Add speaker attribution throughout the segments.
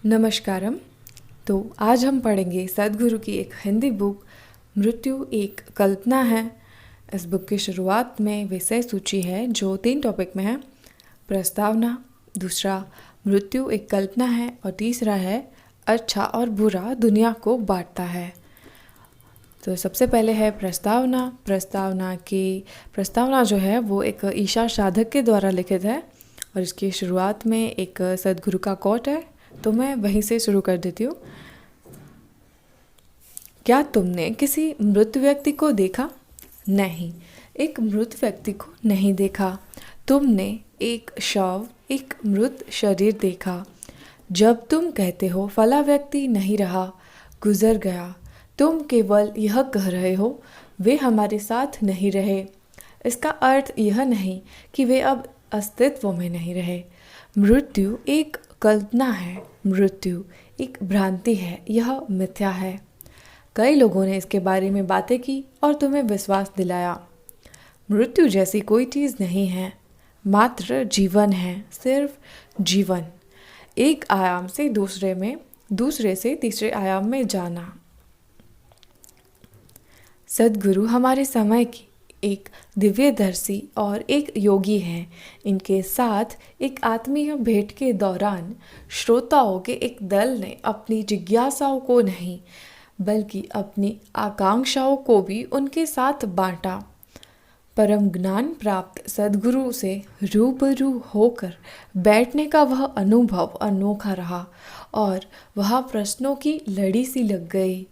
Speaker 1: नमस्कारम। तो आज हम पढ़ेंगे सद्गुरु की एक हिंदी बुक मृत्यु एक कल्पना है। इस बुक की शुरुआत में विषय सूची है जो 3 टॉपिक में है। प्रस्तावना, दूसरा मृत्यु एक कल्पना है और तीसरा है अच्छा और बुरा दुनिया को बांटता है। तो सबसे पहले है प्रस्तावना। प्रस्तावना जो है वो एक ईशा साधक के द्वारा लिखित है और इसकी शुरुआत में एक सद्गुरु का कोट है, तो मैं वहीं से शुरू कर देती हूँ। क्या तुमने किसी मृत व्यक्ति को देखा? नहीं, एक मृत व्यक्ति को नहीं देखा। तुमने एक शव, एक मृत शरीर देखा। जब तुम कहते हो फला व्यक्ति नहीं रहा, गुजर गया, तुम केवल यह कह रहे हो वे हमारे साथ नहीं रहे। इसका अर्थ यह नहीं कि वे अब अस्तित्व में नहीं रहे। मृत्यु एक कल्पना है, मृत्यु एक भ्रांति है, यह मिथ्या है। कई लोगों ने इसके बारे में बातें की और तुम्हें विश्वास दिलाया। मृत्यु जैसी कोई चीज़ नहीं है, मात्र जीवन है, सिर्फ जीवन। एक आयाम से दूसरे से तीसरे आयाम में जाना। सद्गुरु हमारे समय की एक दिव्यदर्शी और एक योगी हैं। इनके साथ एक आत्मीय भेंट के दौरान श्रोताओं के एक दल ने अपनी जिज्ञासाओं को नहीं बल्कि अपनी आकांक्षाओं को भी उनके साथ बांटा। परम ज्ञान प्राप्त सद्गुरु से रूबरू होकर बैठने का वह अनुभव अनोखा रहा और वह प्रश्नों की लड़ी सी लग गई।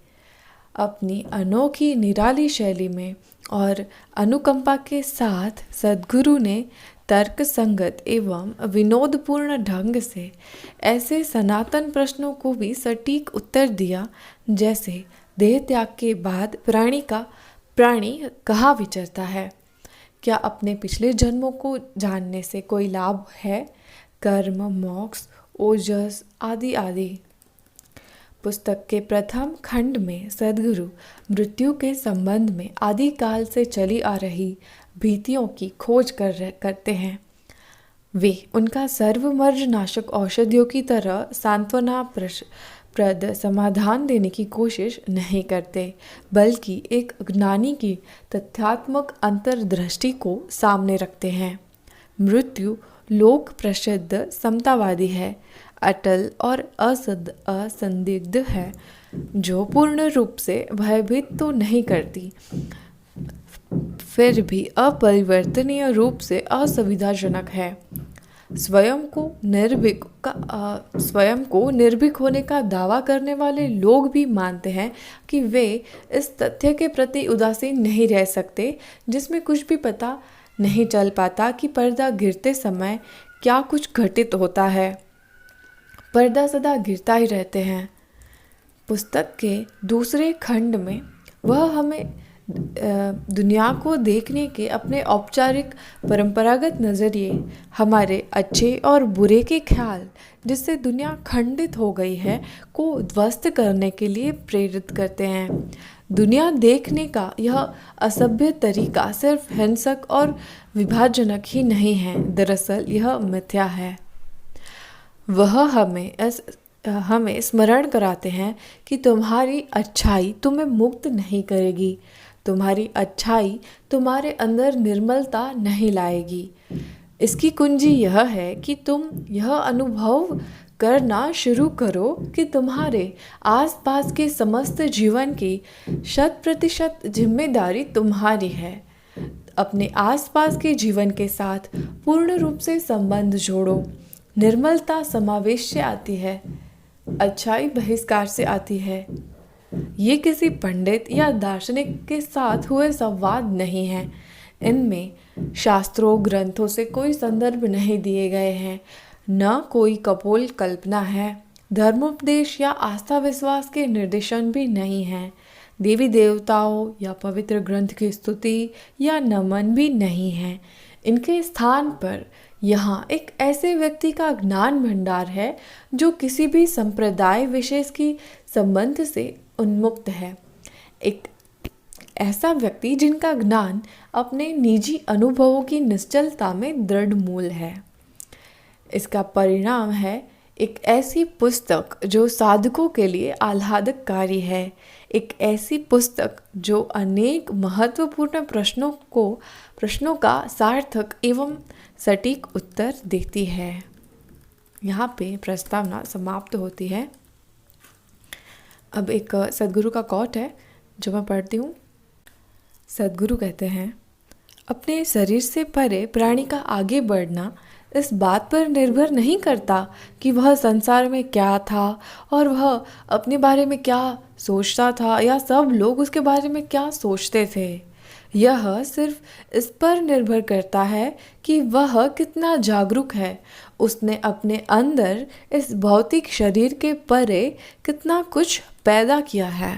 Speaker 1: अपनी अनोखी निराली शैली में और अनुकंपा के साथ सद्गुरु ने तर्क संगत एवं विनोदपूर्ण ढंग से ऐसे सनातन प्रश्नों को भी सटीक उत्तर दिया जैसे देह त्याग के बाद प्राणी कहाँ विचरता है, क्या अपने पिछले जन्मों को जानने से कोई लाभ है, कर्म, मोक्ष, ओजस आदि आदि। पुस्तक के प्रथम खंड में सद्गुरु मृत्यु के संबंध में आदिकाल से चली आ रही भीतियों की खोज करते हैं। वे उनका सर्वमर्जनाशक औषधियों की तरह सांत्वना प्रद समाधान देने की कोशिश नहीं करते, बल्कि एक ज्ञानी की तथ्यात्मक अंतर्दृष्टि को सामने रखते हैं। मृत्यु लोक प्रसिद्ध समतावादी है, अटल और असंदिग्ध है, जो पूर्ण रूप से भयभीत तो नहीं करती, फिर भी अपरिवर्तनीय रूप से असुविधाजनक है। स्वयं को निर्भीक होने का दावा करने वाले लोग भी मानते हैं कि वे इस तथ्य के प्रति उदासीन नहीं रह सकते जिसमें कुछ भी पता नहीं चल पाता कि पर्दा गिरते समय क्या कुछ घटित होता है। पर्दा सदा गिरता ही रहते हैं। पुस्तक के दूसरे खंड में वह हमें दुनिया को देखने के अपने औपचारिक परंपरागत नज़रिए, हमारे अच्छे और बुरे के ख्याल जिससे दुनिया खंडित हो गई है, को ध्वस्त करने के लिए प्रेरित करते हैं। दुनिया देखने का यह असभ्य तरीका सिर्फ हिंसक और विभाजनक ही नहीं है, दरअसल यह मिथ्या है। वह हमें स्मरण कराते हैं कि तुम्हारी अच्छाई तुम्हें मुक्त नहीं करेगी, तुम्हारी अच्छाई तुम्हारे अंदर निर्मलता नहीं लाएगी। इसकी कुंजी यह है कि तुम यह अनुभव करना शुरू करो कि तुम्हारे आसपास के समस्त जीवन की 100% जिम्मेदारी तुम्हारी है। अपने आसपास के जीवन के साथ पूर्ण रूप से संबंध जोड़ो। निर्मलता समावेश से आती है, अच्छाई बहिष्कार से आती है। ये किसी पंडित या दार्शनिक के साथ हुए संवाद नहीं है। इनमें शास्त्रों ग्रंथों से कोई संदर्भ नहीं दिए गए हैं, न कोई कपोल कल्पना है। धर्मोपदेश या आस्था विश्वास के निर्देशन भी नहीं हैं। देवी देवताओं या पवित्र ग्रंथ की स्तुति या नमन भी नहीं है। इनके स्थान पर यहाँ एक ऐसे व्यक्ति का ज्ञान भंडार है जो किसी भी संप्रदाय विशेष की संबंध से उन्मुक्त है। एक ऐसा व्यक्ति जिनका ज्ञान अपने निजी अनुभवों की निश्चलता में दृढ़ मूल है। इसका परिणाम है एक ऐसी पुस्तक जो साधकों के लिए आह्लादकारी है, एक ऐसी पुस्तक जो अनेक महत्वपूर्ण प्रश्नों का सार्थक एवं सटीक उत्तर देती है। यहाँ पे प्रस्तावना समाप्त होती है। अब एक सद्गुरु का कोट है जो मैं पढ़ती हूँ। सद्गुरु कहते हैं, अपने शरीर से परे प्राणी का आगे बढ़ना इस बात पर निर्भर नहीं करता कि वह संसार में क्या था और वह अपने बारे में क्या सोचता था या सब लोग उसके बारे में क्या सोचते थे। यह सिर्फ इस पर निर्भर करता है कि वह कितना जागरूक है, उसने अपने अंदर इस भौतिक शरीर के परे कितना कुछ पैदा किया है।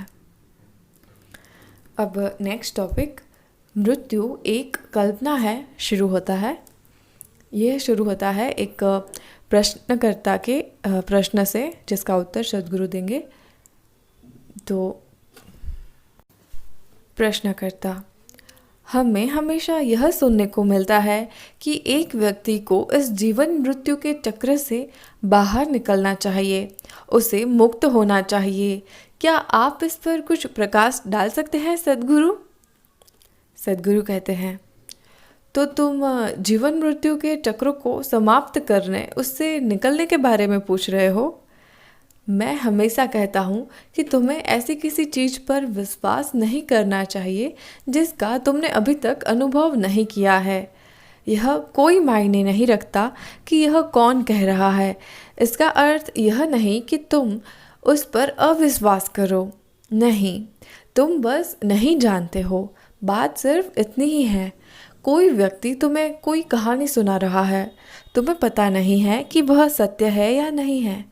Speaker 1: अब नेक्स्ट टॉपिक, मृत्यु एक कल्पना है, शुरू होता है। यह शुरू होता है एक प्रश्नकर्ता के प्रश्न से जिसका उत्तर सद्गुरु देंगे। तो प्रश्नकर्ता, हमें हमेशा यह सुनने को मिलता है कि एक व्यक्ति को इस जीवन मृत्यु के चक्र से बाहर निकलना चाहिए, उसे मुक्त होना चाहिए। क्या आप इस पर कुछ प्रकाश डाल सकते हैं सद्गुरु? सद्गुरु कहते हैं, तो तुम जीवन मृत्यु के चक्र को समाप्त करने, उससे निकलने के बारे में पूछ रहे हो। मैं हमेशा कहता हूँ कि तुम्हें ऐसी किसी चीज़ पर विश्वास नहीं करना चाहिए जिसका तुमने अभी तक अनुभव नहीं किया है। यह कोई मायने नहीं रखता कि यह कौन कह रहा है। इसका अर्थ यह नहीं कि तुम उस पर अविश्वास करो, नहीं, तुम बस नहीं जानते हो। बात सिर्फ इतनी ही है। कोई व्यक्ति तुम्हें कोई कहानी सुना रहा है, तुम्हें पता नहीं है कि वह सत्य है या नहीं है।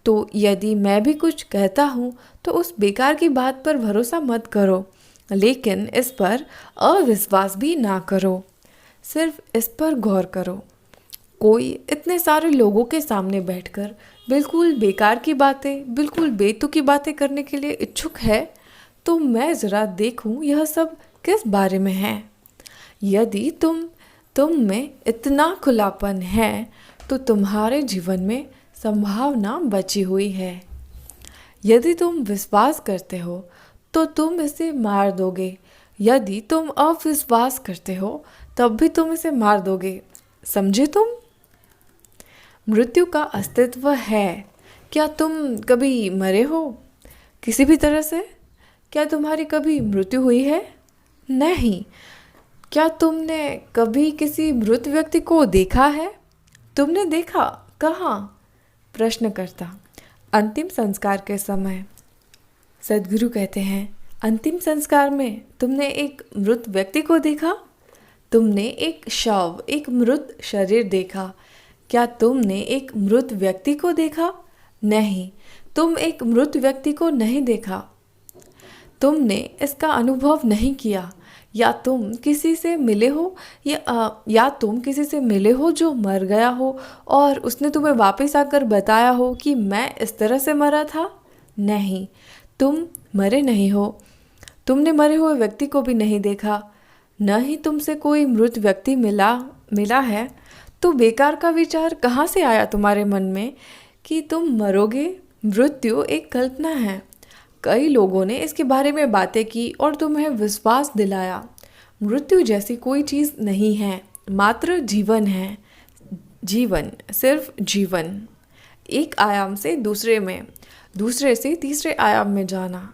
Speaker 1: तो यदि मैं भी कुछ कहता हूँ तो उस बेकार की बात पर भरोसा मत करो, लेकिन इस पर अविश्वास भी ना करो। सिर्फ इस पर गौर करो। कोई इतने सारे लोगों के सामने बैठकर बिल्कुल बेकार की बातें, बिल्कुल बेतुकी बातें करने के लिए इच्छुक है, तो मैं ज़रा देखूं यह सब किस बारे में है। यदि तुम में इतना खुलापन है तो तुम्हारे जीवन में संभावना बची हुई है। यदि तुम विश्वास करते हो तो तुम इसे मार दोगे, यदि तुम अविश्वास करते हो तब भी तुम इसे मार दोगे। समझे तुम? मृत्यु का अस्तित्व है। क्या तुम कभी मरे हो किसी भी तरह से? क्या तुम्हारी कभी मृत्यु हुई है? नहीं। क्या तुमने कभी किसी मृत व्यक्ति को देखा है? तुमने देखा? कहाँ? प्रश्नकर्ता, अंतिम संस्कार के समय। सद्गुरु कहते हैं, अंतिम संस्कार में तुमने एक मृत व्यक्ति को देखा? तुमने एक शव, एक मृत शरीर देखा। क्या तुमने एक मृत व्यक्ति को देखा? नहीं, तुम एक मृत व्यक्ति को नहीं देखा। तुमने इसका अनुभव नहीं किया। या तुम किसी से मिले हो या तुम किसी से मिले हो जो मर गया हो और उसने तुम्हें वापस आकर बताया हो कि मैं इस तरह से मरा था? नहीं, तुम मरे नहीं हो। तुमने मरे हुए व्यक्ति को भी नहीं देखा, न ही तुमसे कोई मृत व्यक्ति मिला है। तो बेकार का विचार कहाँ से आया तुम्हारे मन में कि तुम मरोगे? मृत्यु एक कल्पना है। कई लोगों ने इसके बारे में बातें की और तुम्हें विश्वास दिलाया। मृत्यु जैसी कोई चीज़ नहीं है, मात्र जीवन है। जीवन, सिर्फ जीवन। एक आयाम से दूसरे में, दूसरे से तीसरे आयाम में जाना।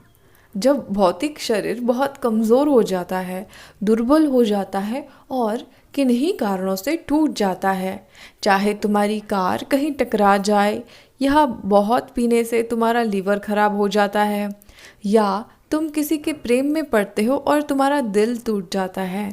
Speaker 1: जब भौतिक शरीर बहुत कमज़ोर हो जाता है, दुर्बल हो जाता है और किन्हीं कारणों से टूट जाता है, चाहे तुम्हारी कार कहीं टकरा जाए, या बहुत पीने से तुम्हारा लीवर खराब हो जाता है, या तुम किसी के प्रेम में पड़ते हो और तुम्हारा दिल टूट जाता है,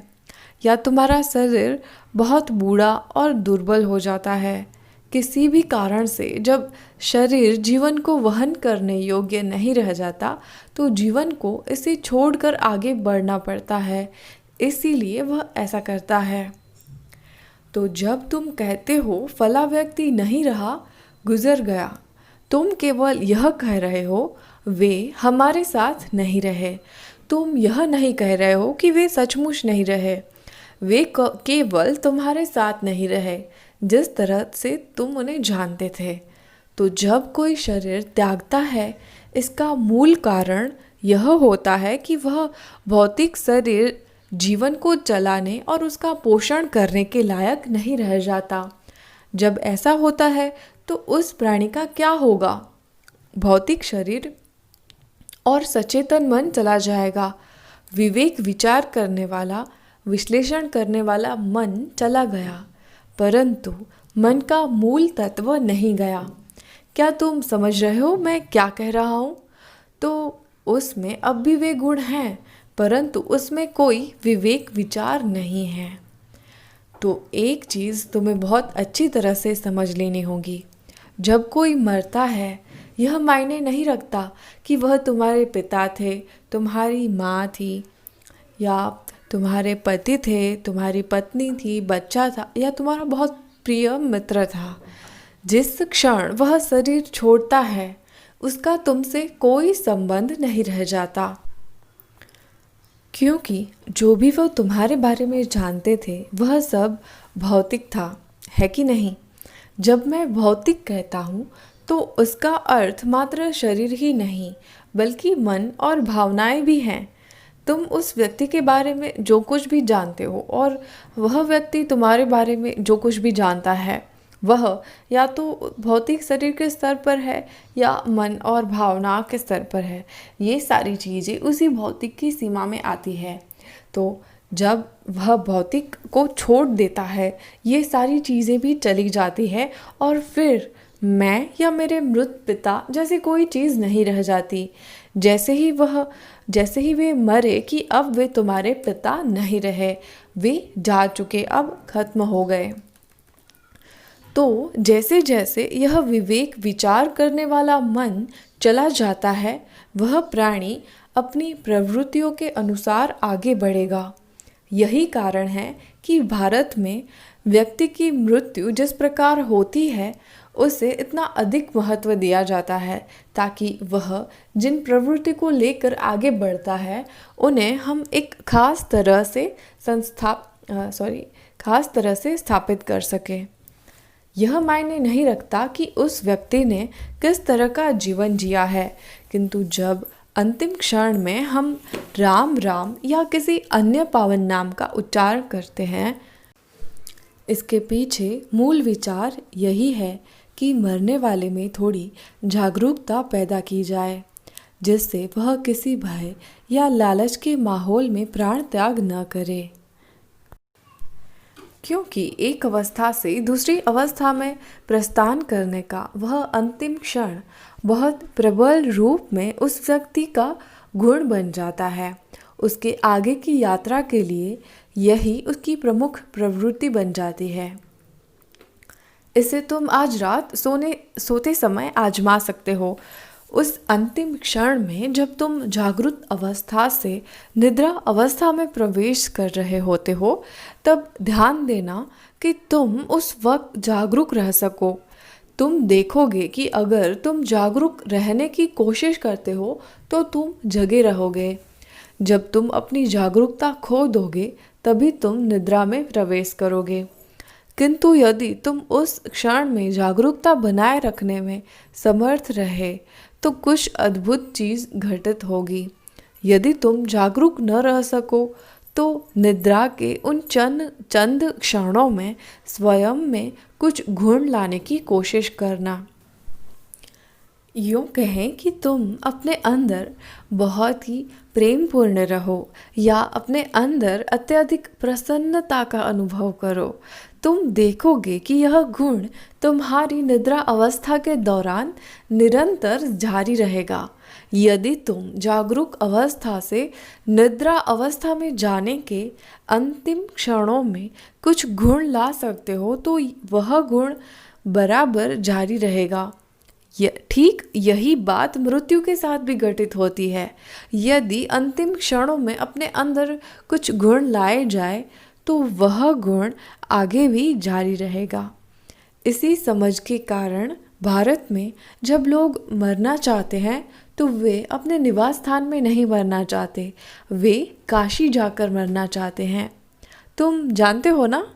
Speaker 1: या तुम्हारा शरीर बहुत बूढ़ा और दुर्बल हो जाता है। किसी भी कारण से जब शरीर जीवन को वहन करने योग्य नहीं रह जाता तो जीवन को इसे छोड़कर आगे बढ़ना पड़ता है, इसीलिए वह ऐसा करता है। तो जब तुम कहते हो फला व्यक्ति नहीं रहा, गुजर गया, तुम केवल यह कह रहे हो वे हमारे साथ नहीं रहे। तुम यह नहीं कह रहे हो कि वे सचमुच नहीं रहे। वे केवल तुम्हारे साथ नहीं रहे जिस तरह से तुम उन्हें जानते थे। तो जब कोई शरीर त्यागता है, इसका मूल कारण यह होता है कि वह भौतिक शरीर जीवन को चलाने और उसका पोषण करने के लायक नहीं रह जाता। जब ऐसा होता है तो उस प्राणी का क्या होगा? भौतिक शरीर और सचेतन मन चला जाएगा। विवेक विचार करने वाला, विश्लेषण करने वाला मन चला गया, परंतु मन का मूल तत्व नहीं गया। क्या तुम समझ रहे हो मैं क्या कह रहा हूँ? तो उसमें अब भी वे गुण हैं, परंतु उसमें कोई विवेक विचार नहीं है। तो एक चीज़ तुम्हें बहुत अच्छी तरह से समझ लेनी होगी। जब कोई मरता है, यह मायने नहीं रखता कि वह तुम्हारे पिता थे, तुम्हारी माँ थी, या तुम्हारे पति थे, तुम्हारी पत्नी थी, बच्चा था, या तुम्हारा बहुत प्रिय मित्र था। जिस क्षण वह शरीर छोड़ता है, उसका तुमसे कोई संबंध नहीं रह जाता, क्योंकि जो भी वह तुम्हारे बारे में जानते थे वह सब भौतिक था, है कि नहीं? जब मैं भौतिक कहता हूँ तो उसका अर्थ मात्र शरीर ही नहीं, बल्कि मन और भावनाएं भी हैं। तुम उस व्यक्ति के बारे में जो कुछ भी जानते हो और वह व्यक्ति तुम्हारे बारे में जो कुछ भी जानता है, वह या तो भौतिक शरीर के स्तर पर है या मन और भावना के स्तर पर है। ये सारी चीज़ें उसी भौतिक की सीमा में आती है। तो जब वह भौतिक को छोड़ देता है, ये सारी चीज़ें भी चली जाती है और फिर मैं या मेरे मृत पिता जैसी कोई चीज़ नहीं रह जाती। जैसे ही वे मरे कि अब वे तुम्हारे पिता नहीं रहे, वे जा चुके, अब खत्म हो गए। तो जैसे जैसे यह विवेक विचार करने वाला मन चला जाता है, वह प्राणी अपनी प्रवृत्तियों के अनुसार आगे बढ़ेगा। यही कारण है कि भारत में व्यक्ति की मृत्यु जिस प्रकार होती है, उसे इतना अधिक महत्व दिया जाता है, ताकि वह जिन प्रवृत्ति को लेकर आगे बढ़ता है, उन्हें हम एक खास तरह से स्थापित कर सकें। यह मायने नहीं रखता कि उस व्यक्ति ने किस तरह का जीवन जिया है, किंतु जब अंतिम क्षण में हम राम राम या किसी अन्य पावन नाम का उच्चारण करते हैं, इसके पीछे मूल विचार यही है कि मरने वाले में थोड़ी जागरूकता पैदा की जाए, जिससे वह किसी भय या लालच के माहौल में प्राण त्याग न करे। क्योंकि एक अवस्था से दूसरी अवस्था में प्रस्थान करने का वह अंतिम क्षण बहुत प्रबल रूप में उस व्यक्ति का गुण बन जाता है। उसके आगे की यात्रा के लिए यही उसकी प्रमुख प्रवृत्ति बन जाती है। इसे तुम आज रात सोते समय आजमा सकते हो। उस अंतिम क्षण में जब तुम जागृत अवस्था से निद्रा अवस्था में प्रवेश कर रहे होते हो, तब ध्यान देना कि तुम उस वक्त जागरूक रह सको। तुम देखोगे कि अगर तुम जागरूक रहने की कोशिश करते हो तो तुम जगे रहोगे। जब तुम अपनी जागरूकता खो दोगे, तभी तुम निद्रा में प्रवेश करोगे। किंतु यदि तुम उस क्षण में जागरूकता बनाए रखने में समर्थ रहे, तो कुछ अद्भुत चीज़ घटित होगी। यदि तुम जागरूक न रह सको, तो निद्रा के उन चंद क्षणों में स्वयं में कुछ गुण लाने की कोशिश करना। यूँ कहें कि तुम अपने अंदर बहुत ही प्रेमपूर्ण रहो या अपने अंदर अत्यधिक प्रसन्नता का अनुभव करो, तुम देखोगे कि यह गुण तुम्हारी निद्रा अवस्था के दौरान निरंतर जारी रहेगा। यदि तुम जागरूक अवस्था से निद्रा अवस्था में जाने के अंतिम क्षणों में कुछ गुण ला सकते हो, तो वह गुण बराबर जारी रहेगा। ठीक यही बात मृत्यु के साथ भी घटित होती है। यदि अंतिम क्षणों में अपने अंदर कुछ गुण लाए जाए, तो वह गुण आगे भी जारी रहेगा। इसी समझ के कारण भारत में जब लोग मरना चाहते हैं, तो वे अपने निवास स्थान में नहीं मरना चाहते, वे काशी जाकर मरना चाहते हैं। तुम जानते हो ना,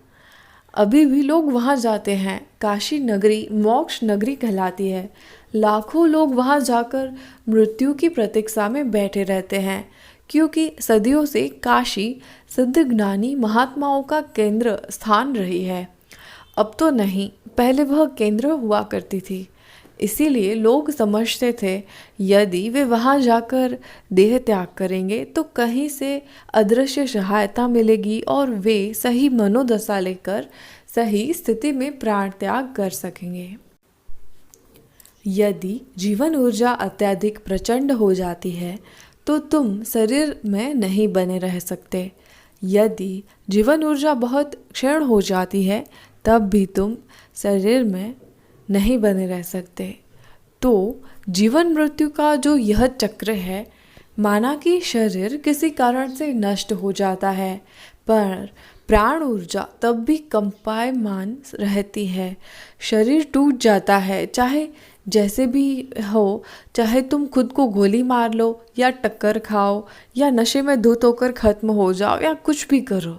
Speaker 1: अभी भी लोग वहाँ जाते हैं। काशी नगरी मोक्ष नगरी कहलाती है। लाखों लोग वहाँ जाकर मृत्यु की प्रतीक्षा में बैठे रहते हैं, क्योंकि सदियों से काशी सिद्ध ज्ञानी महात्माओं का केंद्र स्थान रही है। अब तो नहीं, पहले वह केंद्र हुआ करती थी। इसीलिए लोग समझते थे यदि वे वहाँ जाकर देह त्याग करेंगे तो कहीं से अदृश्य सहायता मिलेगी और वे सही मनोदशा लेकर सही स्थिति में प्राण त्याग कर सकेंगे। यदि जीवन ऊर्जा अत्यधिक प्रचंड हो जाती है तो तुम शरीर में नहीं बने रह सकते। यदि जीवन ऊर्जा बहुत क्षीण हो जाती है तब भी तुम शरीर में नहीं बने रह सकते। तो जीवन मृत्यु का जो यह चक्र है, माना कि शरीर किसी कारण से नष्ट हो जाता है पर प्राण ऊर्जा तब भी कंपायमान रहती है। शरीर टूट जाता है, चाहे जैसे भी हो, चाहे तुम खुद को गोली मार लो या टक्कर खाओ या नशे में धुत होकर खत्म हो जाओ या कुछ भी करो।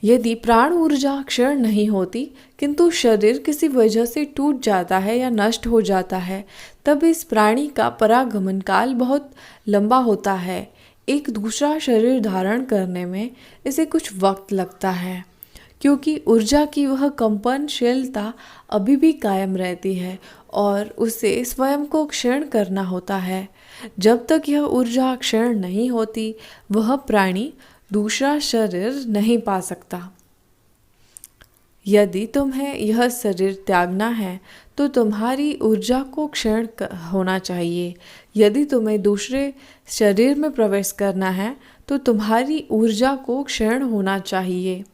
Speaker 1: यदि प्राण ऊर्जा क्षीण नहीं होती किंतु शरीर किसी वजह से टूट जाता है या नष्ट हो जाता है, तब इस प्राणी का परागमन काल बहुत लंबा होता है। एक दूसरा शरीर धारण करने में इसे कुछ वक्त लगता है, क्योंकि ऊर्जा की वह कंपनशीलता अभी भी कायम रहती है और उसे स्वयं को क्षीण करना होता है। जब तक यह ऊर्जा क्षीण नहीं होती, वह प्राणी दूसरा शरीर नहीं पा सकता। यदि तुम्हें यह शरीर त्यागना है तो तुम्हारी ऊर्जा को क्षीण होना चाहिए। यदि तुम्हें दूसरे शरीर में प्रवेश करना है तो तुम्हारी ऊर्जा को क्षीण होना चाहिए।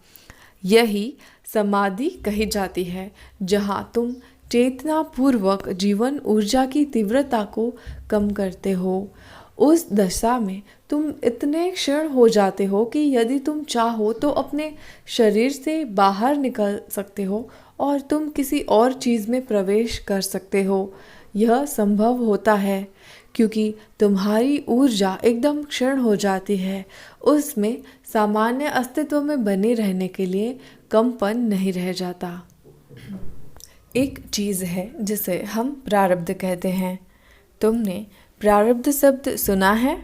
Speaker 1: यही समाधि कही जाती है, जहाँ तुम चेतना पूर्वक जीवन ऊर्जा की तीव्रता को कम करते हो। उस दशा में तुम इतने क्षीण हो जाते हो कि यदि तुम चाहो तो अपने शरीर से बाहर निकल सकते हो और तुम किसी और चीज़ में प्रवेश कर सकते हो। यह संभव होता है क्योंकि तुम्हारी ऊर्जा एकदम क्षीण हो जाती है। उसमें सामान्य अस्तित्व में बने रहने के लिए कंपन नहीं रह जाता। एक चीज़ है जिसे हम प्रारब्ध कहते हैं। तुमने प्रारब्ध शब्द सुना है?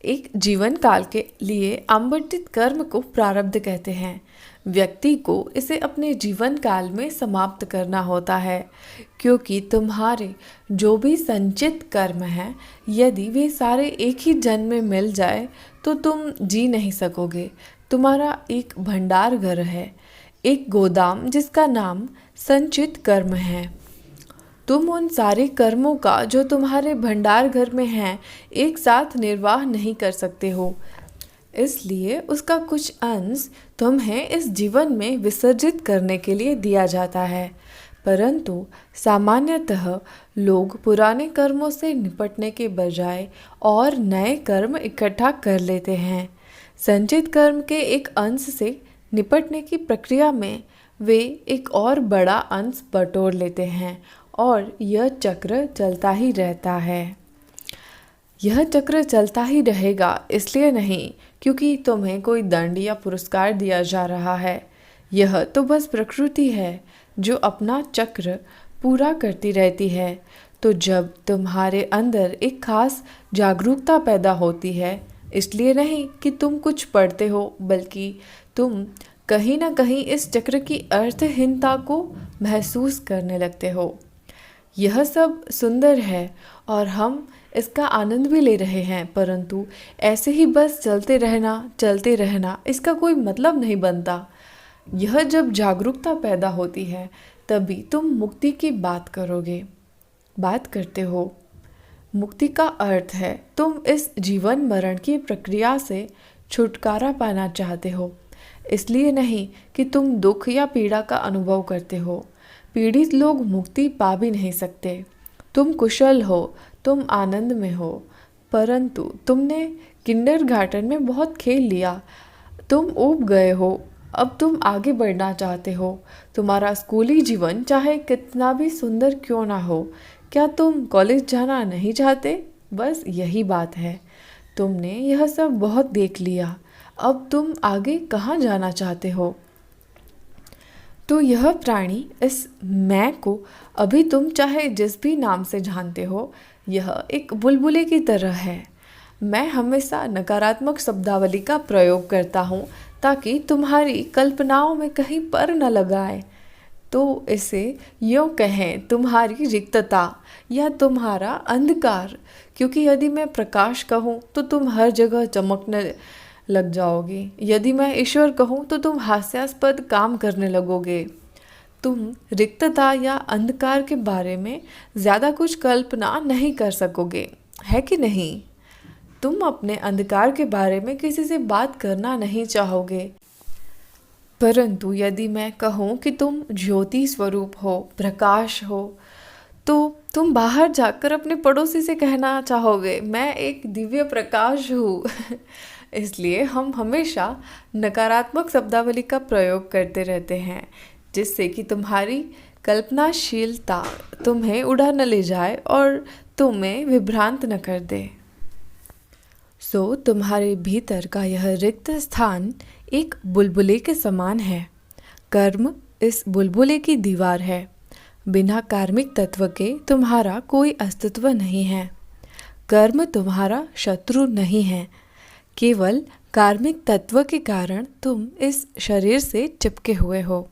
Speaker 1: एक जीवन काल के लिए आवंटित कर्म को प्रारब्ध कहते हैं। व्यक्ति को इसे अपने जीवन काल में समाप्त करना होता है, क्योंकि तुम्हारे जो भी संचित कर्म हैं, यदि वे सारे एक ही जन्म में मिल जाए तो तुम जी नहीं सकोगे। तुम्हारा एक भंडार घर है, एक गोदाम जिसका नाम संचित कर्म है। तुम उन सारे कर्मों का जो तुम्हारे भंडार घर में हैं एक साथ निर्वाह नहीं कर सकते हो, इसलिए उसका कुछ अंश तुम्हें इस जीवन में विसर्जित करने के लिए दिया जाता है। परंतु सामान्यतः लोग पुराने कर्मों से निपटने के बजाय और नए कर्म इकट्ठा कर लेते हैं। संचित कर्म के एक अंश से निपटने की प्रक्रिया में वे एक और बड़ा अंश बटोर लेते हैं और यह चक्र चलता ही रहता है। यह चक्र चलता ही रहेगा इसलिए नहीं क्योंकि तुम्हें कोई दंड या पुरस्कार दिया जा रहा है। यह तो बस प्रकृति है जो अपना चक्र पूरा करती रहती है। तो जब तुम्हारे अंदर एक खास जागरूकता पैदा होती है, इसलिए नहीं कि तुम कुछ पढ़ते हो, बल्कि तुम कहीं ना कहीं इस चक्र की अर्थहीनता को महसूस करने लगते हो। यह सब सुंदर है और हम इसका आनंद भी ले रहे हैं, परंतु ऐसे ही बस चलते रहना इसका कोई मतलब नहीं बनता। यह जब जागरूकता पैदा होती है तभी तुम मुक्ति की बात करते हो। मुक्ति का अर्थ है तुम इस जीवन मरण की प्रक्रिया से छुटकारा पाना चाहते हो, इसलिए नहीं कि तुम दुख या पीड़ा का अनुभव करते हो। पीड़ित लोग मुक्ति पा भी नहीं सकते। तुम कुशल हो, तुम आनंद में हो, परंतु तुमने किंडरगार्टन में बहुत खेल लिया, तुम ऊब गए हो, अब तुम आगे बढ़ना चाहते हो। तुम्हारा स्कूली जीवन चाहे कितना भी सुंदर क्यों ना हो, क्या तुम कॉलेज जाना नहीं चाहते? बस यही बात है। तुमने यह सब बहुत देख लिया, अब तुम आगे कहाँ जाना चाहते हो? तो यह प्राणी इस मैं को अभी तुम चाहे जिस भी नाम से जानते हो, यह एक बुलबुले की तरह है। मैं हमेशा नकारात्मक शब्दावली का प्रयोग करता हूँ ताकि तुम्हारी कल्पनाओं में कहीं पर न लगाए। तो इसे यूँ कहें, तुम्हारी रिक्तता या तुम्हारा अंधकार, क्योंकि यदि मैं प्रकाश कहूँ तो तुम हर जगह चमकने लग जाओगे। यदि मैं ईश्वर कहूँ तो तुम हास्यास्पद काम करने लगोगे। तुम रिक्तता या अंधकार के बारे में ज़्यादा कुछ कल्पना नहीं कर सकोगे, है कि नहीं? तुम अपने अंधकार के बारे में किसी से बात करना नहीं चाहोगे। परंतु यदि मैं कहूँ कि तुम ज्योति स्वरूप हो, प्रकाश हो, तो तुम बाहर जाकर अपने पड़ोसी से कहना चाहोगे, मैं एक दिव्य प्रकाश हूँ। इसलिए हम हमेशा नकारात्मक शब्दावली का प्रयोग करते रहते हैं, जिससे कि तुम्हारी कल्पनाशीलता तुम्हें उड़ा न ले जाए और तुम्हें विभ्रांत न कर दे। तुम्हारे भीतर का यह रिक्त स्थान एक बुलबुले के समान है। कर्म इस बुलबुले की दीवार है। बिना कार्मिक तत्व के तुम्हारा कोई अस्तित्व नहीं है। कर्म तुम्हारा शत्रु नहीं है। केवल कार्मिक तत्व के कारण तुम इस शरीर से चिपके हुए हो।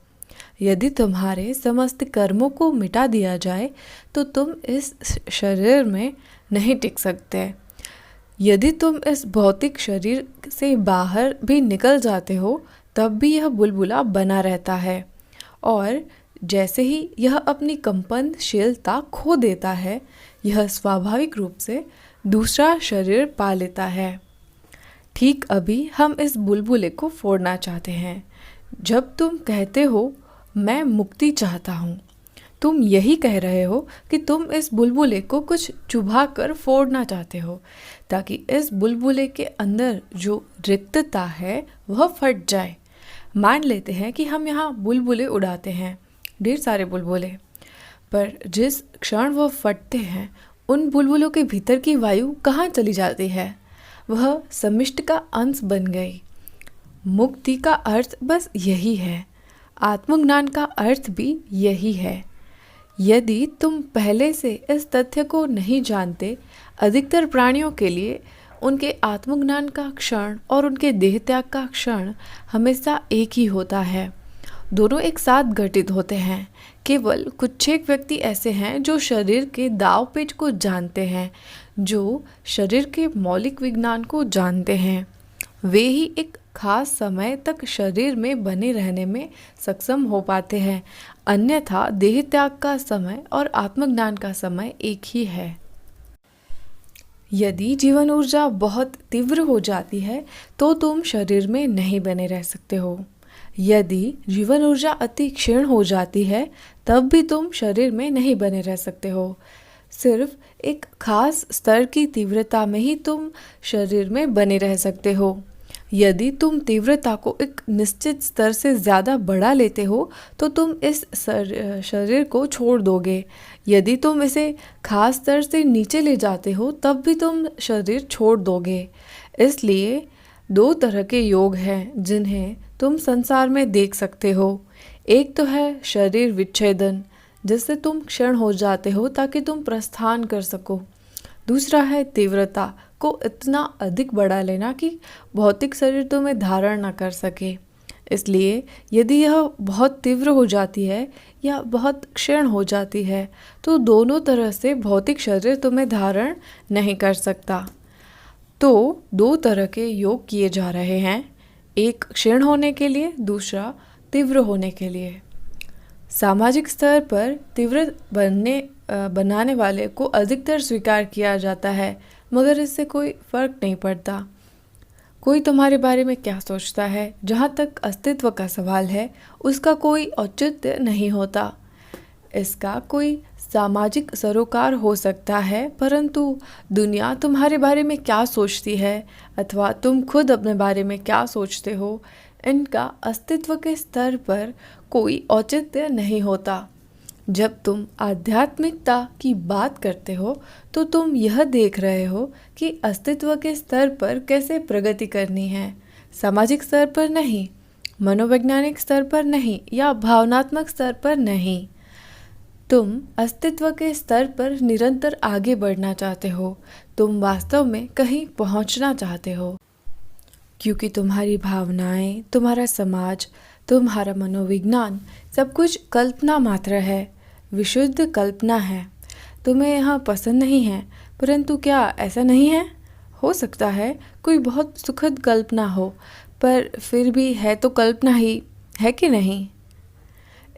Speaker 1: यदि तुम्हारे समस्त कर्मों को मिटा दिया जाए तो तुम इस शरीर में नहीं टिक सकते। यदि तुम इस भौतिक शरीर से बाहर भी निकल जाते हो तब भी यह बुलबुला बना रहता है, और जैसे ही यह अपनी कंपनशीलता खो देता है, यह स्वाभाविक रूप से दूसरा शरीर पा लेता है। ठीक अभी हम इस बुलबुले को फोड़ना चाहते हैं। जब तुम कहते हो मैं मुक्ति चाहता हूँ, तुम यही कह रहे हो कि तुम इस बुलबुले को कुछ चुभा कर फोड़ना चाहते हो, ताकि इस बुलबुले के अंदर जो रिक्तता है वह फट जाए। मान लेते हैं कि हम यहाँ बुलबुले उड़ाते हैं, ढेर सारे बुलबुले, पर जिस क्षण वह फटते हैं उन बुलबुलों के भीतर की वायु कहाँ चली जाती है? वह समिष्ट का अंश बन गई। मुक्ति का अर्थ बस यही है। आत्मज्ञान का अर्थ भी यही है। यदि तुम पहले से इस तथ्य को नहीं जानते, अधिकतर प्राणियों के लिए उनके आत्मज्ञान का क्षण और उनके देह त्याग का क्षण हमेशा एक ही होता है। दोनों एक साथ घटित होते हैं। केवल कुछ एक व्यक्ति ऐसे हैं जो शरीर के दाव पेच को जानते हैं, जो शरीर के मौलिक विज्ञान को जानते हैं। वे ही एक खास समय तक शरीर में बने रहने में सक्षम हो पाते हैं, अन्यथा देह त्याग का समय और आत्मज्ञान का समय एक ही है। यदि जीवन ऊर्जा बहुत तीव्र हो जाती है तो तुम शरीर में नहीं बने रह सकते हो। यदि जीवन ऊर्जा अति क्षीण हो जाती है तब भी तुम शरीर में नहीं बने रह सकते हो। सिर्फ एक खास स्तर की तीव्रता में ही तुम शरीर में बने रह सकते हो। यदि तुम तीव्रता को एक निश्चित स्तर से ज़्यादा बढ़ा लेते हो तो तुम इस शरीर को छोड़ दोगे। यदि तुम इसे खास स्तर से नीचे ले जाते हो तब भी तुम शरीर छोड़ दोगे। इसलिए दो तरह के योग हैं जिन्हें तुम संसार में देख सकते हो। एक तो है शरीर विच्छेदन, जिससे तुम क्षण हो जाते हो ताकि तुम प्रस्थान कर सको। दूसरा है तीव्रता को इतना अधिक बढ़ा लेना कि भौतिक शरीर तुम्हें धारण न कर सके। इसलिए यदि यह बहुत तीव्र हो जाती है या बहुत क्षीण हो जाती है तो दोनों तरह से भौतिक शरीर तुम्हें धारण नहीं कर सकता। तो दो तरह के योग किए जा रहे हैं, एक क्षीण होने के लिए, दूसरा तीव्र होने के लिए। सामाजिक स्तर पर तीव्र बनाने वाले को अधिकतर स्वीकार किया जाता है, मगर इससे कोई फर्क नहीं पड़ता कोई तुम्हारे बारे में क्या सोचता है। जहाँ तक अस्तित्व का सवाल है उसका कोई औचित्य नहीं होता। इसका कोई सामाजिक सरोकार हो सकता है, परंतु दुनिया तुम्हारे बारे में क्या सोचती है अथवा तुम खुद अपने बारे में क्या सोचते हो, इनका अस्तित्व के स्तर पर कोई औचित्य नहीं होता। जब तुम आध्यात्मिकता की बात करते हो तो तुम यह देख रहे हो कि अस्तित्व के स्तर पर कैसे प्रगति करनी है, सामाजिक स्तर पर नहीं। मनोवैज्ञानिक स्तर पर नहीं या भावनात्मक स्तर पर नहीं। तुम अस्तित्व के स्तर पर निरंतर आगे बढ़ना चाहते हो। तुम वास्तव में कहीं पहुंचना चाहते हो, क्योंकि तुम्हारी भावनाएं, तुम्हारा समाज, तुम्हारा मनोविज्ञान सब कुछ कल्पना मात्र है, विशुद्ध कल्पना है। तुम्हें यहाँ पसंद नहीं है, परंतु क्या ऐसा नहीं है? हो सकता है कोई बहुत सुखद कल्पना हो, पर फिर भी है तो कल्पना ही, है कि नहीं?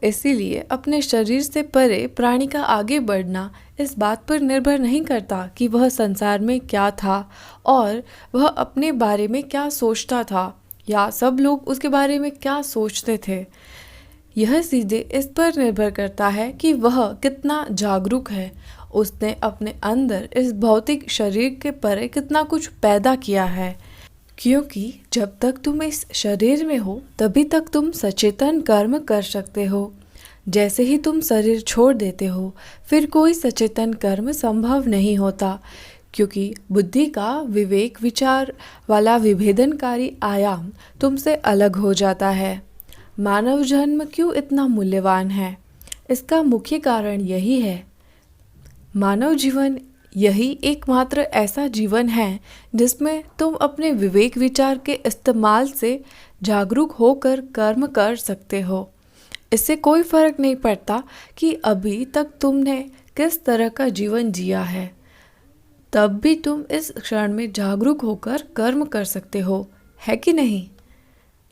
Speaker 1: इसीलिए अपने शरीर से परे प्राणी का आगे बढ़ना इस बात पर निर्भर नहीं करता कि वह संसार में क्या था और वह अपने बारे में क्या सोचता था या सब लोग उसके बारे में क्या सोचते थे। यह सीधे इस पर निर्भर करता है कि वह कितना जागरूक है। उसने अपने अंदर इस भौतिक शरीर के परे कितना कुछ पैदा किया है, क्योंकि जब तक तुम इस शरीर में हो तभी तक तुम सचेतन कर्म कर सकते हो। जैसे ही तुम शरीर छोड़ देते हो, फिर कोई सचेतन कर्म संभव नहीं होता, क्योंकि बुद्धि का विवेक विचार वाला विभेदनकारी आयाम तुमसे अलग हो जाता है। मानव जन्म क्यों इतना मूल्यवान है? इसका मुख्य कारण यही है। मानव जीवन यही एकमात्र ऐसा जीवन है जिसमें तुम अपने विवेक विचार के इस्तेमाल से जागरूक होकर कर्म कर सकते हो। इससे कोई फर्क नहीं पड़ता कि अभी तक तुमने किस तरह का जीवन जिया है, तब भी तुम इस क्षण में जागरूक होकर कर्म कर सकते हो, है कि नहीं?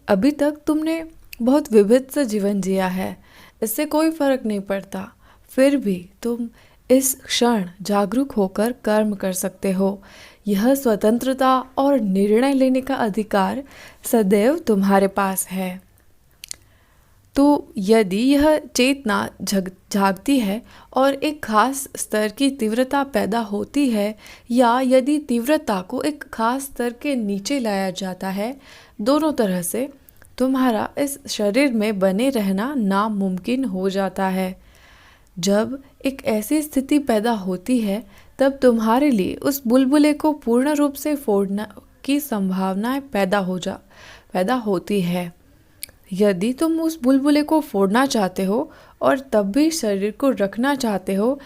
Speaker 1: अभी तक तुमने बहुत विविध सा जीवन जिया है, इससे कोई फर्क नहीं पड़ता, फिर भी तुम इस क्षण जागरूक होकर कर्म कर सकते हो। यह स्वतंत्रता और निर्णय लेने का अधिकार सदैव तुम्हारे पास है। तो यदि यह चेतना जागती है और एक खास स्तर की तीव्रता पैदा होती है, या यदि तीव्रता को एक खास स्तर के नीचे लाया जाता है, दोनों तरह से तुम्हारा इस शरीर में बने रहना नामुमकिन हो जाता है। जब एक ऐसी स्थिति पैदा होती है, तब तुम्हारे लिए उस बुलबुले को पूर्ण रूप से फोड़ना की संभावनाएं पैदा होती है। यदि तुम उस बुलबुले को फोड़ना चाहते हो और तब भी शरीर को रखना चाहते हो,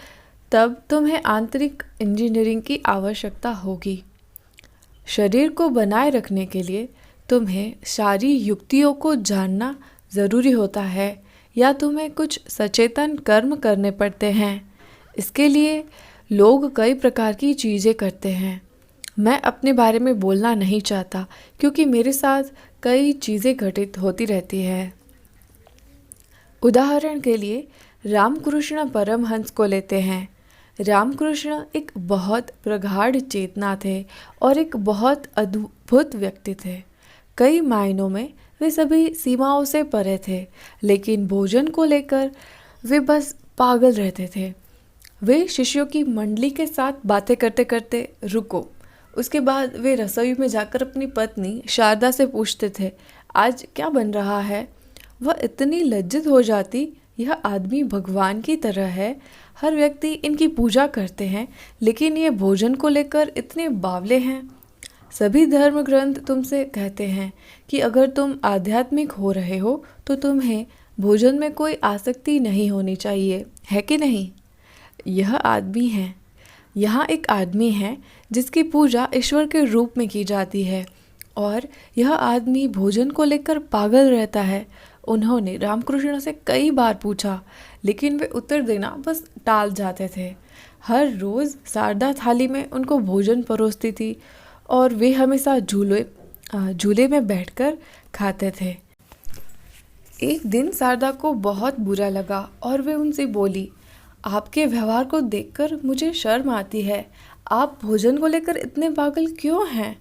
Speaker 1: तब तुम्हें आंतरिक इंजीनियरिंग की आवश्यकता होगी। शरीर को बनाए रखने के लिए तुम्हें सारी युक्तियों को जानना ज़रूरी होता है, या तुम्हें कुछ सचेतन कर्म करने पड़ते हैं। इसके लिए लोग कई प्रकार की चीज़ें करते हैं। मैं अपने बारे में बोलना नहीं चाहता, क्योंकि मेरे साथ कई चीज़ें घटित होती रहती है। उदाहरण के लिए रामकृष्ण परमहंस को लेते हैं। रामकृष्ण एक बहुत प्रगाढ़ चेतना थे और एक बहुत अद्भुत व्यक्ति थे। कई मायनों में वे सभी सीमाओं से परे थे, लेकिन भोजन को लेकर वे बस पागल रहते थे। वे शिष्यों की मंडली के साथ बातें करते करते रुको, उसके बाद वे रसोई में जाकर अपनी पत्नी शारदा से पूछते थे, आज क्या बन रहा है? वह इतनी लज्जित हो जाती, यह आदमी भगवान की तरह है, हर व्यक्ति इनकी पूजा करते हैं, लेकिन ये भोजन को लेकर इतने बावले हैं। सभी धर्म ग्रंथ तुमसे कहते हैं कि अगर तुम आध्यात्मिक हो रहे हो तो तुम्हें भोजन में कोई आसक्ति नहीं होनी चाहिए, है कि नहीं? यह आदमी है, यहाँ एक आदमी है जिसकी पूजा ईश्वर के रूप में की जाती है, और यह आदमी भोजन को लेकर पागल रहता है। उन्होंने रामकृष्ण से कई बार पूछा, लेकिन वे उत्तर देना बस टाल जाते थे। हर रोज़ शारदा थाली में उनको भोजन परोसती थी और वे हमेशा झूले में बैठकर खाते थे। एक दिन शारदा को बहुत बुरा लगा और वे उनसे बोली, आपके व्यवहार को देखकर मुझे शर्म आती है। आप भोजन को लेकर इतने पागल क्यों हैं?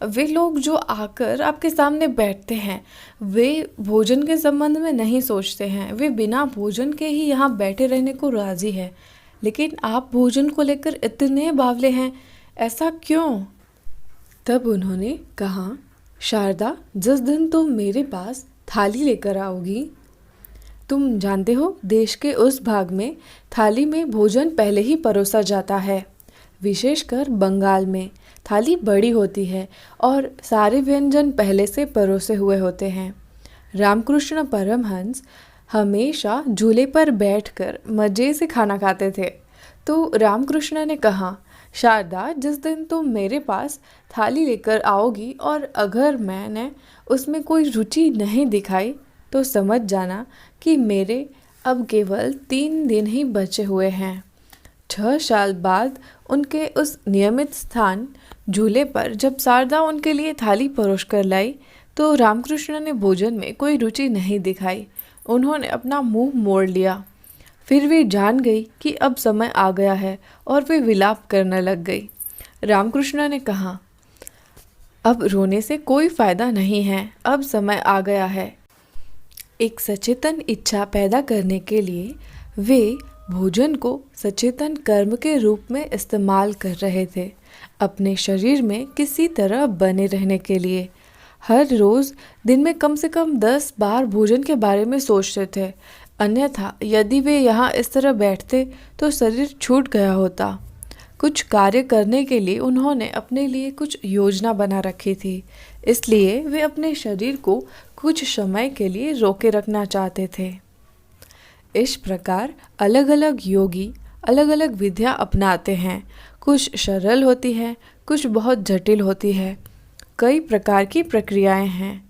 Speaker 1: वे लोग जो आकर आपके सामने बैठते हैं, वे भोजन के संबंध में नहीं सोचते हैं, वे बिना भोजन के ही यहाँ बैठे रहने को राजी है, लेकिन आप भोजन को लेकर इतने बावले हैं, ऐसा क्यों? तब उन्होंने कहा, शारदा, जिस दिन तुम मेरे पास थाली लेकर आओगी, तुम जानते हो देश के उस भाग में थाली में भोजन पहले ही परोसा जाता है। विशेषकर बंगाल में थाली बड़ी होती है और सारे व्यंजन पहले से परोसे हुए होते हैं। रामकृष्ण परमहंस हमेशा झूले पर बैठकर मज़े से खाना खाते थे। तो रामकृष्ण ने कहा, शारदा, जिस दिन तुम मेरे पास थाली लेकर आओगी और अगर मैंने उसमें कोई रुचि नहीं दिखाई तो समझ जाना कि मेरे अब केवल 3 दिन ही बचे हुए हैं। 6 साल बाद उनके उस नियमित स्थान झूले पर जब शारदा उनके लिए थाली परोस कर लाई तो रामकृष्ण ने भोजन में कोई रुचि नहीं दिखाई। उन्होंने अपना मुंह मोड़ लिया। फिर वे जान गई कि अब समय आ गया है और वे विलाप करने लग गई। रामकृष्ण ने कहा, अब रोने से कोई फायदा नहीं है, अब समय आ गया है। एक सचेतन इच्छा पैदा करने के लिए वे भोजन को सचेतन कर्म के रूप में इस्तेमाल कर रहे थे, अपने शरीर में किसी तरह बने रहने के लिए। हर रोज़ दिन में कम से कम 10 बार भोजन के बारे में सोचते थे, अन्यथा यदि वे यहाँ इस तरह बैठते तो शरीर छूट गया होता। कुछ कार्य करने के लिए उन्होंने अपने लिए कुछ योजना बना रखी थी, इसलिए वे अपने शरीर को कुछ समय के लिए रोके रखना चाहते थे। इस प्रकार अलग अलग योगी अलग अलग विधियाँ अपनाते हैं। कुछ सरल होती है, कुछ बहुत जटिल होती है। कई प्रकार की प्रक्रियाएं हैं।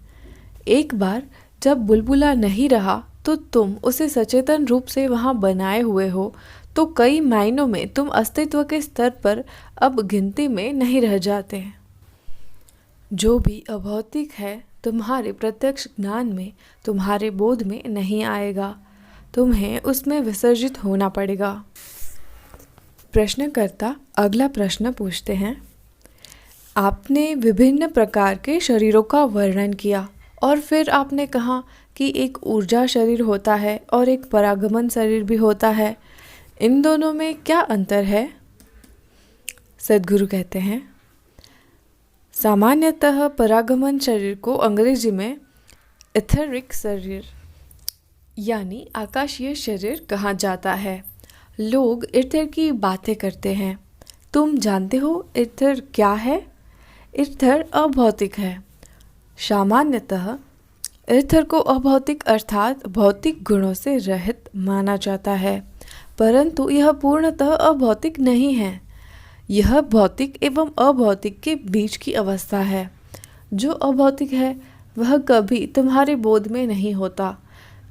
Speaker 1: एक बार जब बुलबुला नहीं रहा तो तुम उसे सचेतन रूप से वहाँ बनाए हुए हो, तो कई मायनों में तुम अस्तित्व के स्तर पर अब गिनती में नहीं रह जाते। जो भी अभौतिक है तुम्हारे प्रत्यक्ष ज्ञान में, तुम्हारे बोध में नहीं आएगा। तुम्हें उसमें विसर्जित होना पड़ेगा। प्रश्नकर्ता अगला प्रश्न पूछते हैं, आपने विभिन्न प्रकार के शरीरों का वर्णन किया और फिर आपने कहा कि एक ऊर्जा शरीर होता है और एक परागमन शरीर भी होता है। इन दोनों में क्या अंतर है? सद्गुरु कहते हैं, सामान्यतः परागमन शरीर को अंग्रेजी में इथेरिक शरीर यानी आकाशीय शरीर कहा जाता है। लोग ईथर की बातें करते हैं। तुम जानते हो ईथर क्या है? ईथर अभौतिक है। सामान्यतः ईथर को अभौतिक अर्थात भौतिक गुणों से रहित माना जाता है, परंतु यह पूर्णतः अभौतिक नहीं है। यह भौतिक एवं अभौतिक के बीच की अवस्था है। जो अभौतिक है वह कभी तुम्हारे बोध में नहीं होता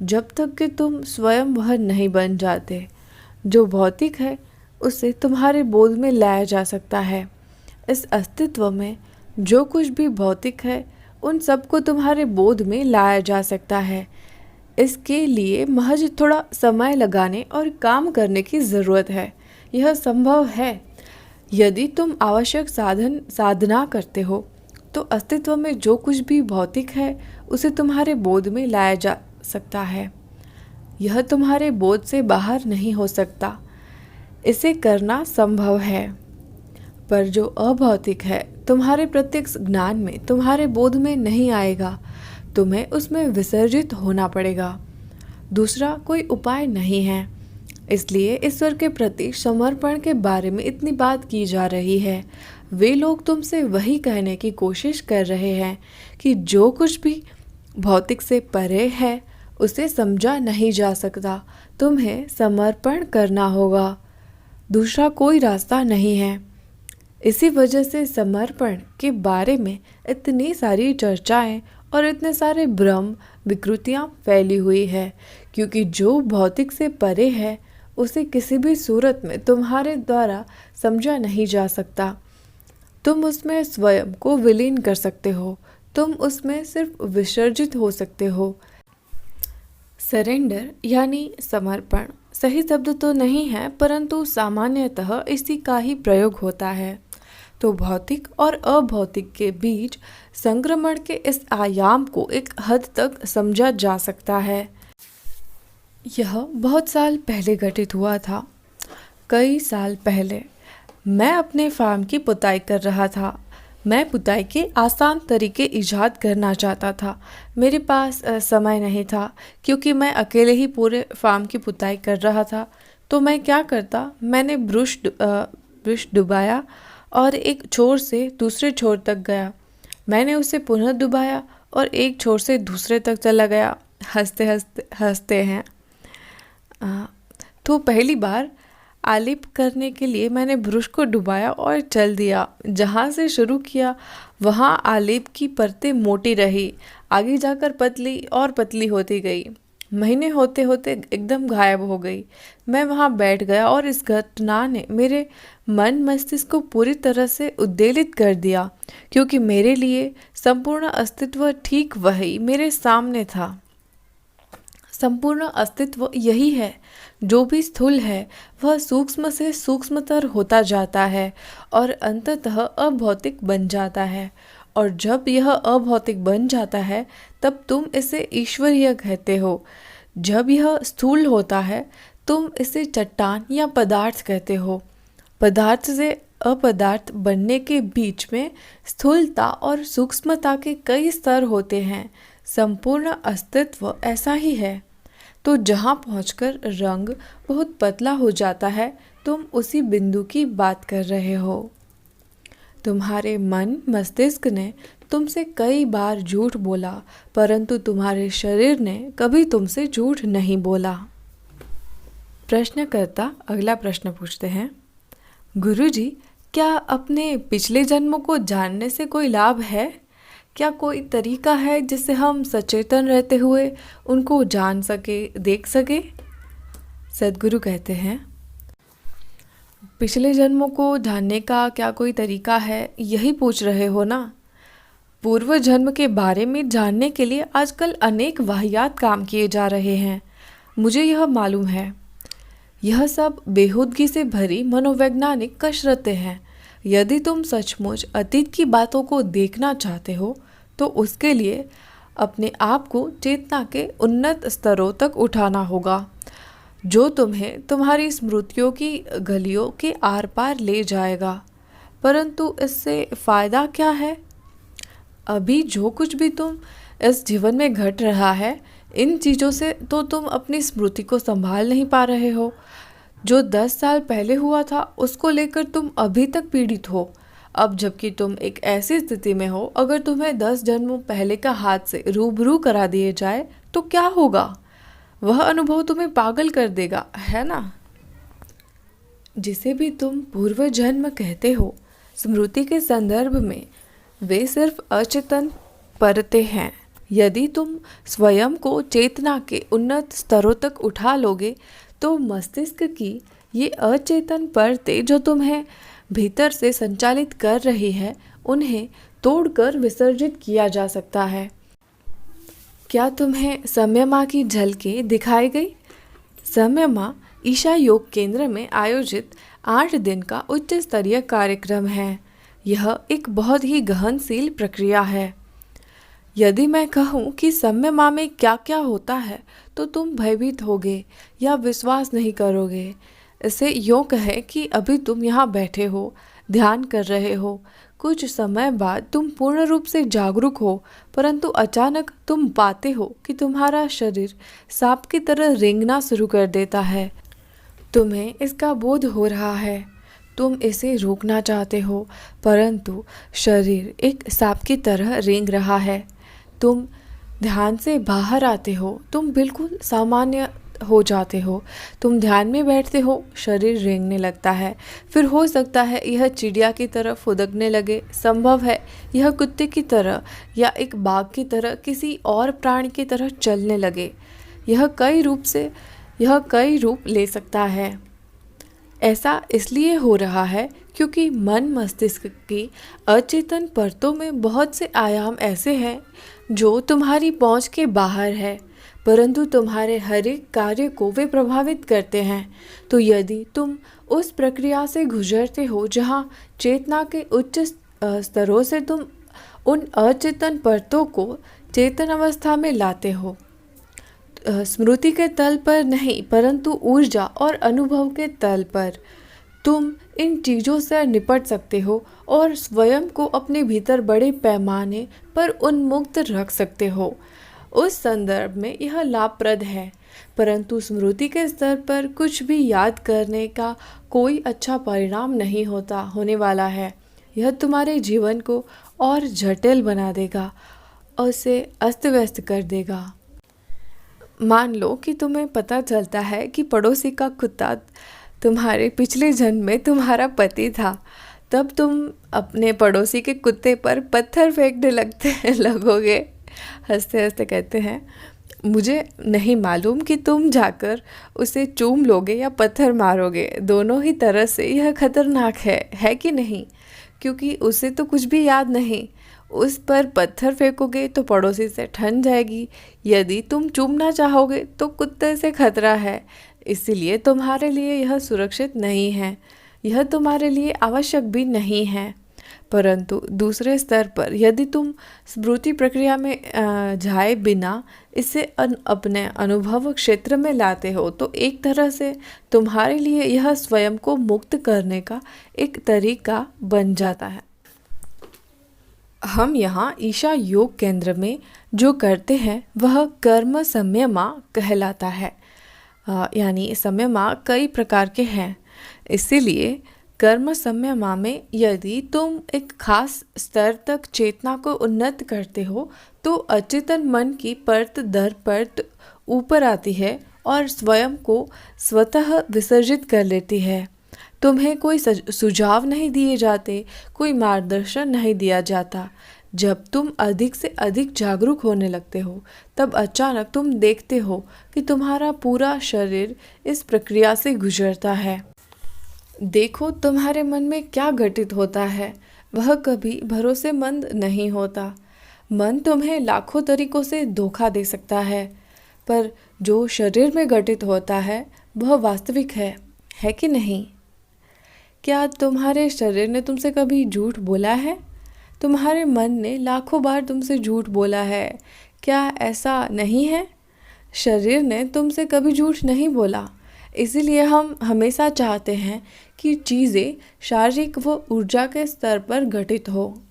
Speaker 1: जब तक कि तुम स्वयं वह नहीं बन जाते। जो भौतिक है उसे तुम्हारे बोध में लाया जा सकता है। इस अस्तित्व में जो कुछ भी भौतिक है उन सबको तुम्हारे बोध में लाया जा सकता है। इसके लिए महज थोड़ा समय लगाने और काम करने की ज़रूरत है। यह संभव है। यदि तुम आवश्यक साधना करते हो तो अस्तित्व में जो कुछ भी भौतिक है उसे तुम्हारे बोध में लाया जा सकता है। यह तुम्हारे बोध से बाहर नहीं हो सकता। इसे करना संभव है। पर जो अभौतिक है तुम्हारे प्रत्यक्ष ज्ञान में, तुम्हारे बोध में नहीं आएगा। तुम्हें उसमें विसर्जित होना पड़ेगा। दूसरा कोई उपाय नहीं है। इसलिए ईश्वर के प्रति समर्पण के बारे में इतनी बात की जा रही है। वे लोग तुमसे वही कहने की कोशिश कर रहे हैं कि जो कुछ भी भौतिक से परे है उसे समझा नहीं जा सकता। तुम्हें समर्पण करना होगा। दूसरा कोई रास्ता नहीं है। इसी वजह से समर्पण के बारे में इतनी सारी चर्चाएं और इतने सारे भ्रम विकृतियां फैली हुई है, क्योंकि जो भौतिक से परे है उसे किसी भी सूरत में तुम्हारे द्वारा समझा नहीं जा सकता। तुम उसमें स्वयं को विलीन कर सकते हो। तुम उसमें सिर्फ विसर्जित हो सकते हो। सरेंडर यानी समर्पण सही शब्द तो नहीं है, परंतु सामान्यतः इसी का ही प्रयोग होता है। तो भौतिक और अभौतिक के बीच संक्रमण के इस आयाम को एक हद तक समझा जा सकता है। यह बहुत साल पहले घटित हुआ था। कई साल पहले मैं अपने फार्म की पुताई कर रहा था। मैं पुताई के आसान तरीके ईजाद करना चाहता था। मेरे पास समय नहीं था, क्योंकि मैं अकेले ही पूरे फार्म की पुताई कर रहा था। तो मैं क्या करता, मैंने ब्रश डुबाया और एक छोर से दूसरे छोर तक गया। मैंने उसे पुनः डुबाया और एक छोर से दूसरे तक चला गया। हंसते हंसते हंसते हैं। तो पहली बार आलिप करने के लिए मैंने ब्रश को डुबाया और चल दिया। जहाँ से शुरू किया वहाँ आलिप की परतें मोटी रही, आगे जाकर पतली और पतली होती गई। महीने होते होते एकदम गायब हो गई। मैं वहाँ बैठ गया और इस घटना ने मेरे मन मस्तिष्क को पूरी तरह से उद्वेलित कर दिया, क्योंकि मेरे लिए संपूर्ण अस्तित्व ठीक वही मेरे सामने था। संपूर्ण अस्तित्व यही है। जो भी स्थूल है वह सूक्ष्म से सूक्ष्मतर होता जाता है और अंततः अभौतिक बन जाता है। और जब यह अभौतिक बन जाता है तब तुम इसे ईश्वरीय कहते हो। जब यह स्थूल होता है तुम इसे चट्टान या पदार्थ कहते हो। पदार्थ से अपदार्थ बनने के बीच में स्थूलता और सूक्ष्मता के कई स्तर होते हैं। संपूर्ण अस्तित्व ऐसा ही है। तो जहाँ पहुँचकर रंग बहुत पतला हो जाता है तुम उसी बिंदु की बात कर रहे हो। तुम्हारे मन मस्तिष्क ने तुमसे कई बार झूठ बोला, परंतु तुम्हारे शरीर ने कभी तुमसे झूठ नहीं बोला। प्रश्नकर्ता अगला प्रश्न पूछते हैं, गुरुजी, क्या अपने पिछले जन्मों को जानने से कोई लाभ है? क्या कोई तरीका है जिससे हम सचेतन रहते हुए उनको जान सके, देख सके? सद्गुरु कहते हैं, पिछले जन्मों को जानने का क्या कोई तरीका है, यही पूछ रहे हो ना? पूर्व जन्म के बारे में जानने के लिए आजकल अनेक वाहियात काम किए जा रहे हैं। मुझे यह मालूम है। यह सब बेहूदगी से भरी मनोवैज्ञानिक कसरतें हैं। यदि तुम सचमुच अतीत की बातों को देखना चाहते हो तो उसके लिए अपने आप को चेतना के उन्नत स्तरों तक उठाना होगा, जो तुम्हें तुम्हारी स्मृतियों की गलियों के आर पार ले जाएगा। परंतु इससे फ़ायदा क्या है? अभी जो कुछ भी तुम इस जीवन में घट रहा है, इन चीज़ों से तो तुम अपनी स्मृति को संभाल नहीं पा रहे हो। जो 10 साल पहले हुआ था उसको लेकर तुम अभी तक पीड़ित हो। अब जबकि तुम एक ऐसी स्थिति में हो, अगर तुम्हें 10 जन्मों पहले का हाथ से रूबरू करा दिए जाए तो क्या होगा? वह अनुभव तुम्हें पागल कर देगा, है ना? जिसे भी तुम पूर्व जन्म कहते हो, स्मृति के संदर्भ में वे सिर्फ अचेतन परतें हैं। यदि तुम स्वयं को चेतना के उन्नत स्तरों तक उठा लोगे तो मस्तिष्क की ये अचेतन परतें जो तुम्हें भीतर से संचालित कर रही है, उन्हें तोड़कर विसर्जित किया जा सकता है। क्या तुम्हें समय माँ की झलकें दिखाई गई? समय माँ ईशा योग केंद्र में आयोजित 8 दिन का उच्च स्तरीय कार्यक्रम है। यह एक बहुत ही गहनशील प्रक्रिया है। यदि मैं कहूँ कि समय माँ में क्या क्या होता है तो तुम भयभीत होगे या विश्वास नहीं करोगे। इसे यूँ कहें कि अभी तुम यहाँ बैठे हो, ध्यान कर रहे हो। कुछ समय बाद तुम पूर्ण रूप से जागरूक हो, परंतु अचानक तुम पाते हो कि तुम्हारा शरीर सांप की तरह रेंगना शुरू कर देता है। तुम्हें इसका बोध हो रहा है। तुम इसे रोकना चाहते हो, परंतु शरीर एक सांप की तरह रेंग रहा है। तुम ध्यान से बाहर आते हो, तुम बिल्कुल सामान्य हो जाते हो। तुम ध्यान में बैठते हो, शरीर रेंगने लगता है। फिर हो सकता है यह चिड़िया की तरह फुदकने लगे, संभव है यह कुत्ते की तरह या एक बाघ की तरह किसी और प्राणी की तरह चलने लगे। यह कई रूप ले सकता है। ऐसा इसलिए हो रहा है क्योंकि मन मस्तिष्क की अचेतन परतों में बहुत से आयाम ऐसे हैं जो तुम्हारी पहुंच के बाहर है, परंतु तुम्हारे हर एक कार्य को वे प्रभावित करते हैं। तो यदि तुम उस प्रक्रिया से गुजरते हो जहाँ चेतना के उच्च स्तरों से तुम उन अचेतन परतों को चेतन अवस्था में लाते हो, स्मृति के तल पर नहीं परंतु ऊर्जा और अनुभव के तल पर, तुम इन चीज़ों से निपट सकते हो और स्वयं को अपने भीतर बड़े पैमाने पर उन्मुक्त रख सकते हो। उस संदर्भ में यह लाभप्रद है, परंतु स्मृति के स्तर पर कुछ भी याद करने का कोई अच्छा परिणाम नहीं होने वाला है। यह तुम्हारे जीवन को और जटिल बना देगा और उसे अस्त व्यस्त कर देगा। मान लो कि तुम्हें पता चलता है कि पड़ोसी का कुत्ता तुम्हारे पिछले जन्म में तुम्हारा पति था। तब तुम अपने पड़ोसी के कुत्ते पर पत्थर फेंकने लगोगे। हंसते हंसते कहते हैं, मुझे नहीं मालूम कि तुम जाकर उसे चूम लोगे या पत्थर मारोगे। दोनों ही तरह से यह खतरनाक है कि नहीं? क्योंकि उसे तो कुछ भी याद नहीं। उस पर पत्थर फेंकोगे तो पड़ोसी से ठन जाएगी। यदि तुम चूमना चाहोगे तो कुत्ते से खतरा है, इसीलिए तुम्हारे लिए यह सुरक्षित नहीं है। यह तुम्हारे लिए आवश्यक भी नहीं है। परंतु दूसरे स्तर पर यदि तुम स्मृति प्रक्रिया में जाए बिना इसे अपने अनुभव क्षेत्र में लाते हो तो एक तरह से तुम्हारे लिए यह स्वयं को मुक्त करने का एक तरीका बन जाता है। हम यहाँ ईशा योग केंद्र में जो करते हैं वह कर्म संयमा कहलाता है। यानी संयमा कई प्रकार के हैं, इसीलिए कर्म संयमा में यदि तुम एक खास स्तर तक चेतना को उन्नत करते हो तो अचेतन मन की परत दर परत ऊपर आती है और स्वयं को स्वतः विसर्जित कर लेती है। तुम्हें कोई सुझाव नहीं दिए जाते, कोई मार्गदर्शन नहीं दिया जाता। जब तुम अधिक से अधिक जागरूक होने लगते हो तब अचानक तुम देखते हो कि तुम्हारा पूरा शरीर इस प्रक्रिया से गुजरता है। देखो तुम्हारे मन में क्या घटित होता है। वह कभी भरोसेमंद नहीं होता। मन तुम्हें लाखों तरीकों से धोखा दे सकता है, पर जो शरीर में घटित होता है वह वास्तविक है कि नहीं? क्या तुम्हारे शरीर ने तुमसे कभी झूठ बोला है? तुम्हारे मन ने लाखों बार तुमसे झूठ बोला है, क्या ऐसा नहीं है? शरीर ने तुमसे कभी झूठ नहीं बोला। इसीलिए हम हमेशा चाहते हैं कि चीज़ें शारीरिक व ऊर्जा के स्तर पर घटित हो,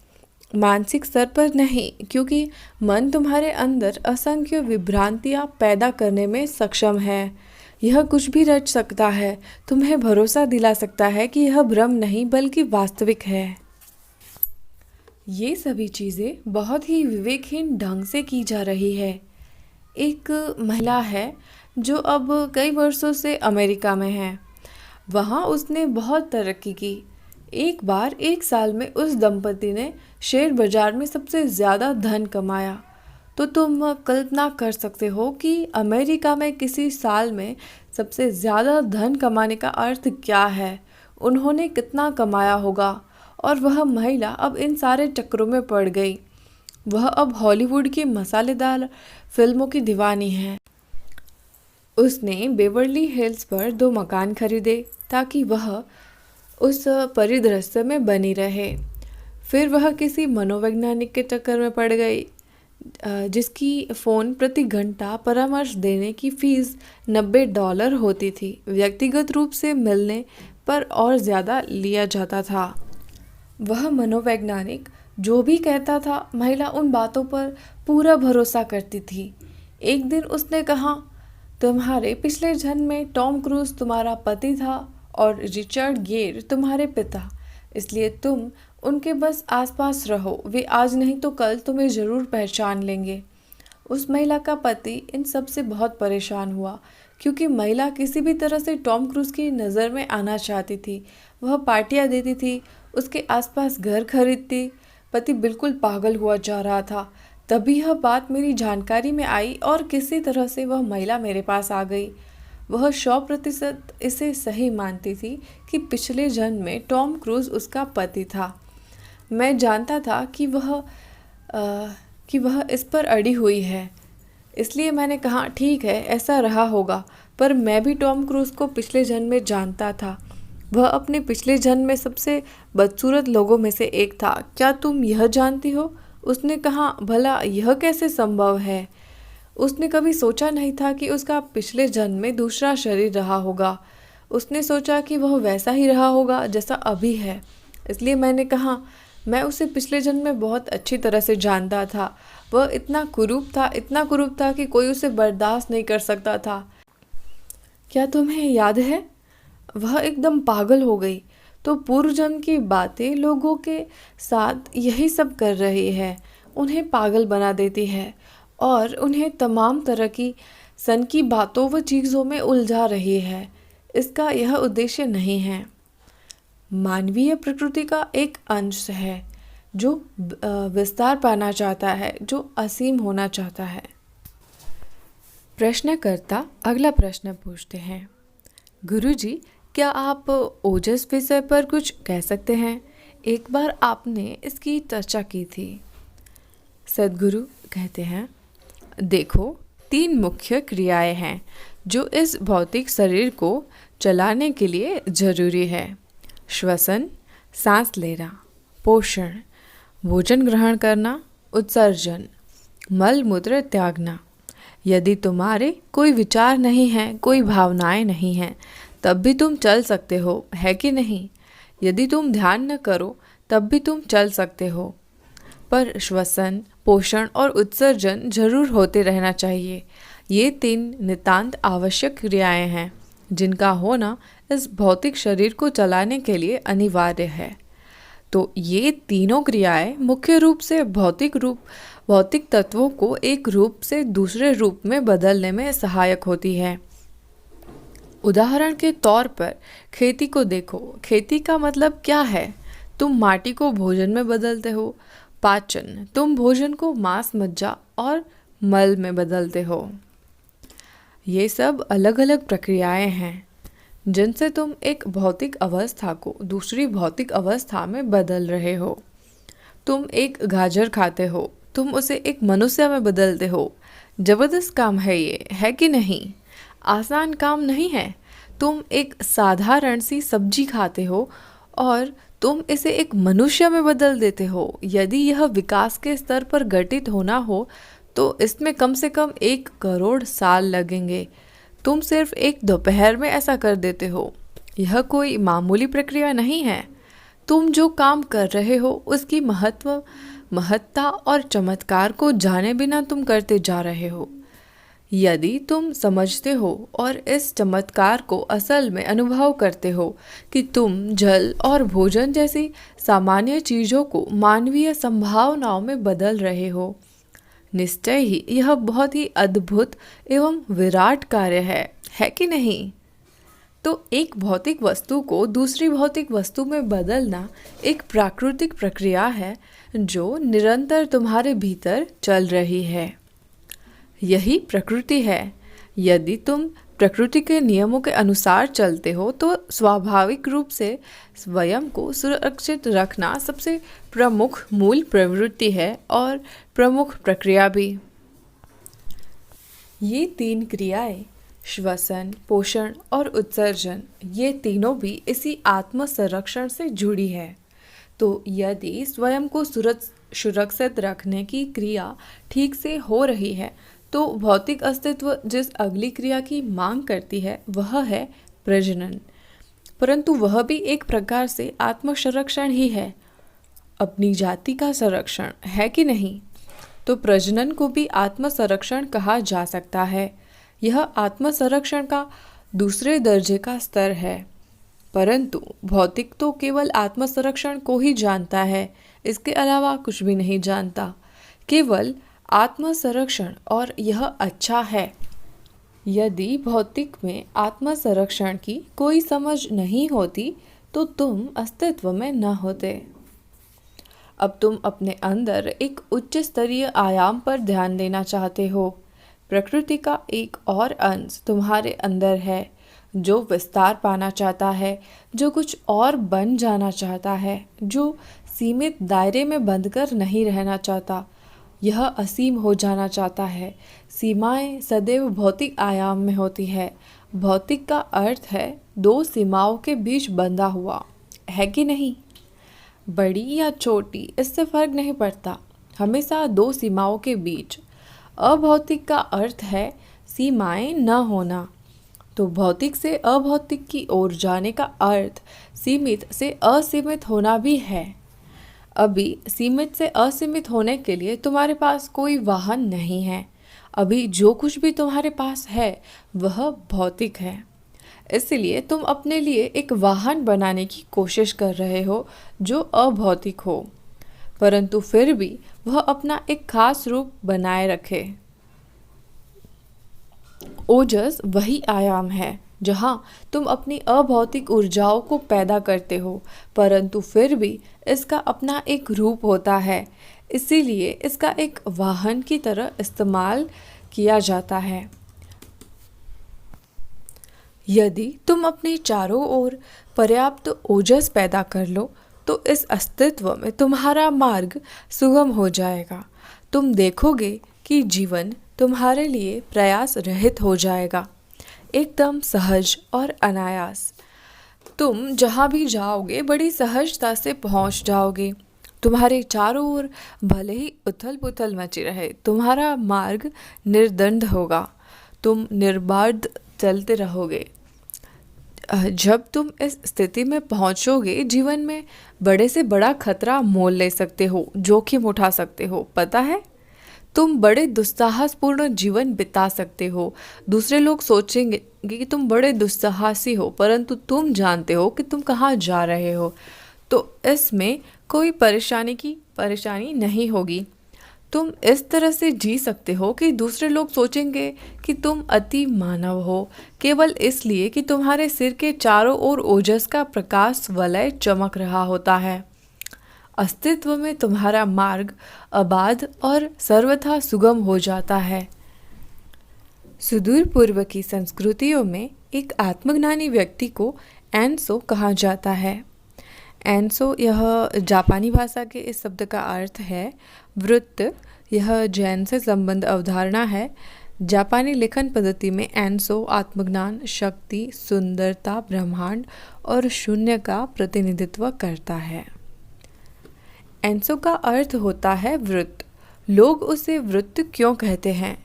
Speaker 1: मानसिक स्तर पर नहीं, क्योंकि मन तुम्हारे अंदर असंख्य विभ्रांतियाँ पैदा करने में सक्षम है। यह कुछ भी रच सकता है, तुम्हें भरोसा दिला सकता है कि यह भ्रम नहीं बल्कि वास्तविक है। ये सभी चीज़ें बहुत ही विवेकहीन ढंग से की जा रही है। एक महिला है जो अब कई वर्षों से अमेरिका में है। वहाँ उसने बहुत तरक्की की। एक बार एक साल में उस दंपति ने शेयर बाजार में सबसे ज़्यादा धन कमाया। तो तुम कल्पना कर सकते हो कि अमेरिका में किसी साल में सबसे ज़्यादा धन कमाने का अर्थ क्या है। उन्होंने कितना कमाया होगा। और वह महिला अब इन सारे चक्रों में पड़ गई। वह अब हॉलीवुड की मसालेदार फिल्मों की दीवानी है। उसने बेवर्ली हिल्स पर 2 मकान खरीदे ताकि वह उस परिदृश्य में बनी रहे। फिर वह किसी मनोवैज्ञानिक के चक्कर में पड़ गई जिसकी फ़ोन प्रति घंटा परामर्श देने की फ़ीस $90 होती थी। व्यक्तिगत रूप से मिलने पर और ज़्यादा लिया जाता था। वह मनोवैज्ञानिक जो भी कहता था, महिला उन बातों पर पूरा भरोसा करती थी। एक दिन उसने कहा, तुम्हारे पिछले जन्म में टॉम क्रूज तुम्हारा पति था और रिचर्ड गियर तुम्हारे पिता, इसलिए तुम उनके बस आसपास रहो। वे आज नहीं तो कल तुम्हें ज़रूर पहचान लेंगे। उस महिला का पति इन सब से बहुत परेशान हुआ क्योंकि महिला किसी भी तरह से टॉम क्रूज की नज़र में आना चाहती थी। वह पार्टियां देती थी, उसके आसपास घर खरीदती। पति बिल्कुल पागल हुआ जा रहा था। तभी यह बात मेरी जानकारी में आई और किसी तरह से वह महिला मेरे पास आ गई। वह 100% इसे सही मानती थी कि पिछले जन्म में टॉम क्रूज उसका पति था। मैं जानता था कि वह इस पर अड़ी हुई है, इसलिए मैंने कहा ठीक है, ऐसा रहा होगा। पर मैं भी टॉम क्रूज को पिछले जन्म में जानता था। वह अपने पिछले जन्म में सबसे बदसूरत लोगों में से एक था। क्या तुम यह जानती हो? उसने कहा, भला यह कैसे संभव है? उसने कभी सोचा नहीं था कि उसका पिछले जन्म में दूसरा शरीर रहा होगा। उसने सोचा कि वह वैसा ही रहा होगा जैसा अभी है। इसलिए मैंने कहा, मैं उसे पिछले जन्म में बहुत अच्छी तरह से जानता था। वह इतना कुरूप था कि कोई उसे बर्दाश्त नहीं कर सकता था। क्या तुम्हें याद है? वह एकदम पागल हो गई। तो पूर्व जन्म की बातें लोगों के साथ यही सब कर रही है। उन्हें पागल बना देती है और उन्हें तमाम तरह की सनकी बातों व चीज़ों में उलझा रही है। इसका यह उद्देश्य नहीं है। मानवीय प्रकृति का एक अंश है जो विस्तार पाना चाहता है, जो असीम होना चाहता है। प्रश्नकर्ता अगला प्रश्न पूछते हैं, गुरुजी, क्या आप ओजस विषय पर कुछ कह सकते हैं? एक बार आपने इसकी चर्चा की थी। सद्गुरु कहते हैं, देखो, 3 मुख्य क्रियाएं हैं जो इस भौतिक शरीर को चलाने के लिए जरूरी है। श्वसन, सांस लेना, पोषण, भोजन ग्रहण करना, उत्सर्जन, मल मूत्र त्यागना। यदि तुम्हारे कोई विचार नहीं हैं, कोई भावनाएं नहीं हैं, तब भी तुम चल सकते हो, है कि नहीं? यदि तुम ध्यान न करो तब भी तुम चल सकते हो। पर श्वसन, पोषण और उत्सर्जन जरूर होते रहना चाहिए। ये 3 नितांत आवश्यक क्रियाएं हैं जिनका होना इस भौतिक शरीर को चलाने के लिए अनिवार्य है। तो ये तीनों क्रियाएं मुख्य रूप से भौतिक तत्वों को एक रूप से दूसरे रूप में बदलने में सहायक होती है। उदाहरण के तौर पर खेती को देखो। खेती का मतलब क्या है? तुम माटी को भोजन में बदलते हो। पाचन, तुम भोजन को मांस, मज्जा और मल में बदलते हो। ये सब अलग अलग प्रक्रियाएं हैं जिनसे तुम एक भौतिक अवस्था को दूसरी भौतिक अवस्था में बदल रहे हो। तुम एक गाजर खाते हो, तुम उसे एक मनुष्य में बदलते हो। जबरदस्त काम है ये, है कि नहीं? आसान काम नहीं है। तुम एक साधारण सी सब्जी खाते हो और तुम इसे एक मनुष्य में बदल देते हो। यदि यह विकास के स्तर पर घटित होना हो तो इसमें कम से कम 1 करोड़ साल लगेंगे। तुम सिर्फ एक दोपहर में ऐसा कर देते हो। यह कोई मामूली प्रक्रिया नहीं है। तुम जो काम कर रहे हो उसकी महत्ता और चमत्कार को जाने बिना तुम करते जा रहे हो। यदि तुम समझते हो और इस चमत्कार को असल में अनुभव करते हो कि तुम जल और भोजन जैसी सामान्य चीज़ों को मानवीय संभावनाओं में बदल रहे हो, निश्चय ही यह बहुत ही अद्भुत एवं विराट कार्य है कि नहीं? तो एक भौतिक वस्तु को दूसरी भौतिक वस्तु में बदलना एक प्राकृतिक प्रक्रिया है जो निरंतर तुम्हारे भीतर चल रही है। यही प्रकृति है। यदि तुम प्रकृति के नियमों के अनुसार चलते हो तो स्वाभाविक रूप से स्वयं को सुरक्षित रखना सबसे प्रमुख मूल प्रवृत्ति है और प्रमुख प्रक्रिया भी। ये 3 क्रियाएं, श्वसन, पोषण और उत्सर्जन, ये तीनों भी इसी आत्म संरक्षण से जुड़ी है। तो यदि स्वयं को सुरक्षित रखने की क्रिया ठीक से हो रही है तो भौतिक अस्तित्व जिस अगली क्रिया की मांग करती है वह है प्रजनन। परंतु वह भी एक प्रकार से आत्म संरक्षण ही है, अपनी जाति का संरक्षण, है कि नहीं? तो प्रजनन को भी आत्म संरक्षण कहा जा सकता है। यह आत्म संरक्षण का दूसरे दर्जे का स्तर है। परंतु भौतिक तो केवल आत्म संरक्षण को ही जानता है, इसके अलावा कुछ भी नहीं जानता। केवल आत्म संरक्षण, और यह अच्छा है। यदि भौतिक में आत्म संरक्षण की कोई समझ नहीं होती तो तुम अस्तित्व में न होते। अब तुम अपने अंदर एक उच्च स्तरीय आयाम पर ध्यान देना चाहते हो। प्रकृति का एक और अंश तुम्हारे अंदर है जो विस्तार पाना चाहता है, जो कुछ और बन जाना चाहता है, जो सीमित दायरे में बंधकर नहीं रहना चाहता, यह असीम हो जाना चाहता है। सीमाएं सदैव भौतिक आयाम में होती है। भौतिक का अर्थ है 2 सीमाओं के बीच बंधा हुआ, है कि नहीं? बड़ी या छोटी इससे फर्क नहीं पड़ता, हमेशा 2 सीमाओं के बीच। अभौतिक का अर्थ है सीमाएं न होना। तो भौतिक से अभौतिक की ओर जाने का अर्थ सीमित से असीमित होना भी है। अभी सीमित से असीमित होने के लिए तुम्हारे पास कोई वाहन नहीं है। अभी जो कुछ भी तुम्हारे पास है वह भौतिक है। इसलिए तुम अपने लिए एक वाहन बनाने की कोशिश कर रहे हो जो अभौतिक हो। परंतु फिर भी वह अपना एक खास रूप बनाए रखे। ओजस वही आयाम है जहाँ तुम अपनी अभौतिक ऊर्जाओं को पैदा करते हो, परंतु फिर भी इसका अपना एक रूप होता है, इसीलिए इसका एक वाहन की तरह इस्तेमाल किया जाता है। यदि तुम अपने चारों ओर पर्याप्त ओजस पैदा कर लो तो इस अस्तित्व में तुम्हारा मार्ग सुगम हो जाएगा। तुम देखोगे कि जीवन तुम्हारे लिए प्रयास रहित हो जाएगा, एकदम सहज और अनायास। तुम जहाँ भी जाओगे बड़ी सहजता से पहुँच जाओगे। तुम्हारे चारों ओर भले ही उथल पुथल मची रहे, तुम्हारा मार्ग निर्दंड होगा। तुम निर्बाध चलते रहोगे। जब तुम इस स्थिति में पहुंचोगे, जीवन में बड़े से बड़ा खतरा मोल ले सकते हो, जोखिम उठा सकते हो। पता है, तुम बड़े दुस्साहसपूर्ण जीवन बिता सकते हो। दूसरे लोग सोचेंगे कि तुम बड़े दुस्साहसी हो, परंतु तुम जानते हो कि तुम कहाँ जा रहे हो, तो इसमें कोई परेशानी नहीं होगी। तुम इस तरह से जी सकते हो कि दूसरे लोग सोचेंगे कि तुम अति मानव हो, केवल इसलिए कि तुम्हारे सिर के चारों ओर ओजस का प्रकाश वलय चमक रहा होता है। अस्तित्व में तुम्हारा मार्ग अबाध और सर्वथा सुगम हो जाता है। सुदूर पूर्व की संस्कृतियों में एक आत्मज्ञानी व्यक्ति को एनसो कहा जाता है। एनसो यह जापानी भाषा के इस शब्द का अर्थ है वृत्त। यह जैन से संबंध अवधारणा है। जापानी लेखन पद्धति में एनसो आत्मज्ञान, शक्ति, सुंदरता, ब्रह्मांड और शून्य का प्रतिनिधित्व करता है। एनसो का अर्थ होता है वृत्त। लोग उसे वृत्त क्यों कहते हैं?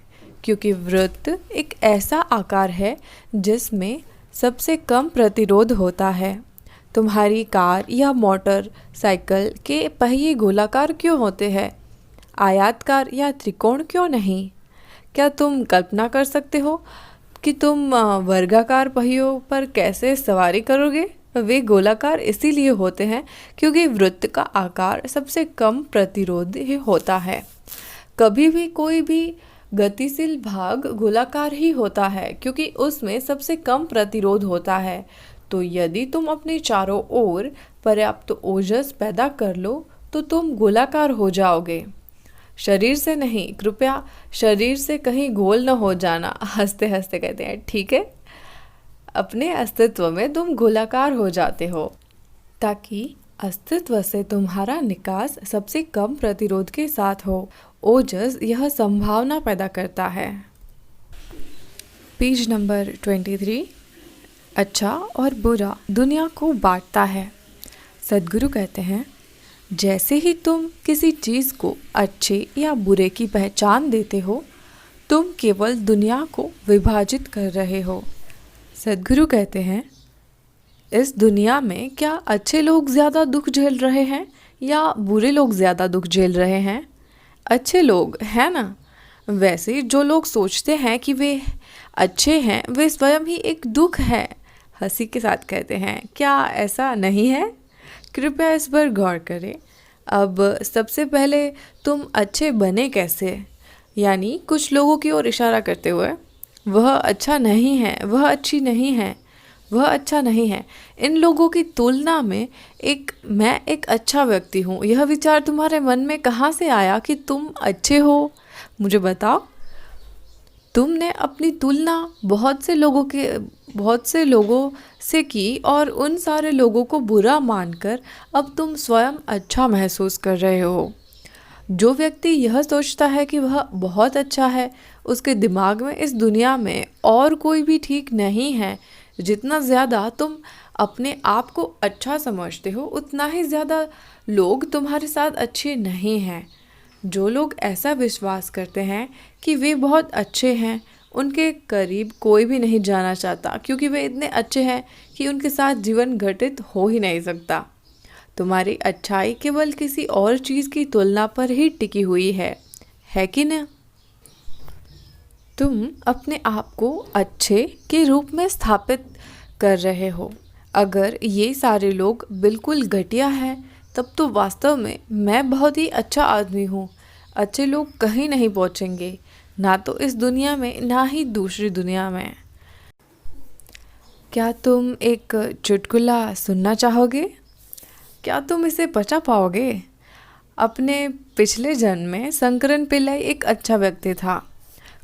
Speaker 1: क्योंकि वृत्त एक ऐसा आकार है जिसमें सबसे कम प्रतिरोध होता है। तुम्हारी कार या मोटर साइकिल के पहिए गोलाकार क्यों होते हैं, आयताकार या त्रिकोण क्यों नहीं? क्या तुम कल्पना कर सकते हो कि तुम वर्गाकार पहियों पर कैसे सवारी करोगे? वे गोलाकार इसीलिए होते हैं क्योंकि वृत्त का आकार सबसे कम प्रतिरोधी होता है। कभी भी कोई भी गतिशील भाग गोलाकार ही होता है क्योंकि उसमें सबसे कम प्रतिरोध होता है। तो यदि तुम अपने चारों ओर पर्याप्त ओजस पैदा कर लो तो तुम गोलाकार हो जाओगे। शरीर से नहीं, कृपया शरीर से कहीं गोल न हो जाना। हंसते हंसते कहते हैं, ठीक है। अपने अस्तित्व में तुम गोलाकार हो जाते हो ताकि अस्तित्व से तुम्हारा निकास सबसे कम प्रतिरोध के साथ हो। ओजस यह संभावना पैदा करता है। Page number 23। अच्छा और बुरा दुनिया को बांटता है। सद्गुरु कहते हैं, जैसे ही तुम किसी चीज़ को अच्छे या बुरे की पहचान देते हो, तुम केवल दुनिया को विभाजित कर रहे हो। सद्गुरु कहते हैं, इस दुनिया में क्या अच्छे लोग ज़्यादा दुख झेल रहे हैं या बुरे लोग ज़्यादा दुख झेल रहे हैं? अच्छे लोग, है ना? वैसे जो लोग सोचते हैं कि वे अच्छे हैं, वे स्वयं ही एक दुख है। हंसी के साथ कहते हैं, क्या ऐसा नहीं है? कृपया इस पर गौर करें। अब सबसे पहले तुम अच्छे बने कैसे? यानी कुछ लोगों की ओर इशारा करते हुए, वह अच्छा नहीं है, वह अच्छी नहीं है, वह अच्छा नहीं है। इन लोगों की तुलना में मैं एक अच्छा व्यक्ति हूँ। यह विचार तुम्हारे मन में कहाँ से आया कि तुम अच्छे हो? मुझे बताओ। तुमने अपनी तुलना बहुत से लोगों से की और उन सारे लोगों को बुरा मानकर अब तुम स्वयं अच्छा महसूस कर रहे हो। जो व्यक्ति यह सोचता है कि वह बहुत अच्छा है, उसके दिमाग में इस दुनिया में और कोई भी ठीक नहीं है। जितना ज़्यादा तुम अपने आप को अच्छा समझते हो, उतना ही ज़्यादा लोग तुम्हारे साथ अच्छे नहीं हैं। जो लोग ऐसा विश्वास करते हैं कि वे बहुत अच्छे हैं, उनके करीब कोई भी नहीं जाना चाहता क्योंकि वे इतने अच्छे हैं कि उनके साथ जीवन घटित हो ही नहीं सकता। तुम्हारी अच्छाई केवल किसी और चीज़ की तुलना पर ही टिकी हुई है कि न? तुम अपने आप को अच्छे के रूप में स्थापित कर रहे हो। अगर ये सारे लोग बिल्कुल घटिया हैं तब तो वास्तव में मैं बहुत ही अच्छा आदमी हूँ। अच्छे लोग कहीं नहीं पहुँचेंगे, ना तो इस दुनिया में ना ही दूसरी दुनिया में। क्या तुम एक चुटकुला सुनना चाहोगे? क्या तुम इसे पचा पाओगे? अपने पिछले जन्म में शंकरन पिल्लाई एक अच्छा व्यक्ति था।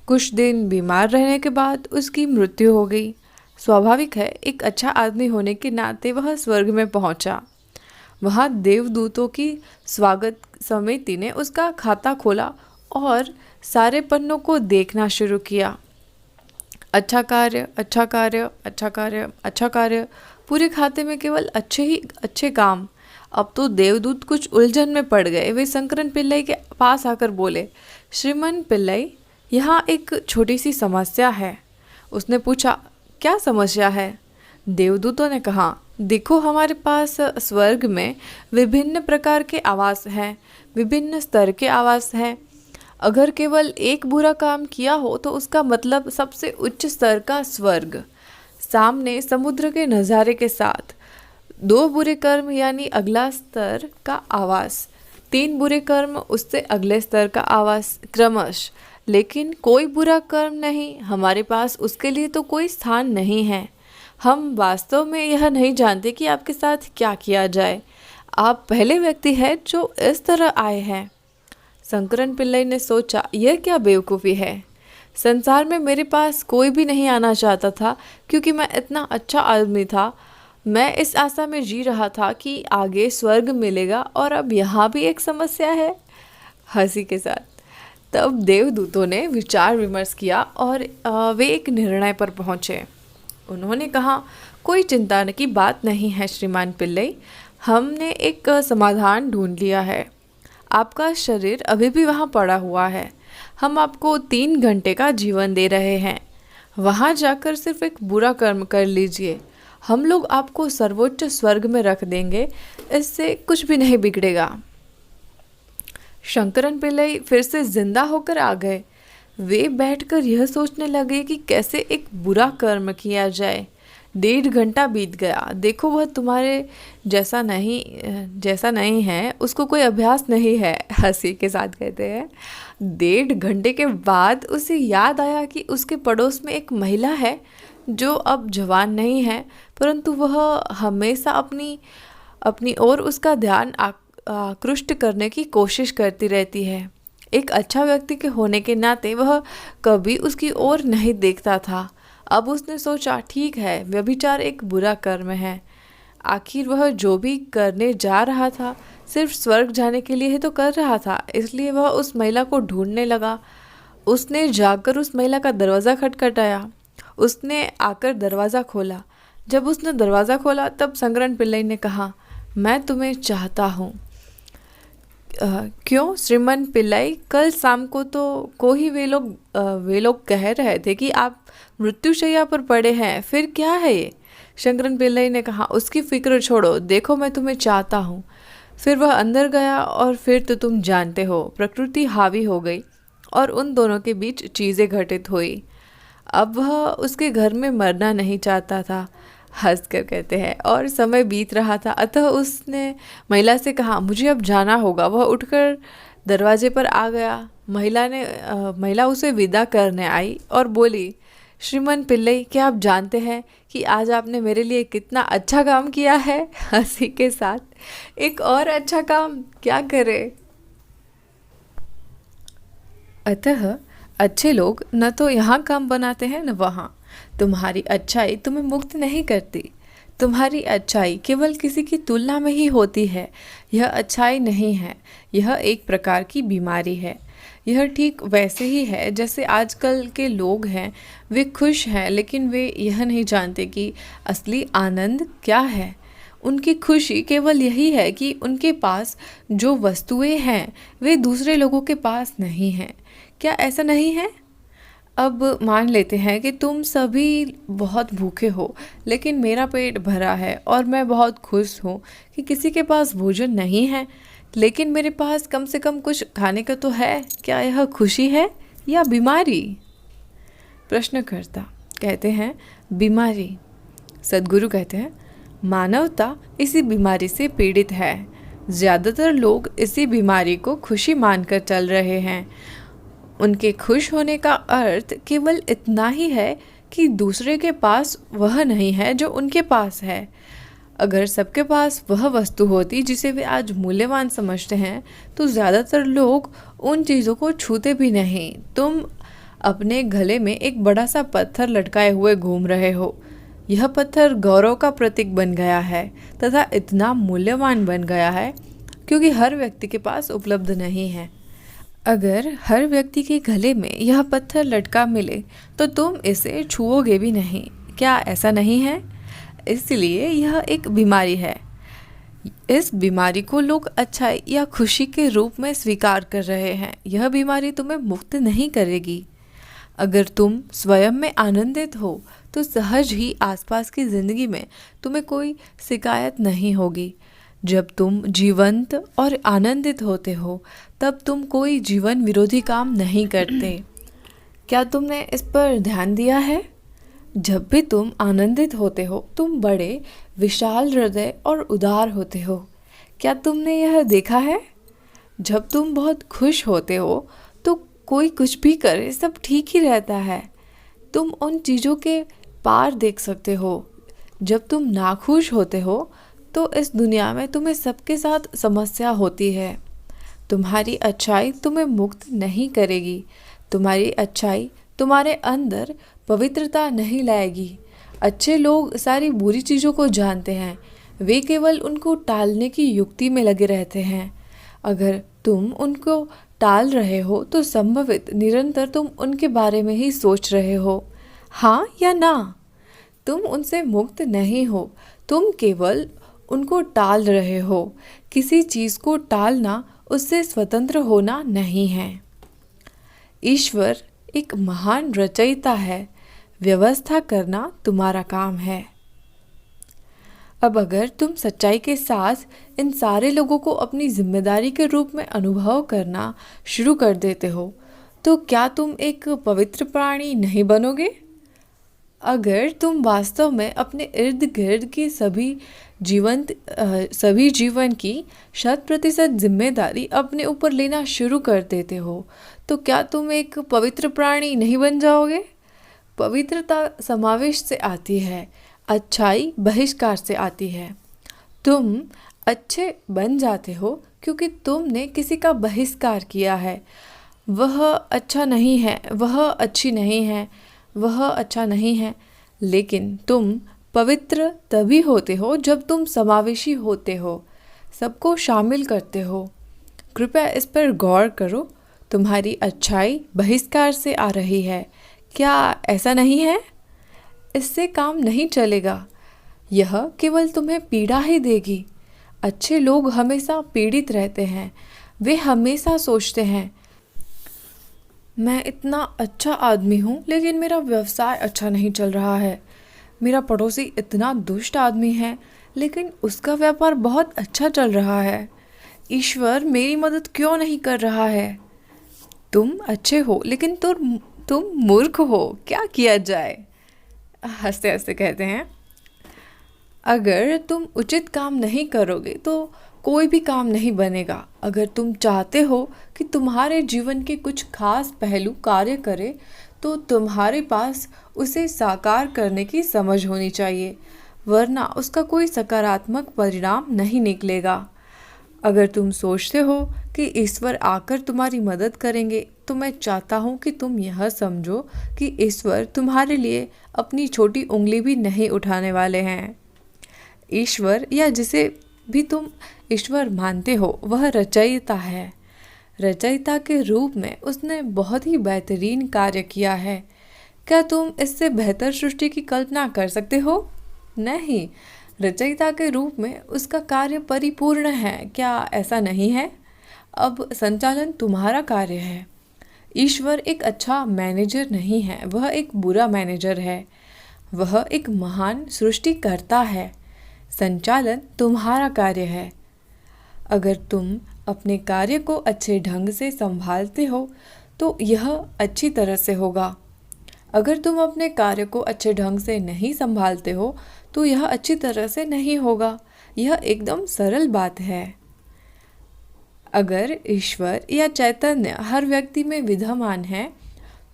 Speaker 1: कुछ दिन बीमार रहने के बाद उसकी मृत्यु हो गई। स्वाभाविक है, एक अच्छा आदमी होने के नाते वह स्वर्ग में पहुंचा। वहां देवदूतों की स्वागत समिति ने उसका खाता खोला और सारे पन्नों को देखना शुरू किया। अच्छा कार्य, अच्छा कार्य, अच्छा कार्य, अच्छा कार्य, पूरे खाते में केवल अच्छे ही अच्छे काम। अब तो देवदूत कुछ उलझन में पड़ गए। वे शंकरन पिल्लाई के पास आकर बोले, श्रीमान पिल्लाई, यहाँ एक छोटी सी समस्या है। उसने पूछा, क्या समस्या है? देवदूतों ने कहा, देखो हमारे पास स्वर्ग में विभिन्न प्रकार के आवास हैं, विभिन्न स्तर के आवास हैं। अगर केवल एक बुरा काम किया हो तो उसका मतलब सबसे उच्च स्तर का स्वर्ग, सामने समुद्र के नज़ारे के साथ। दो बुरे कर्म यानी अगला स्तर का आवास, तीन बुरे कर्म उससे अगले स्तर का आवास क्रमश। लेकिन कोई बुरा कर्म नहीं, हमारे पास उसके लिए तो कोई स्थान नहीं है। हम वास्तव में यह नहीं जानते कि आपके साथ क्या किया जाए। आप पहले व्यक्ति हैं जो इस तरह आए हैं। शंकरन पिल्लाई ने सोचा, यह क्या बेवकूफ़ी है। संसार में मेरे पास कोई भी नहीं आना चाहता था क्योंकि मैं इतना अच्छा आदमी था। मैं इस आशा में जी रहा था कि आगे स्वर्ग मिलेगा और अब यहाँ भी एक समस्या है। हंसी के साथ तब देवदूतों ने विचार विमर्श किया और वे एक निर्णय पर पहुँचे। उन्होंने कहा, कोई चिंता की बात नहीं है श्रीमान पिल्लाई, हमने एक समाधान ढूंढ लिया है। आपका शरीर अभी भी वहाँ पड़ा हुआ है। हम आपको 3 घंटे का जीवन दे रहे हैं। वहाँ जाकर सिर्फ एक बुरा कर्म कर लीजिए, हम लोग आपको सर्वोच्च स्वर्ग में रख देंगे। इससे कुछ भी नहीं बिगड़ेगा। शंकरन पिल्लाई फिर से जिंदा होकर आ गए। वे बैठकर यह सोचने लगे कि कैसे एक बुरा कर्म किया जाए। 1.5 घंटा बीत गया। देखो, वह तुम्हारे जैसा नहीं है, उसको कोई अभ्यास नहीं है। हंसी के साथ कहते हैं। 1.5 घंटे के बाद उसे याद आया कि उसके पड़ोस में एक महिला है जो अब जवान नहीं है, परंतु वह हमेशा अपनी ओर उसका ध्यान आकृष्ट करने की कोशिश करती रहती है। एक अच्छा व्यक्ति के होने के नाते वह कभी उसकी ओर नहीं देखता था। अब उसने सोचा, ठीक है, व्यभिचार एक बुरा कर्म है। आखिर वह जो भी करने जा रहा था सिर्फ स्वर्ग जाने के लिए ही तो कर रहा था। इसलिए वह उस महिला को ढूंढने लगा। उसने जाकर उस महिला का दरवाज़ा खटखटाया। उसने आकर दरवाज़ा खोला। जब उसने दरवाज़ा खोला तब शंकरन पिल्लाई ने कहा, मैं तुम्हें चाहता हूँ। क्यों श्रीमान पिल्लाई, कल शाम को ही वे लोग कह रहे थे कि आप मृत्युशैया पर पड़े हैं, फिर क्या है ये? शंकरन पिल्लाई ने कहा, उसकी फिक्र छोड़ो, देखो मैं तुम्हें चाहता हूँ। फिर वह अंदर गया और फिर तो तुम जानते हो, प्रकृति हावी हो गई और उन दोनों के बीच चीज़ें घटित हुई। अब वह उसके घर में मरना नहीं चाहता था। हंसकर कहते हैं, और समय बीत रहा था, अतः उसने महिला से कहा, मुझे अब जाना होगा। वह उठकर दरवाजे पर आ गया। महिला उसे विदा करने आई और बोली, श्रीमान पिल्लाई, क्या आप जानते हैं कि आज आपने मेरे लिए कितना अच्छा काम किया है? हंसी के साथ, एक और अच्छा काम क्या करे। अतः अच्छे लोग न तो यहाँ काम बनाते हैं न वहाँ। तुम्हारी अच्छाई तुम्हें मुक्त नहीं करती। तुम्हारी अच्छाई केवल किसी की तुलना में ही होती है। यह अच्छाई नहीं है, यह एक प्रकार की बीमारी है। यह ठीक वैसे ही है जैसे आजकल के लोग हैं। वे खुश हैं लेकिन वे यह नहीं जानते कि असली आनंद क्या है। उनकी खुशी केवल यही है कि उनके पास जो वस्तुएं हैं वे दूसरे लोगों के पास नहीं हैं। क्या ऐसा नहीं है? अब मान लेते हैं कि तुम सभी बहुत भूखे हो, लेकिन मेरा पेट भरा है और मैं बहुत खुश हूँ कि किसी के पास भोजन नहीं है, लेकिन मेरे पास कम से कम कुछ खाने का तो है। क्या यह खुशी है या बीमारी? प्रश्नकर्ता कहते हैं, बीमारी। सद्गुरु कहते हैं, मानवता इसी बीमारी से पीड़ित है। ज़्यादातर लोग इसी बीमारी को खुशी मानकर चल रहे हैं। उनके खुश होने का अर्थ केवल इतना ही है कि दूसरे के पास वह नहीं है जो उनके पास है। अगर सबके पास वह वस्तु होती जिसे वे आज मूल्यवान समझते हैं, तो ज़्यादातर लोग उन चीज़ों को छूते भी नहीं। तुम अपने गले में एक बड़ा सा पत्थर लटकाए हुए घूम रहे हो। यह पत्थर गौरव का प्रतीक बन गया है तथा इतना मूल्यवान बन गया है क्योंकि हर व्यक्ति के पास उपलब्ध नहीं है। अगर हर व्यक्ति के गले में यह पत्थर लटका मिले तो तुम इसे छुओगे भी नहीं। क्या ऐसा नहीं है? इसलिए यह एक बीमारी है। इस बीमारी को लोग अच्छाई या खुशी के रूप में स्वीकार कर रहे हैं। यह बीमारी तुम्हें मुक्त नहीं करेगी। अगर तुम स्वयं में आनंदित हो तो सहज ही आसपास की जिंदगी में तुम्हें कोई शिकायत नहीं होगी। जब तुम जीवंत और आनंदित होते हो तब तुम कोई जीवन विरोधी काम नहीं करते। क्या तुमने इस पर ध्यान दिया है? जब भी तुम आनंदित होते हो तुम बड़े विशाल हृदय और उदार होते हो। क्या तुमने यह देखा है? जब तुम बहुत खुश होते हो तो कोई कुछ भी करे सब ठीक ही रहता है। तुम उन चीज़ों के पार देख सकते हो। जब तुम नाखुश होते हो तो इस दुनिया में तुम्हें सबके साथ समस्या होती है। तुम्हारी अच्छाई तुम्हें मुक्त नहीं करेगी। तुम्हारी अच्छाई तुम्हारे अंदर पवित्रता नहीं लाएगी। अच्छे लोग सारी बुरी चीज़ों को जानते हैं। वे केवल उनको टालने की युक्ति में लगे रहते हैं। अगर तुम उनको टाल रहे हो तो संभवित निरंतर तुम उनके बारे में ही सोच रहे हो। हाँ या ना? तुम उनसे मुक्त नहीं हो। तुम केवल उनको टाल रहे हो। किसी चीज़ को टालना उससे स्वतंत्र होना नहीं है। ईश्वर एक महान रचयिता है। व्यवस्था करना तुम्हारा काम है। अब अगर तुम सच्चाई के साथ इन सारे लोगों को अपनी जिम्मेदारी के रूप में अनुभव करना शुरू कर देते हो तो क्या तुम एक पवित्र प्राणी नहीं बनोगे? अगर तुम वास्तव में अपने इर्द गिर्द की सभी जीवन की 100% जिम्मेदारी अपने ऊपर लेना शुरू कर देते हो तो क्या तुम एक पवित्र प्राणी नहीं बन जाओगे? पवित्रता समावेश से आती है, अच्छाई बहिष्कार से आती है। तुम अच्छे बन जाते हो क्योंकि तुमने किसी का बहिष्कार किया है। वह अच्छा नहीं है, वह अच्छी नहीं है, वह अच्छा नहीं है। लेकिन तुम पवित्र तभी होते हो जब तुम समावेशी होते हो, सबको शामिल करते हो। कृपया इस पर गौर करो। तुम्हारी अच्छाई बहिष्कार से आ रही है। क्या ऐसा नहीं है? इससे काम नहीं चलेगा। यह केवल तुम्हें पीड़ा ही देगी। अच्छे लोग हमेशा पीड़ित रहते हैं। वे हमेशा सोचते हैं, मैं इतना अच्छा आदमी हूँ लेकिन मेरा व्यवसाय अच्छा नहीं चल रहा है। मेरा पड़ोसी इतना दुष्ट आदमी है लेकिन उसका व्यापार बहुत अच्छा चल रहा है। ईश्वर मेरी मदद क्यों नहीं कर रहा है? तुम अच्छे हो लेकिन तुम मूर्ख हो। क्या किया जाए? हंसते हंसते कहते हैं, अगर तुम उचित काम नहीं करोगे तो कोई भी काम नहीं बनेगा। अगर तुम चाहते हो कि तुम्हारे जीवन के कुछ खास पहलू कार्य करे तो तुम्हारे पास उसे साकार करने की समझ होनी चाहिए, वरना उसका कोई सकारात्मक परिणाम नहीं निकलेगा। अगर तुम सोचते हो कि ईश्वर आकर तुम्हारी मदद करेंगे तो मैं चाहता हूँ कि तुम यह समझो कि ईश्वर तुम्हारे लिए अपनी छोटी उंगली भी नहीं उठाने वाले हैं। ईश्वर या जिसे भी तुम ईश्वर मानते हो वह रचयिता है। रचयिता के रूप में उसने बहुत ही बेहतरीन कार्य किया है। क्या तुम इससे बेहतर सृष्टि की कल्पना कर सकते हो? नहीं। रचयिता के रूप में उसका कार्य परिपूर्ण है। क्या ऐसा नहीं है? अब संचालन तुम्हारा कार्य है। ईश्वर एक अच्छा मैनेजर नहीं है, वह एक बुरा मैनेजर है। वह एक महान सृष्टिकर्ता है। संचालन तुम्हारा कार्य है। अगर तुम अपने कार्य को अच्छे ढंग से संभालते हो तो यह अच्छी तरह से होगा। अगर तुम अपने कार्य को अच्छे ढंग से नहीं संभालते हो तो यह अच्छी तरह से नहीं होगा। यह एकदम सरल बात है। अगर ईश्वर या चैतन्य हर व्यक्ति में विद्यमान है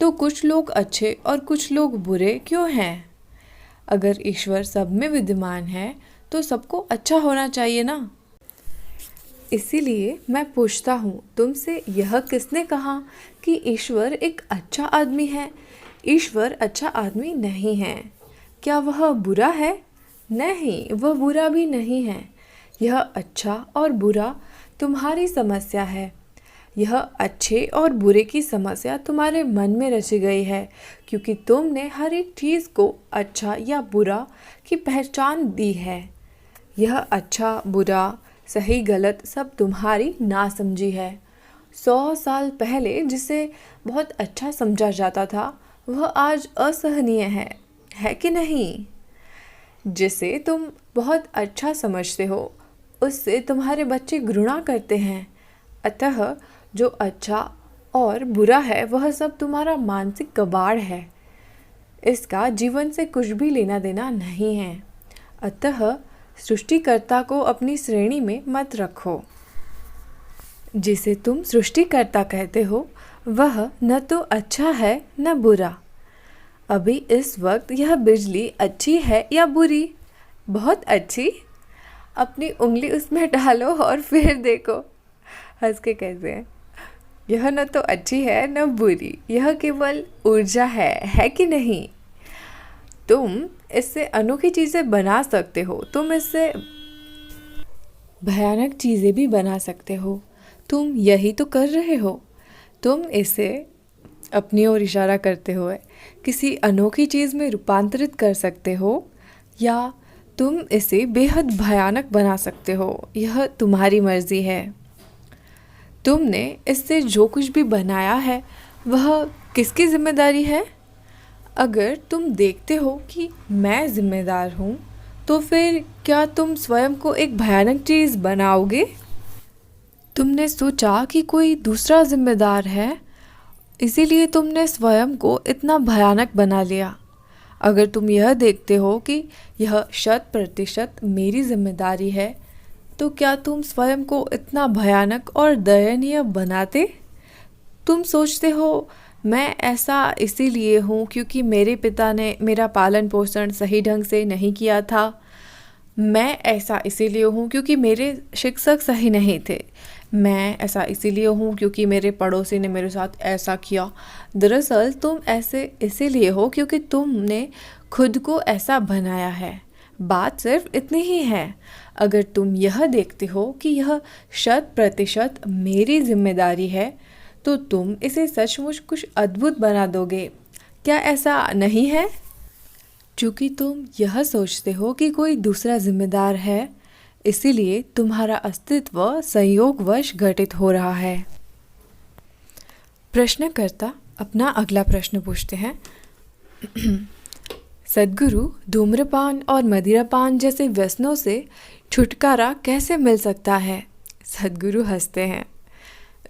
Speaker 1: तो कुछ लोग अच्छे और कुछ लोग बुरे क्यों हैं? अगर ईश्वर सब में विद्यमान है तो सबको अच्छा होना चाहिए ना। इसीलिए मैं पूछता हूँ तुमसे, यह किसने कहा कि ईश्वर एक अच्छा आदमी है? ईश्वर अच्छा आदमी नहीं है। क्या वह बुरा है? नहीं, वह बुरा भी नहीं है। यह अच्छा और बुरा तुम्हारी समस्या है। यह अच्छे और बुरे की समस्या तुम्हारे मन में रची गई है क्योंकि तुमने हर एक चीज़ को अच्छा या बुरा की पहचान दी है। यह अच्छा बुरा सही गलत सब तुम्हारी नासमझी है। 100 साल पहले जिसे बहुत अच्छा समझा जाता था वह आज असहनीय है कि नहीं? जिसे तुम बहुत अच्छा समझते हो उससे तुम्हारे बच्चे घृणा करते हैं। अतः जो अच्छा और बुरा है वह सब तुम्हारा मानसिक कबाड़ है। इसका जीवन से कुछ भी लेना देना नहीं है। अतः सृष्टिकर्ता को अपनी श्रेणी में मत रखो। जिसे तुम सृष्टिकर्ता कहते हो वह न तो अच्छा है न बुरा। अभी इस वक्त यह बिजली अच्छी है या बुरी? बहुत अच्छी। अपनी उंगली उसमें डालो और फिर देखो। हंस के कहते हैं यह न तो अच्छी है न बुरी, यह केवल ऊर्जा है कि नहीं? तुम इससे अनोखी चीज़ें बना सकते हो, तुम इससे भयानक चीज़ें भी बना सकते हो। तुम यही तो कर रहे हो। तुम इसे अपनी ओर इशारा करते हुए किसी अनोखी चीज़ में रूपांतरित कर सकते हो या तुम इसे बेहद भयानक बना सकते हो। यह तुम्हारी मर्जी है। तुमने इससे जो कुछ भी बनाया है वह किसकी जिम्मेदारी है? अगर तुम देखते हो कि मैं जिम्मेदार हूँ तो फिर क्या तुम स्वयं को एक भयानक चीज़ बनाओगे? तुमने सोचा कि कोई दूसरा जिम्मेदार है, इसीलिए तुमने स्वयं को इतना भयानक बना लिया। अगर तुम यह देखते हो कि यह 100% मेरी जिम्मेदारी है तो क्या तुम स्वयं को इतना भयानक और दयनीय बनाते? तुम सोचते हो मैं ऐसा इसीलिए हूँ क्योंकि मेरे पिता ने मेरा पालन पोषण सही ढंग से नहीं किया था। मैं ऐसा इसीलिए हूँ क्योंकि मेरे शिक्षक सही नहीं थे। मैं ऐसा इसीलिए हूँ क्योंकि मेरे पड़ोसी ने मेरे साथ ऐसा किया। दरअसल तुम ऐसे इसीलिए हो क्योंकि तुमने खुद को ऐसा बनाया है। बात सिर्फ इतनी ही है। अगर तुम यह देखते हो कि यह 100% मेरी जिम्मेदारी है तो तुम इसे सचमुच कुछ अद्भुत बना दोगे। क्या ऐसा नहीं है? चूँकि तुम यह सोचते हो कि कोई दूसरा जिम्मेदार है, इसीलिए तुम्हारा अस्तित्व संयोगवश घटित हो रहा है। प्रश्नकर्ता अपना अगला प्रश्न पूछते हैं। सद्गुरु, धूम्रपान और मदिरापान जैसे व्यसनों से छुटकारा कैसे मिल सकता है? सद्गुरु हंसते हैं।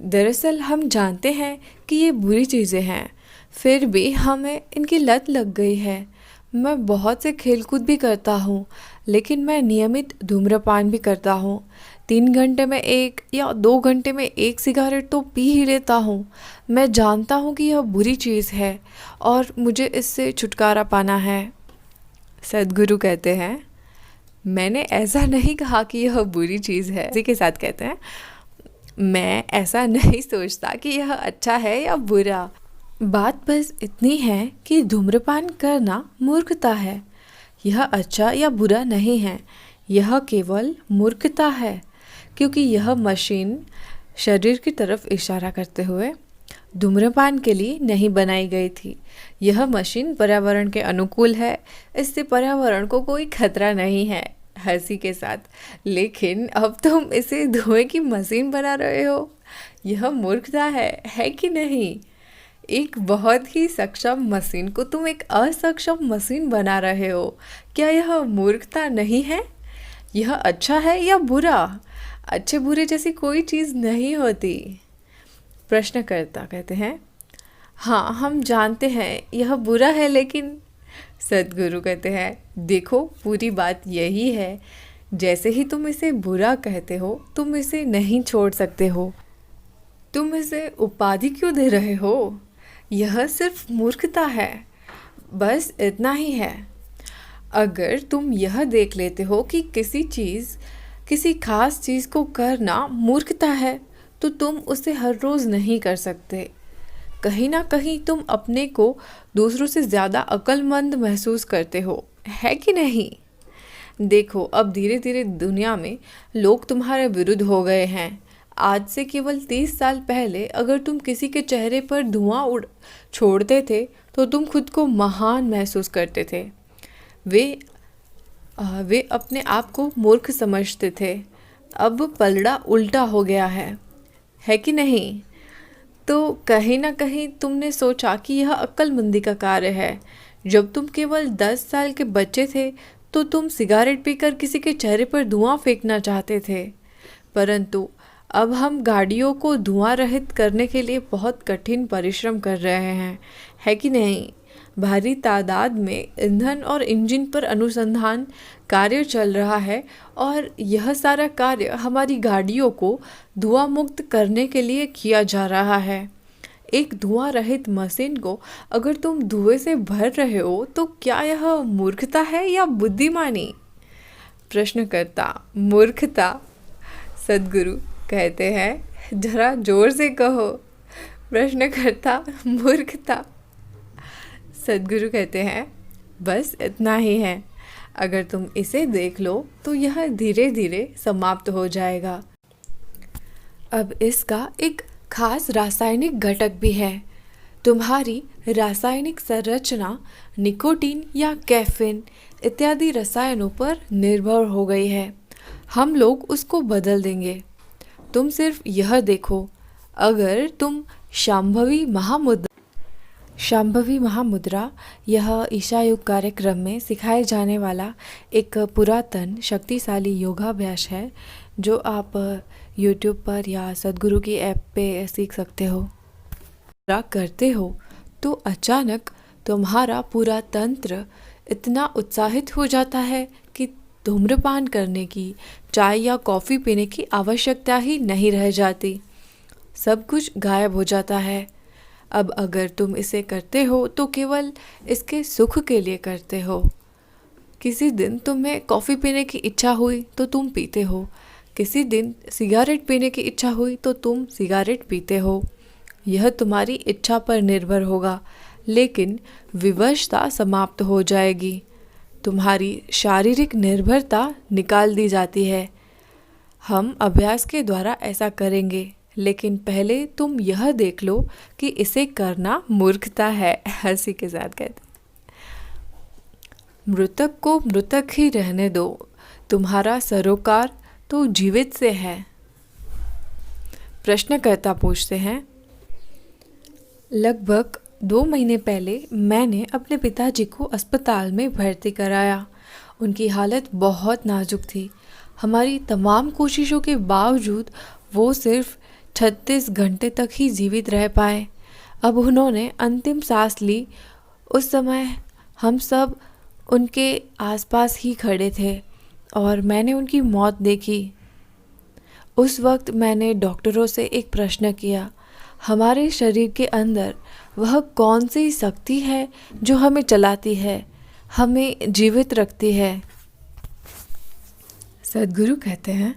Speaker 1: दरअसल हम जानते हैं कि ये बुरी चीज़ें हैं, फिर भी हमें इनकी लत लग गई है। मैं बहुत से खेलकूद भी करता हूँ, लेकिन मैं नियमित धूम्रपान भी करता हूँ। 3 घंटे में 1 या 2 घंटे में 1 सिगारेट तो पी ही लेता हूँ। मैं जानता हूँ कि यह बुरी चीज़ है और मुझे इससे छुटकारा पाना है। सद्गुरु कहते हैं, मैंने ऐसा नहीं कहा कि यह बुरी चीज़ है। इसी के साथ कहते हैं, मैं ऐसा नहीं सोचता कि यह अच्छा है या बुरा। बात बस इतनी है कि धूम्रपान करना मूर्खता है। यह अच्छा या बुरा नहीं है, यह केवल मूर्खता है क्योंकि यह मशीन शरीर की तरफ इशारा करते हुए धूम्रपान के लिए नहीं बनाई गई थी। यह मशीन पर्यावरण के अनुकूल है, इससे पर्यावरण को कोई खतरा नहीं है। हंसी के साथ, लेकिन अब तुम इसे धुएं की मशीन बना रहे हो। यह मूर्खता है कि नहीं? एक बहुत ही सक्षम मशीन को तुम एक असक्षम मशीन बना रहे हो। क्या यह मूर्खता नहीं है? यह अच्छा है या बुरा? अच्छे बुरे जैसी कोई चीज़ नहीं होती। प्रश्नकर्ता कहते हैं, हाँ हम जानते हैं यह बुरा है, लेकिन सद्गुरु कहते हैं, देखो पूरी बात यही है, जैसे ही तुम इसे बुरा कहते हो तुम इसे नहीं छोड़ सकते हो। तुम इसे उपाधि क्यों दे रहे हो? यह सिर्फ मूर्खता है, बस इतना ही है। अगर तुम यह देख लेते हो कि किसी खास चीज़ को करना मूर्खता है, तो तुम उसे हर रोज़ नहीं कर सकते। कहीं ना कहीं तुम अपने को दूसरों से ज़्यादा अक्लमंद महसूस करते हो, है कि नहीं? देखो, अब धीरे धीरे दुनिया में लोग तुम्हारे विरुद्ध हो गए हैं। आज से केवल 30 साल पहले अगर तुम किसी के चेहरे पर धुआं उड़ छोड़ते थे तो तुम खुद को महान महसूस करते थे। वे वे अपने आप को मूर्ख समझते थे। अब पलड़ा उल्टा हो गया है कि नहीं? तो कहीं ना कहीं तुमने सोचा कि यह अक्लमंदी का कार्य है। जब तुम केवल 10 साल के बच्चे थे तो तुम सिगारेट पीकर किसी के चेहरे पर धुआं फेंकना चाहते थे, परंतु अब हम गाड़ियों को धुआं रहित करने के लिए बहुत कठिन परिश्रम कर रहे हैं, है कि नहीं? भारी तादाद में ईंधन और इंजन पर अनुसंधान कार्य चल रहा है और यह सारा कार्य हमारी गाड़ियों को धुआं मुक्त करने के लिए किया जा रहा है। एक धुआं रहित मशीन को अगर तुम धुएं से भर रहे हो तो क्या यह मूर्खता है या बुद्धिमानी? प्रश्नकर्ता: मूर्खता। सद्गुरु कहते हैं, जरा जोर से कहो। प्रश्नकर्ता: मूर्खता। सद्गुरु कहते हैं, बस इतना ही है। अगर तुम इसे देख लो तो यह धीरे धीरे समाप्त हो जाएगा। अब इसका एक खास रासायनिक घटक भी है। तुम्हारी रासायनिक संरचना निकोटीन या कैफीन इत्यादि रसायनों पर निर्भर हो गई है। हम लोग उसको बदल देंगे। तुम सिर्फ यह देखो, अगर तुम शांभवी महामुद्रा यह ईशा युग कार्यक्रम में सिखाए जाने वाला एक पुरातन शक्तिशाली योगाभ्यास है जो आप YouTube पर या सद्गुरु की ऐप पे सीख सकते हो। करते हो तो अचानक तुम्हारा पूरा तंत्र इतना उत्साहित हो जाता है कि धूम्रपान करने की, चाय या कॉफ़ी पीने की आवश्यकता ही नहीं रह जाती। सब कुछ गायब हो जाता है। अब अगर तुम इसे करते हो तो केवल इसके सुख के लिए करते हो। किसी दिन तुम्हें कॉफ़ी पीने की इच्छा हुई तो तुम पीते हो, किसी दिन सिगारेट पीने की इच्छा हुई तो तुम सिगारेट पीते हो। यह तुम्हारी इच्छा पर निर्भर होगा, लेकिन विवशता समाप्त हो जाएगी। तुम्हारी शारीरिक निर्भरता निकाल दी जाती है। हम अभ्यास के द्वारा ऐसा करेंगे, लेकिन पहले तुम यह देख लो कि इसे करना मूर्खता है। हंसी के साथ कहते, मृतक को मृतक ही रहने दो, तुम्हारा सरोकार तो जीवित से है। प्रश्नकर्ता पूछते हैं, लगभग 2 महीने पहले मैंने अपने पिताजी को अस्पताल में भर्ती कराया। उनकी हालत बहुत नाजुक थी। हमारी तमाम कोशिशों के बावजूद वो सिर्फ 36 घंटे तक ही जीवित रह पाए। अब उन्होंने अंतिम सांस ली। उस समय हम सब उनके आसपास ही खड़े थे और मैंने उनकी मौत देखी। उस वक्त मैंने डॉक्टरों से एक प्रश्न किया, हमारे शरीर के अंदर वह कौन सी शक्ति है जो हमें चलाती है, हमें जीवित रखती है? सद्गुरु कहते हैं,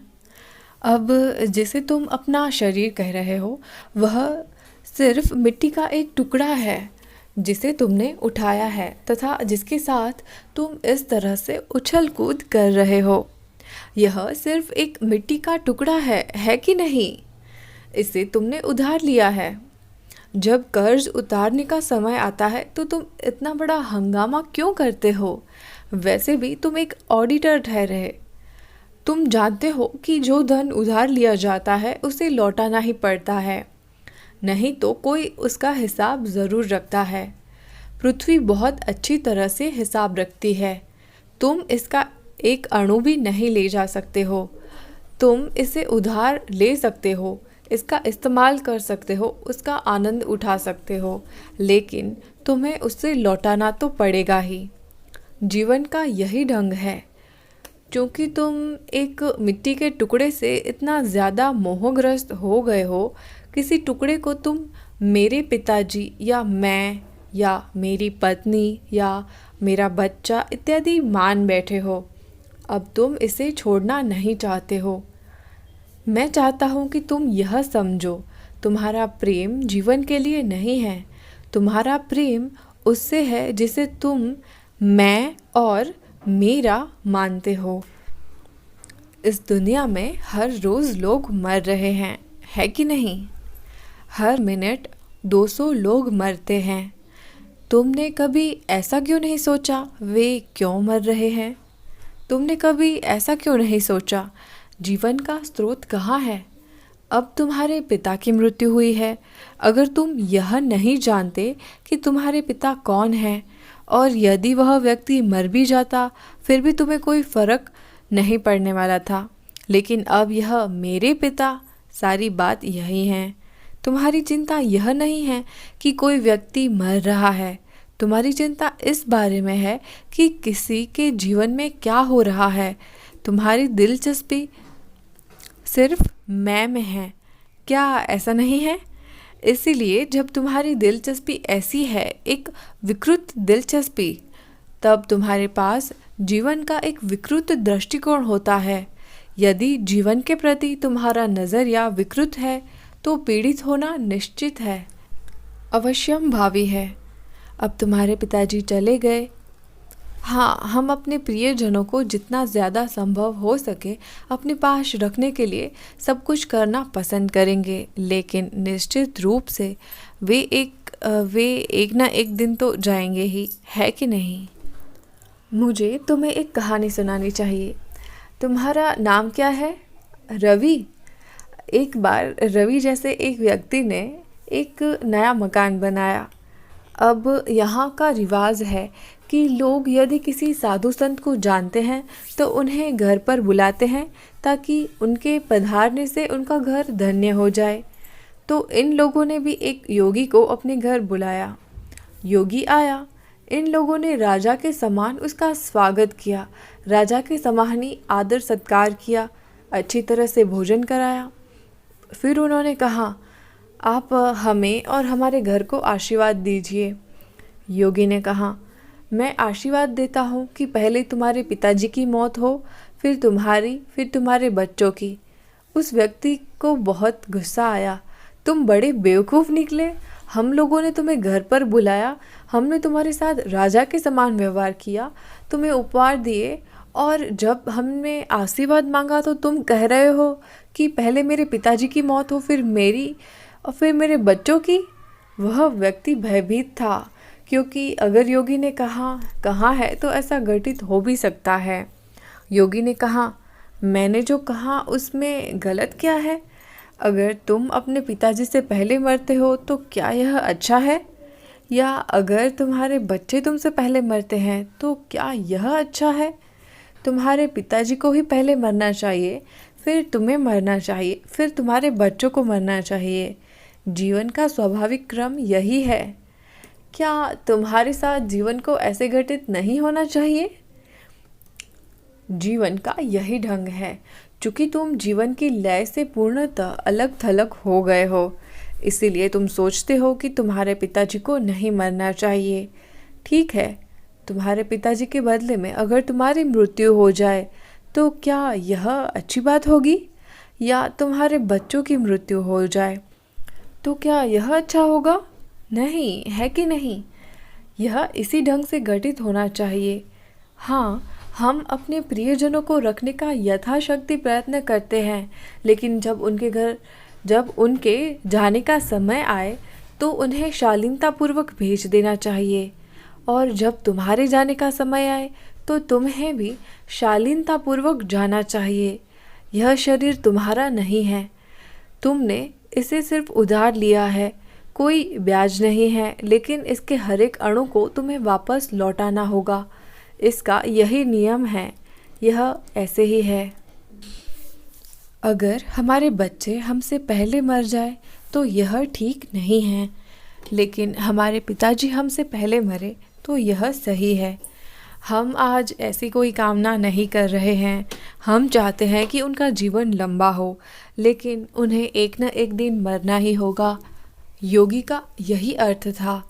Speaker 1: अब जिसे तुम अपना शरीर कह रहे हो वह सिर्फ मिट्टी का एक टुकड़ा है जिसे तुमने उठाया है तथा जिसके साथ तुम इस तरह से उछल कूद कर रहे हो। यह सिर्फ एक मिट्टी का टुकड़ा है कि नहीं? इसे तुमने उधार लिया है। जब कर्ज उतारने का समय आता है तो तुम इतना बड़ा हंगामा क्यों करते हो? वैसे भी तुम एक ऑडिटर ठहरे। तुम जानते हो कि जो धन उधार लिया जाता है उसे लौटाना ही पड़ता है, नहीं तो कोई उसका हिसाब ज़रूर रखता है। पृथ्वी बहुत अच्छी तरह से हिसाब रखती है। तुम इसका एक अणु भी नहीं ले जा सकते हो। तुम इसे उधार ले सकते हो, इसका इस्तेमाल कर सकते हो, उसका आनंद उठा सकते हो, लेकिन तुम्हें उससे लौटाना तो पड़ेगा ही। जीवन का यही ढंग है। क्योंकि तुम एक मिट्टी के टुकड़े से इतना ज़्यादा मोहग्रस्त हो गए हो, किसी टुकड़े को तुम मेरे पिताजी या मैं या मेरी पत्नी या मेरा बच्चा इत्यादि मान बैठे हो। अब तुम इसे छोड़ना नहीं चाहते हो। मैं चाहता हूँ कि तुम यह समझो, तुम्हारा प्रेम जीवन के लिए नहीं है। तुम्हारा प्रेम उससे है जिसे तुम मैं और मेरा मानते हो। इस दुनिया में हर रोज़ लोग मर रहे हैं, है कि नहीं? हर मिनट 200 लोग मरते हैं। तुमने कभी ऐसा क्यों नहीं सोचा वे क्यों मर रहे हैं? तुमने कभी ऐसा क्यों नहीं सोचा जीवन का स्रोत कहाँ है? अब तुम्हारे पिता की मृत्यु हुई है। अगर तुम यह नहीं जानते कि तुम्हारे पिता कौन है, और यदि वह व्यक्ति मर भी जाता फिर भी तुम्हें कोई फर्क नहीं पड़ने वाला था। लेकिन अब यह मेरे पिता, सारी बात यही है। तुम्हारी चिंता यह नहीं है कि कोई व्यक्ति मर रहा है। तुम्हारी चिंता इस बारे में है कि किसी के जीवन में क्या हो रहा है। तुम्हारी दिलचस्पी सिर्फ मैं में है, क्या ऐसा नहीं है? इसीलिए जब तुम्हारी दिलचस्पी ऐसी है, एक विकृत दिलचस्पी, तब तुम्हारे पास जीवन का एक विकृत दृष्टिकोण होता है। यदि जीवन के प्रति तुम्हारा नज़रिया विकृत है तो पीड़ित होना निश्चित है, अवश्यम भावी है। अब तुम्हारे पिताजी चले गए। हाँ, हम अपने प्रियजनों को जितना ज़्यादा संभव हो सके अपने पास रखने के लिए सब कुछ करना पसंद करेंगे, लेकिन निश्चित रूप से वे एक ना एक दिन तो जाएंगे ही, है कि नहीं? मुझे तुम्हें एक कहानी सुनानी चाहिए। तुम्हारा नाम क्या है? रवि। एक बार रवि जैसे एक व्यक्ति ने एक नया मकान बनाया। अब यहाँ का रिवाज है कि लोग यदि किसी साधु संत को जानते हैं तो उन्हें घर पर बुलाते हैं ताकि उनके पधारने से उनका घर धन्य हो जाए। तो इन लोगों ने भी एक योगी को अपने घर बुलाया। योगी आया। इन लोगों ने राजा के समान उसका स्वागत किया, राजा के समान ही आदर सत्कार किया, अच्छी तरह से भोजन कराया। फिर उन्होंने कहा, आप हमें और हमारे घर को आशीर्वाद दीजिए। योगी ने कहा, मैं आशीर्वाद देता हूँ कि पहले तुम्हारे पिताजी की मौत हो, फिर तुम्हारी, फिर तुम्हारे बच्चों की। उस व्यक्ति को बहुत गुस्सा आया। तुम बड़े बेवकूफ़ निकले। हम लोगों ने तुम्हें घर पर बुलाया, हमने तुम्हारे साथ राजा के समान व्यवहार किया, तुम्हें उपहार दिए, और जब हमने आशीर्वाद मांगा तो तुम कह रहे हो कि पहले मेरे पिताजी की मौत हो, फिर मेरी, और फिर मेरे बच्चों की। वह व्यक्ति भयभीत था, क्योंकि अगर योगी ने कहा है तो ऐसा घटित हो भी सकता है। योगी ने कहा, मैंने जो कहा उसमें गलत क्या है? अगर तुम अपने पिताजी से पहले मरते हो तो क्या यह अच्छा है? या अगर तुम्हारे बच्चे तुमसे पहले मरते हैं तो क्या यह अच्छा है? तुम्हारे पिताजी को ही पहले मरना चाहिए, फिर तुम्हें मरना चाहिए, फिर तुम्हारे बच्चों को मरना चाहिए। जीवन का स्वाभाविक क्रम यही है। क्या तुम्हारे साथ जीवन को ऐसे घटित नहीं होना चाहिए? जीवन का यही ढंग है। चूँकि तुम जीवन की लय से पूर्णतः अलग थलग हो गए हो, इसीलिए तुम सोचते हो कि तुम्हारे पिताजी को नहीं मरना चाहिए। ठीक है, तुम्हारे पिताजी के बदले में अगर तुम्हारी मृत्यु हो जाए तो क्या यह अच्छी बात होगी? या तुम्हारे बच्चों की मृत्यु हो जाए तो क्या यह अच्छा होगा? नहीं, है कि नहीं? यह इसी ढंग से घटित होना चाहिए। हाँ, हम अपने प्रियजनों को रखने का यथाशक्ति प्रयत्न करते हैं, लेकिन जब उनके जाने का समय आए तो उन्हें शालीनतापूर्वक भेज देना चाहिए, और जब तुम्हारे जाने का समय आए तो तुम्हें भी शालीनतापूर्वक जाना चाहिए। यह शरीर तुम्हारा नहीं है, तुमने इसे सिर्फ उधार लिया है, कोई ब्याज नहीं है, लेकिन इसके हर एक अणु को तुम्हें वापस लौटाना होगा। इसका यही नियम है, यह ऐसे ही है। अगर हमारे बच्चे हमसे पहले मर जाए तो यह ठीक नहीं है, लेकिन हमारे पिताजी हमसे पहले मरे तो यह सही है। हम आज ऐसी कोई कामना नहीं कर रहे हैं। हम चाहते हैं कि उनका जीवन लंबा हो, लेकिन उन्हें एक न एक दिन मरना ही होगा। योगी का यही अर्थ था।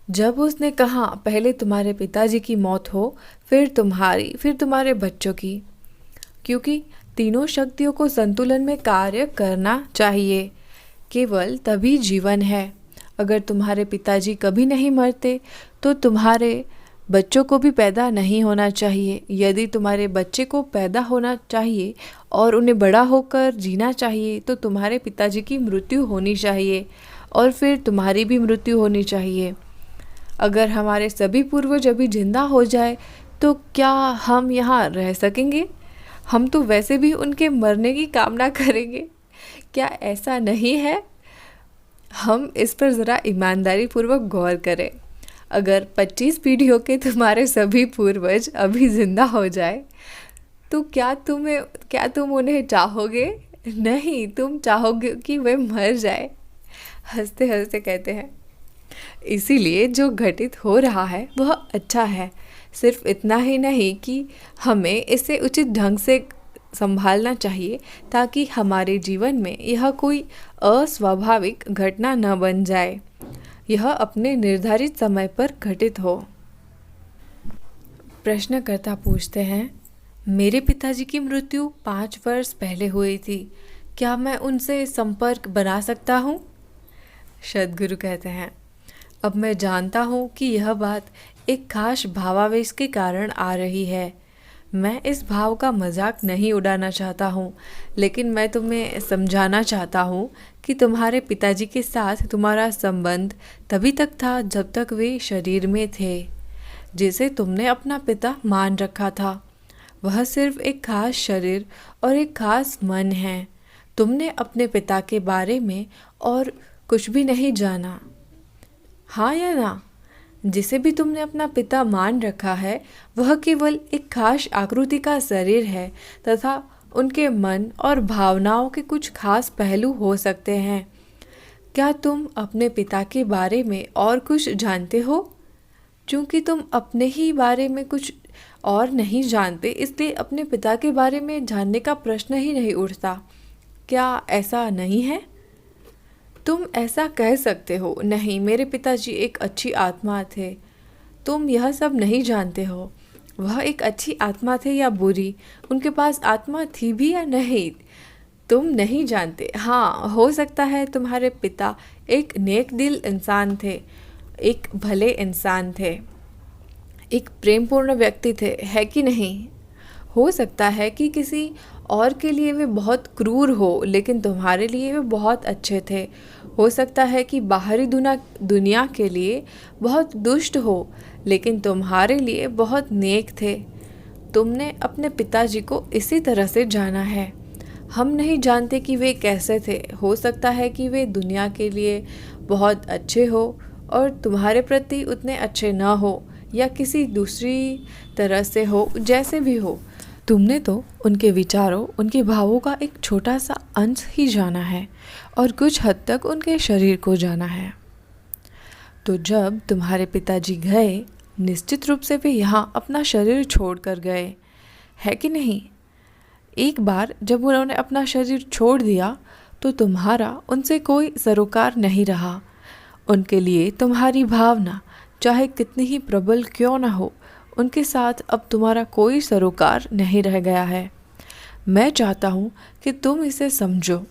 Speaker 1: जब उसने कहा पहले तुम्हारे पिताजी की मौत हो, फिर तुम्हारी, फिर तुम्हारे बच्चों की, क्योंकि तीनों शक्तियों को संतुलन में कार्य करना चाहिए। केवल तभी जीवन है। अगर तुम्हारे पिताजी कभी नहीं मरते तो तुम्हारे बच्चों को भी पैदा नहीं होना चाहिए। यदि तुम्हारे बच्चे को पैदा होना चाहिए और उन्हें बड़ा होकर जीना चाहिए तो तुम्हारे पिताजी की मृत्यु होनी चाहिए और फिर तुम्हारी भी मृत्यु होनी चाहिए। अगर हमारे सभी पूर्वज अभी जिंदा हो जाए तो क्या हम यहाँ रह सकेंगे? हम तो वैसे भी उनके मरने की कामना करेंगे। क्या ऐसा नहीं है? हम इस पर ज़रा ईमानदारी पूर्वक गौर करें। अगर 25 पीढ़ियों के तुम्हारे सभी पूर्वज अभी जिंदा हो जाए तो क्या तुम उन्हें चाहोगे? नहीं, तुम चाहोगे कि वे मर जाए। हंसते हंसते कहते हैं, इसीलिए जो घटित हो रहा है वह अच्छा है। सिर्फ इतना ही नहीं कि हमें इसे उचित ढंग से संभालना चाहिए ताकि हमारे जीवन में यह कोई अस्वाभाविक घटना न बन जाए। यह अपने निर्धारित समय पर घटित हो। प्रश्नकर्ता पूछते हैं, मेरे पिताजी की मृत्यु 5 वर्ष पहले हुई थी। क्या मैं उनसे संपर्क बना सकता हूँ? सद्गुरु कहते हैं, अब मैं जानता हूँ कि यह बात एक खास भावावेश के कारण आ रही है। मैं इस भाव का मजाक नहीं उड़ाना चाहता हूँ, लेकिन मैं तुम्हें समझाना चाहता हूँ कि तुम्हारे पिताजी के साथ तुम्हारा संबंध तभी तक था जब तक वे शरीर में थे। जिसे तुमने अपना पिता मान रखा था वह सिर्फ एक खास शरीर और एक खास मन है। तुमने अपने पिता के बारे में और कुछ भी नहीं जाना। हाँ या ना? जिसे भी तुमने अपना पिता मान रखा है वह केवल एक खास आकृति का शरीर है तथा उनके मन और भावनाओं के कुछ खास पहलू हो सकते हैं। क्या तुम अपने पिता के बारे में और कुछ जानते हो? क्योंकि तुम अपने ही बारे में कुछ और नहीं जानते, इसलिए अपने पिता के बारे में जानने का प्रश्न ही नहीं उठता। क्या ऐसा नहीं है? तुम ऐसा कह सकते हो, नहीं, मेरे पिताजी एक अच्छी आत्मा थे। तुम यह सब नहीं जानते हो। वह एक अच्छी आत्मा थे या बुरी, उनके पास आत्मा थी भी या नहीं, तुम नहीं जानते। हाँ, हो सकता है तुम्हारे पिता एक नेक दिल इंसान थे, एक भले इंसान थे, एक प्रेमपूर्ण व्यक्ति थे, है कि नहीं? हो सकता है कि किसी और के लिए वे बहुत क्रूर हो, लेकिन तुम्हारे लिए वे बहुत अच्छे थे। हो सकता है कि बाहरी दुनिया के लिए बहुत दुष्ट हो, लेकिन तुम्हारे लिए बहुत नेक थे। तुमने अपने पिताजी को इसी तरह से जाना है। हम नहीं जानते कि वे कैसे थे। हो सकता है कि वे दुनिया के लिए बहुत अच्छे हो और तुम्हारे प्रति उतने अच्छे ना हो, या किसी दूसरी तरह से हो। जैसे भी हो, तुमने तो उनके विचारों, उनके भावों का एक छोटा सा अंश ही जाना है और कुछ हद तक उनके शरीर को जाना है। तो जब तुम्हारे पिताजी गए, निश्चित रूप से वे यहाँ अपना शरीर छोड़कर गए, है कि नहीं? एक बार जब उन्होंने अपना शरीर छोड़ दिया तो तुम्हारा उनसे कोई सरोकार नहीं रहा। उनके लिए तुम्हारी भावना चाहे कितनी ही प्रबल क्यों ना हो, उनके साथ अब तुम्हारा कोई सरोकार नहीं रह गया है। मैं चाहता हूँ कि तुम इसे समझो।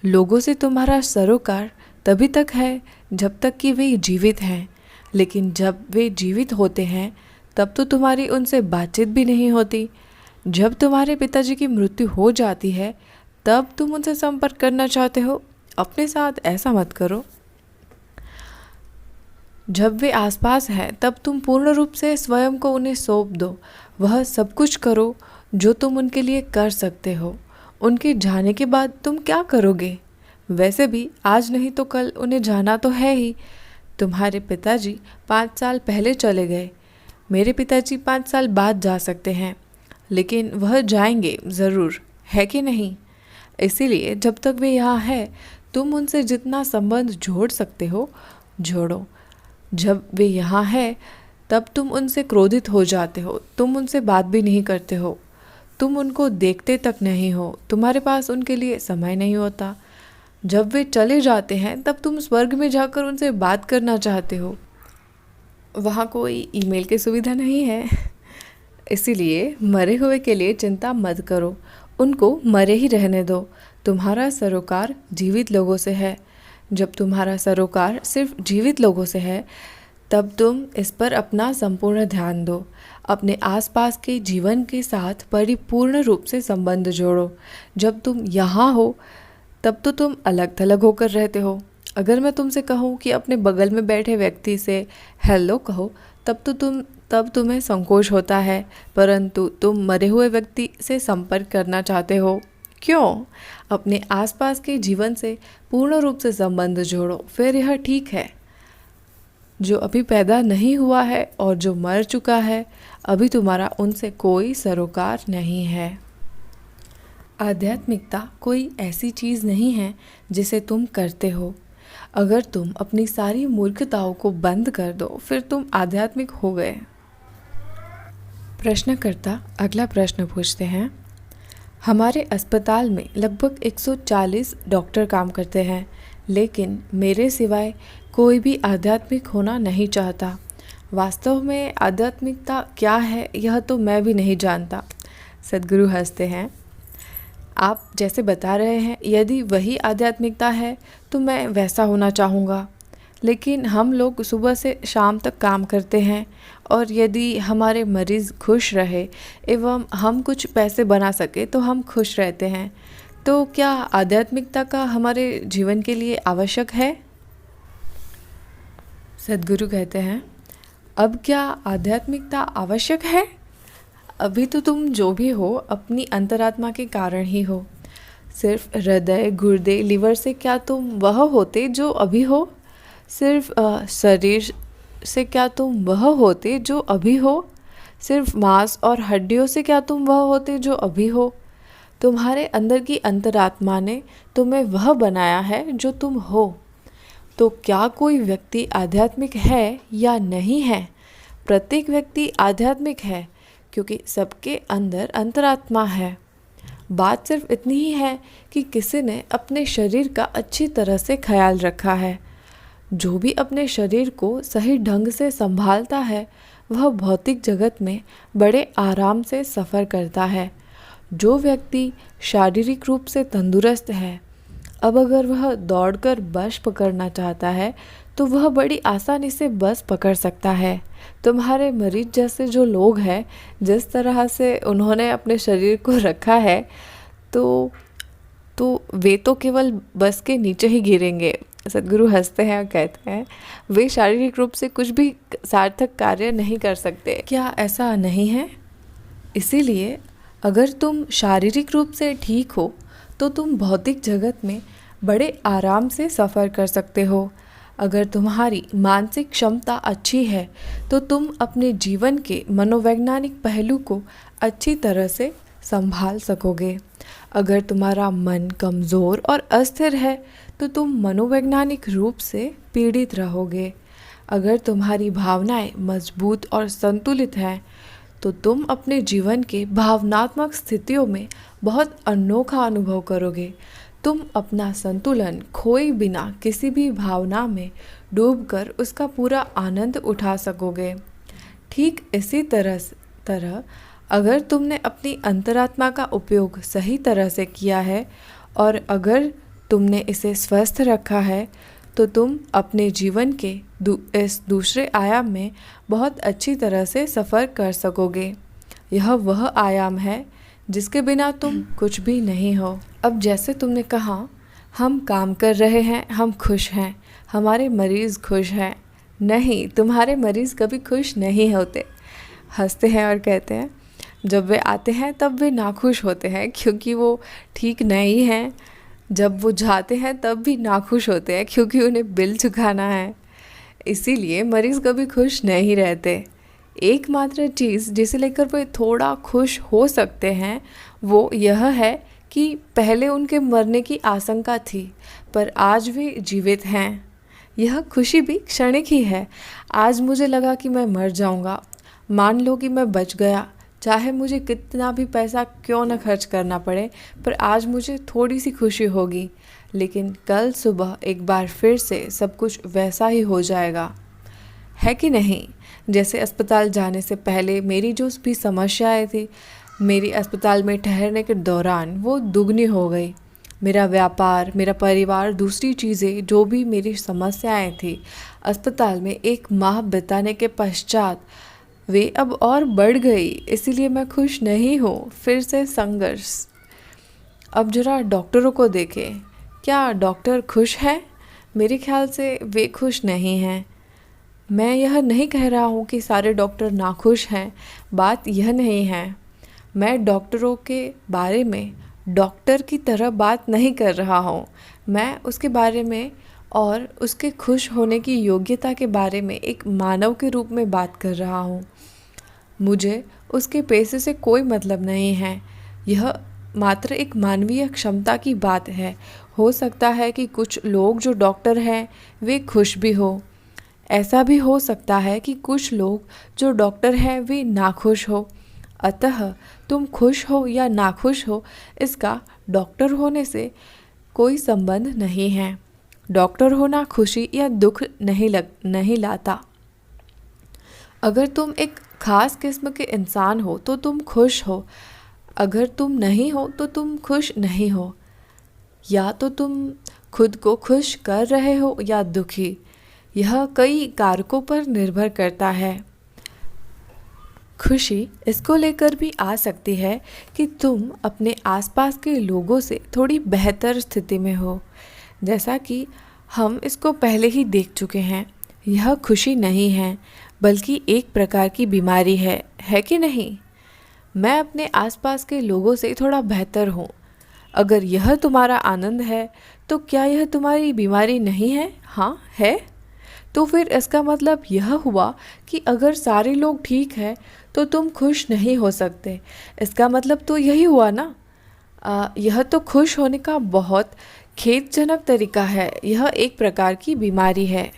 Speaker 1: लोगों से तुम्हारा सरोकार तभी तक है जब तक कि वे जीवित हैं, लेकिन जब वे जीवित होते हैं तब तो तुम्हारी उनसे बातचीत भी नहीं होती। जब तुम्हारे पिताजी की मृत्यु हो जाती है तब तुम उनसे संपर्क करना चाहते हो। अपने साथ ऐसा मत करो। जब वे आसपास हैं तब तुम पूर्ण रूप से स्वयं को उन्हें सौंप दो। वह सब कुछ करो जो तुम उनके लिए कर सकते हो। उनके जाने के बाद तुम क्या करोगे? वैसे भी आज नहीं तो कल उन्हें जाना तो है ही। तुम्हारे पिताजी 5 साल पहले चले गए। मेरे पिताजी 5 साल बाद जा सकते हैं, लेकिन वह जाएंगे ज़रूर, है कि नहीं? इसीलिए जब तक वे यहाँ हैं तुम उनसे जितना संबंध जोड़ सकते हो जोड़ो। जब वे यहाँ हैं तब तुम उनसे क्रोधित हो जाते हो, तुम उनसे बात भी नहीं करते हो, तुम उनको देखते तक नहीं हो, तुम्हारे पास उनके लिए समय नहीं होता। जब वे चले जाते हैं तब तुम स्वर्ग में जाकर उनसे बात करना चाहते हो। वहाँ कोई ईमेल की सुविधा नहीं है। इसीलिए मरे हुए के लिए चिंता मत करो, उनको मरे ही रहने दो। तुम्हारा सरोकार जीवित लोगों से है। जब तुम्हारा सरोकार सिर्फ जीवित लोगों से है तब तुम इस पर अपना संपूर्ण ध्यान दो। अपने आसपास के जीवन के साथ परिपूर्ण रूप से संबंध जोड़ो। जब तुम यहाँ हो तब तो तुम अलग थलग होकर रहते हो। अगर मैं तुमसे कहूँ कि अपने बगल में बैठे व्यक्ति से हेलो कहो तब तुम्हें संकोच होता है, परंतु तुम मरे हुए व्यक्ति से संपर्क करना चाहते हो। क्यों? अपने आसपास के जीवन से पूर्ण रूप से संबंध जोड़ो, फिर यह ठीक है। जो अभी पैदा नहीं हुआ है और जो मर चुका है, अभी तुम्हारा उनसे कोई सरोकार नहीं है। आध्यात्मिकता कोई ऐसी चीज़ नहीं है जिसे तुम करते हो। अगर तुम अपनी सारी मूर्खताओं को बंद कर दो फिर तुम आध्यात्मिक हो गए। प्रश्नकर्ता अगला प्रश्न पूछते हैं, हमारे अस्पताल में लगभग 140 डॉक्टर काम करते हैं, लेकिन मेरे सिवाय कोई भी आध्यात्मिक होना नहीं चाहता। वास्तव में आध्यात्मिकता क्या है यह तो मैं भी नहीं जानता। सद्गुरु हंसते हैं, आप जैसे बता रहे हैं यदि वही आध्यात्मिकता है तो मैं वैसा होना चाहूँगा। लेकिन हम लोग सुबह से शाम तक काम करते हैं और यदि हमारे मरीज़ खुश रहे एवं हम कुछ पैसे बना सके तो हम खुश रहते हैं। तो क्या आध्यात्मिकता का हमारे जीवन के लिए आवश्यक है? सद्गुरु कहते हैं, अब क्या आध्यात्मिकता आवश्यक है? अभी तो तुम जो भी हो अपनी अंतरात्मा के कारण ही हो। सिर्फ हृदय, गुर्दे, लिवर से क्या तुम वह होते जो अभी हो? सिर्फ शरीर से क्या तुम वह होते जो अभी हो? सिर्फ मांस और हड्डियों से क्या तुम वह होते जो अभी हो? तुम्हारे अंदर की अंतरात्मा ने तुम्हें वह बनाया है जो तुम हो। तो क्या कोई व्यक्ति आध्यात्मिक है या नहीं है? प्रत्येक व्यक्ति आध्यात्मिक है क्योंकि सबके अंदर अंतरात्मा है। बात सिर्फ इतनी ही है कि किसी ने अपने शरीर का अच्छी तरह से ख्याल रखा है। जो भी अपने शरीर को सही ढंग से संभालता है वह भौतिक जगत में बड़े आराम से सफ़र करता है। जो व्यक्ति शारीरिक रूप से तंदुरुस्त है, अब अगर वह दौड़कर बस पकड़ना चाहता है तो वह बड़ी आसानी से बस पकड़ सकता है। तुम्हारे मरीज जैसे जो लोग हैं, जिस तरह से उन्होंने अपने शरीर को रखा है तो वे तो केवल बस के नीचे ही गिरेंगे। सद्गुरु हंसते हैं और कहते हैं, वे शारीरिक रूप से कुछ भी सार्थक कार्य नहीं कर सकते। क्या ऐसा नहीं है? इसीलिए अगर तुम शारीरिक रूप से ठीक हो तो तुम भौतिक जगत में बड़े आराम से सफ़र कर सकते हो। अगर तुम्हारी मानसिक क्षमता अच्छी है तो तुम अपने जीवन के मनोवैज्ञानिक पहलू को अच्छी तरह से संभाल सकोगे। अगर तुम्हारा मन कमज़ोर और अस्थिर है तो तुम मनोवैज्ञानिक रूप से पीड़ित रहोगे। अगर तुम्हारी भावनाएं मजबूत और संतुलित हैं तो तुम अपने जीवन के भावनात्मक स्थितियों में बहुत अनोखा अनुभव करोगे। तुम अपना संतुलन खोए बिना किसी भी भावना में डूबकर उसका पूरा आनंद उठा सकोगे। ठीक इसी तरह अगर तुमने अपनी अंतरात्मा का उपयोग सही तरह से किया है और अगर तुमने इसे स्वस्थ रखा है तो तुम अपने जीवन के इस दूसरे आयाम में बहुत अच्छी तरह से सफ़र कर सकोगे। यह वह आयाम है जिसके बिना तुम कुछ भी नहीं हो। अब जैसे तुमने कहा, हम काम कर रहे हैं, हम खुश हैं, हमारे मरीज़ खुश हैं। नहीं, तुम्हारे मरीज़ कभी खुश नहीं होते। हंसते हैं और कहते हैं, जब वे आते हैं तब वे नाखुश होते हैं क्योंकि वो ठीक नहीं हैं। जब वो जाते हैं तब भी नाखुश होते हैं क्योंकि उन्हें बिल चुकाना है। इसीलिए मरीज़ कभी खुश नहीं रहते। एकमात्र चीज़ जिसे लेकर वे थोड़ा खुश हो सकते हैं वो यह है कि पहले उनके मरने की आशंका थी पर आज वे जीवित हैं। यह खुशी भी क्षणिक ही है। आज मुझे लगा कि मैं मर जाऊंगा, मान लो कि मैं बच गया, चाहे मुझे कितना भी पैसा क्यों न खर्च करना पड़े, पर आज मुझे थोड़ी सी खुशी होगी। लेकिन कल सुबह एक बार फिर से सब कुछ वैसा ही हो जाएगा, है कि नहीं? जैसे अस्पताल जाने से पहले मेरी जो भी समस्याएं थी, मेरी अस्पताल में ठहरने के दौरान वो दुगनी हो गई। मेरा व्यापार, मेरा परिवार, दूसरी चीज़ें, जो भी मेरी समस्याएं थी, अस्पताल में 1 माह बिताने के पश्चात वे अब और बढ़ गई। इसीलिए मैं खुश नहीं हूँ। फिर से संघर्ष। अब जरा डॉक्टरों को देखें, क्या डॉक्टर खुश हैं? मेरे ख्याल से वे खुश नहीं हैं। मैं यह नहीं कह रहा हूँ कि सारे डॉक्टर नाखुश हैं, बात यह नहीं है। मैं डॉक्टरों के बारे में डॉक्टर की तरह बात नहीं कर रहा हूँ। मैं उसके बारे में और उसके खुश होने की योग्यता के बारे में एक मानव के रूप में बात कर रहा हूँ। मुझे उसके पैसे से कोई मतलब नहीं है। यह मात्र एक मानवीय क्षमता की बात है। हो सकता है कि कुछ लोग जो डॉक्टर हैं वे खुश भी हो। ऐसा भी हो सकता है कि कुछ लोग जो डॉक्टर हैं वे नाखुश हो। अतः तुम खुश हो या नाखुश हो, इसका डॉक्टर होने से कोई संबंध नहीं है। डॉक्टर होना खुशी या दुख नहीं लाता। अगर तुम एक खास किस्म के इंसान हो तो तुम खुश हो, अगर तुम नहीं हो तो तुम खुश नहीं हो। या तो तुम खुद को खुश कर रहे हो या दुखी। यह कई कारकों पर निर्भर करता है। खुशी इसको लेकर भी आ सकती है कि तुम अपने आसपास के लोगों से थोड़ी बेहतर स्थिति में हो। जैसा कि हम इसको पहले ही देख चुके हैं, यह खुशी नहीं है बल्कि एक प्रकार की बीमारी है कि नहीं? मैं अपने आसपास के लोगों से थोड़ा बेहतर हूँ। अगर यह तुम्हारा आनंद है तो क्या यह तुम्हारी बीमारी नहीं है? हाँ है। तो फिर इसका मतलब यह हुआ कि अगर सारे लोग ठीक हैं तो तुम खुश नहीं हो सकते। इसका मतलब तो यही हुआ ना। यह तो खुश होने का बहुत खेदजनक तरीका है। यह एक प्रकार की बीमारी है।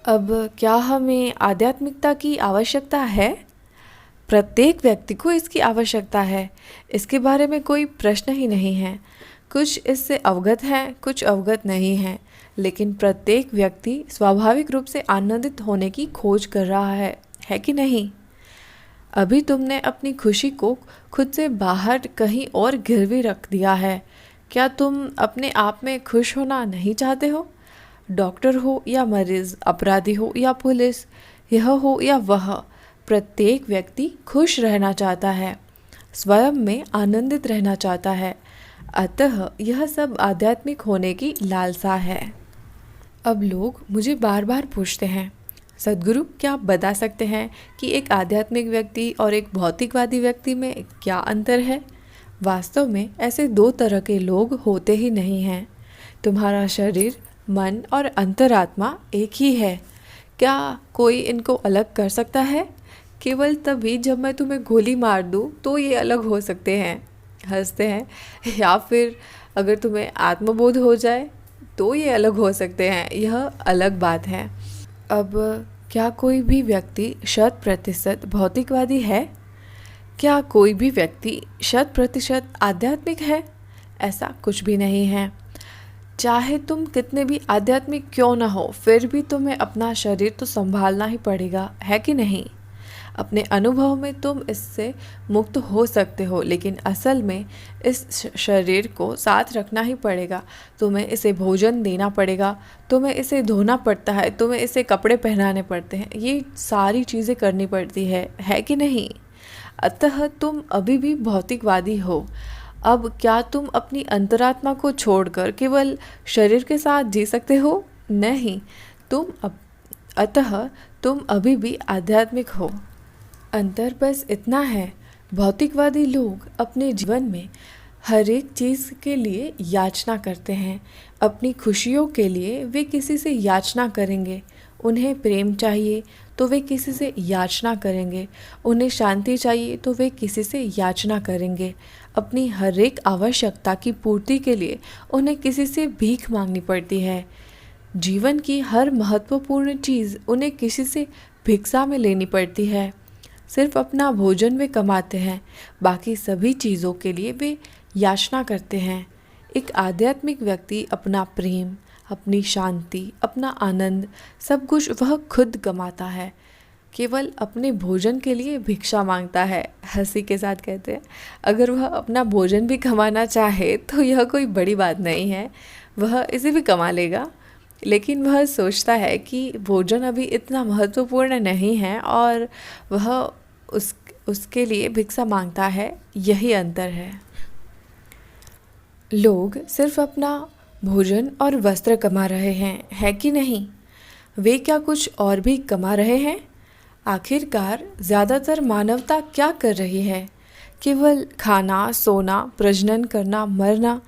Speaker 1: अब क्या हमें आध्यात्मिकता की आवश्यकता है? प्रत्येक व्यक्ति को इसकी आवश्यकता है। इसके बारे में कोई प्रश्न ही नहीं है। कुछ इससे अवगत हैं, कुछ अवगत नहीं हैं, लेकिन प्रत्येक व्यक्ति स्वाभाविक रूप से आनंदित होने की खोज कर रहा है कि नहीं? अभी तुमने अपनी खुशी को खुद से बाहर कहीं और गिरवी रख दिया है। क्या तुम अपने आप में खुश होना नहीं चाहते हो? डॉक्टर हो या मरीज, अपराधी हो या पुलिस, यह हो या वह, प्रत्येक व्यक्ति खुश रहना चाहता है, स्वयं में आनंदित रहना चाहता है। अतः यह सब आध्यात्मिक होने की लालसा है। अब लोग मुझे बार बार पूछते हैं, सद्गुरु क्या आप बता सकते हैं कि एक आध्यात्मिक व्यक्ति और एक भौतिकवादी व्यक्ति में क्या अंतर है? वास्तव में ऐसे 2 तरह के लोग होते ही नहीं हैं। तुम्हारा शरीर, मन और अंतरात्मा एक ही है। क्या कोई इनको अलग कर सकता है? केवल तभी जब मैं तुम्हें गोली मार दूँ तो ये अलग हो सकते हैं। हंसते हैं। या फिर अगर तुम्हें आत्मबोध हो जाए तो ये अलग हो सकते हैं। यह अलग बात है। अब क्या कोई भी व्यक्ति 100% भौतिकवादी है? क्या कोई भी व्यक्ति 100% आध्यात्मिक है? ऐसा कुछ भी नहीं है। चाहे तुम कितने भी आध्यात्मिक क्यों ना हो, फिर भी तुम्हें अपना शरीर तो संभालना ही पड़ेगा, है कि नहीं? अपने अनुभव में तुम इससे मुक्त हो सकते हो, लेकिन असल में इस शरीर को साथ रखना ही पड़ेगा। तुम्हें इसे भोजन देना पड़ेगा, तुम्हें इसे धोना पड़ता है, तुम्हें इसे कपड़े पहनाने पड़ते हैं, ये सारी चीज़ें करनी पड़ती है कि नहीं? अतः तुम अभी भी भौतिकवादी हो। अब क्या तुम अपनी अंतरात्मा को छोड़कर केवल शरीर के साथ जी सकते हो? नहीं, अतः तुम अभी भी आध्यात्मिक हो। अंतर बस इतना है, भौतिकवादी लोग अपने जीवन में हर एक चीज़ के लिए याचना करते हैं। अपनी खुशियों के लिए वे किसी से याचना करेंगे। उन्हें प्रेम चाहिए तो वे किसी से याचना करेंगे। उन्हें शांति चाहिए तो वे किसी से याचना करेंगे। अपनी हर एक आवश्यकता की पूर्ति के लिए उन्हें किसी से भीख मांगनी पड़ती है। जीवन की हर महत्वपूर्ण चीज़ उन्हें किसी से भिक्षा में लेनी पड़ती है। सिर्फ अपना भोजन वे कमाते हैं, बाकी सभी चीज़ों के लिए वे याचना करते हैं। एक आध्यात्मिक व्यक्ति अपना प्रेम, अपनी शांति, अपना आनंद, सब कुछ वह खुद कमाता है, केवल अपने भोजन के लिए भिक्षा मांगता है। हंसी के साथ कहते हैं, अगर वह अपना भोजन भी कमाना चाहे तो यह कोई बड़ी बात नहीं है, वह इसे भी कमा लेगा। लेकिन वह सोचता है कि भोजन अभी इतना महत्वपूर्ण नहीं है और वह उसके लिए भिक्षा मांगता है। यही अंतर है। लोग सिर्फ अपना भोजन और वस्त्र कमा रहे हैं, है कि नहीं? वे क्या कुछ और भी कमा रहे हैं? आखिरकार ज़्यादातर मानवता क्या कर रही है? केवल खाना, सोना, प्रजनन करना, मरना।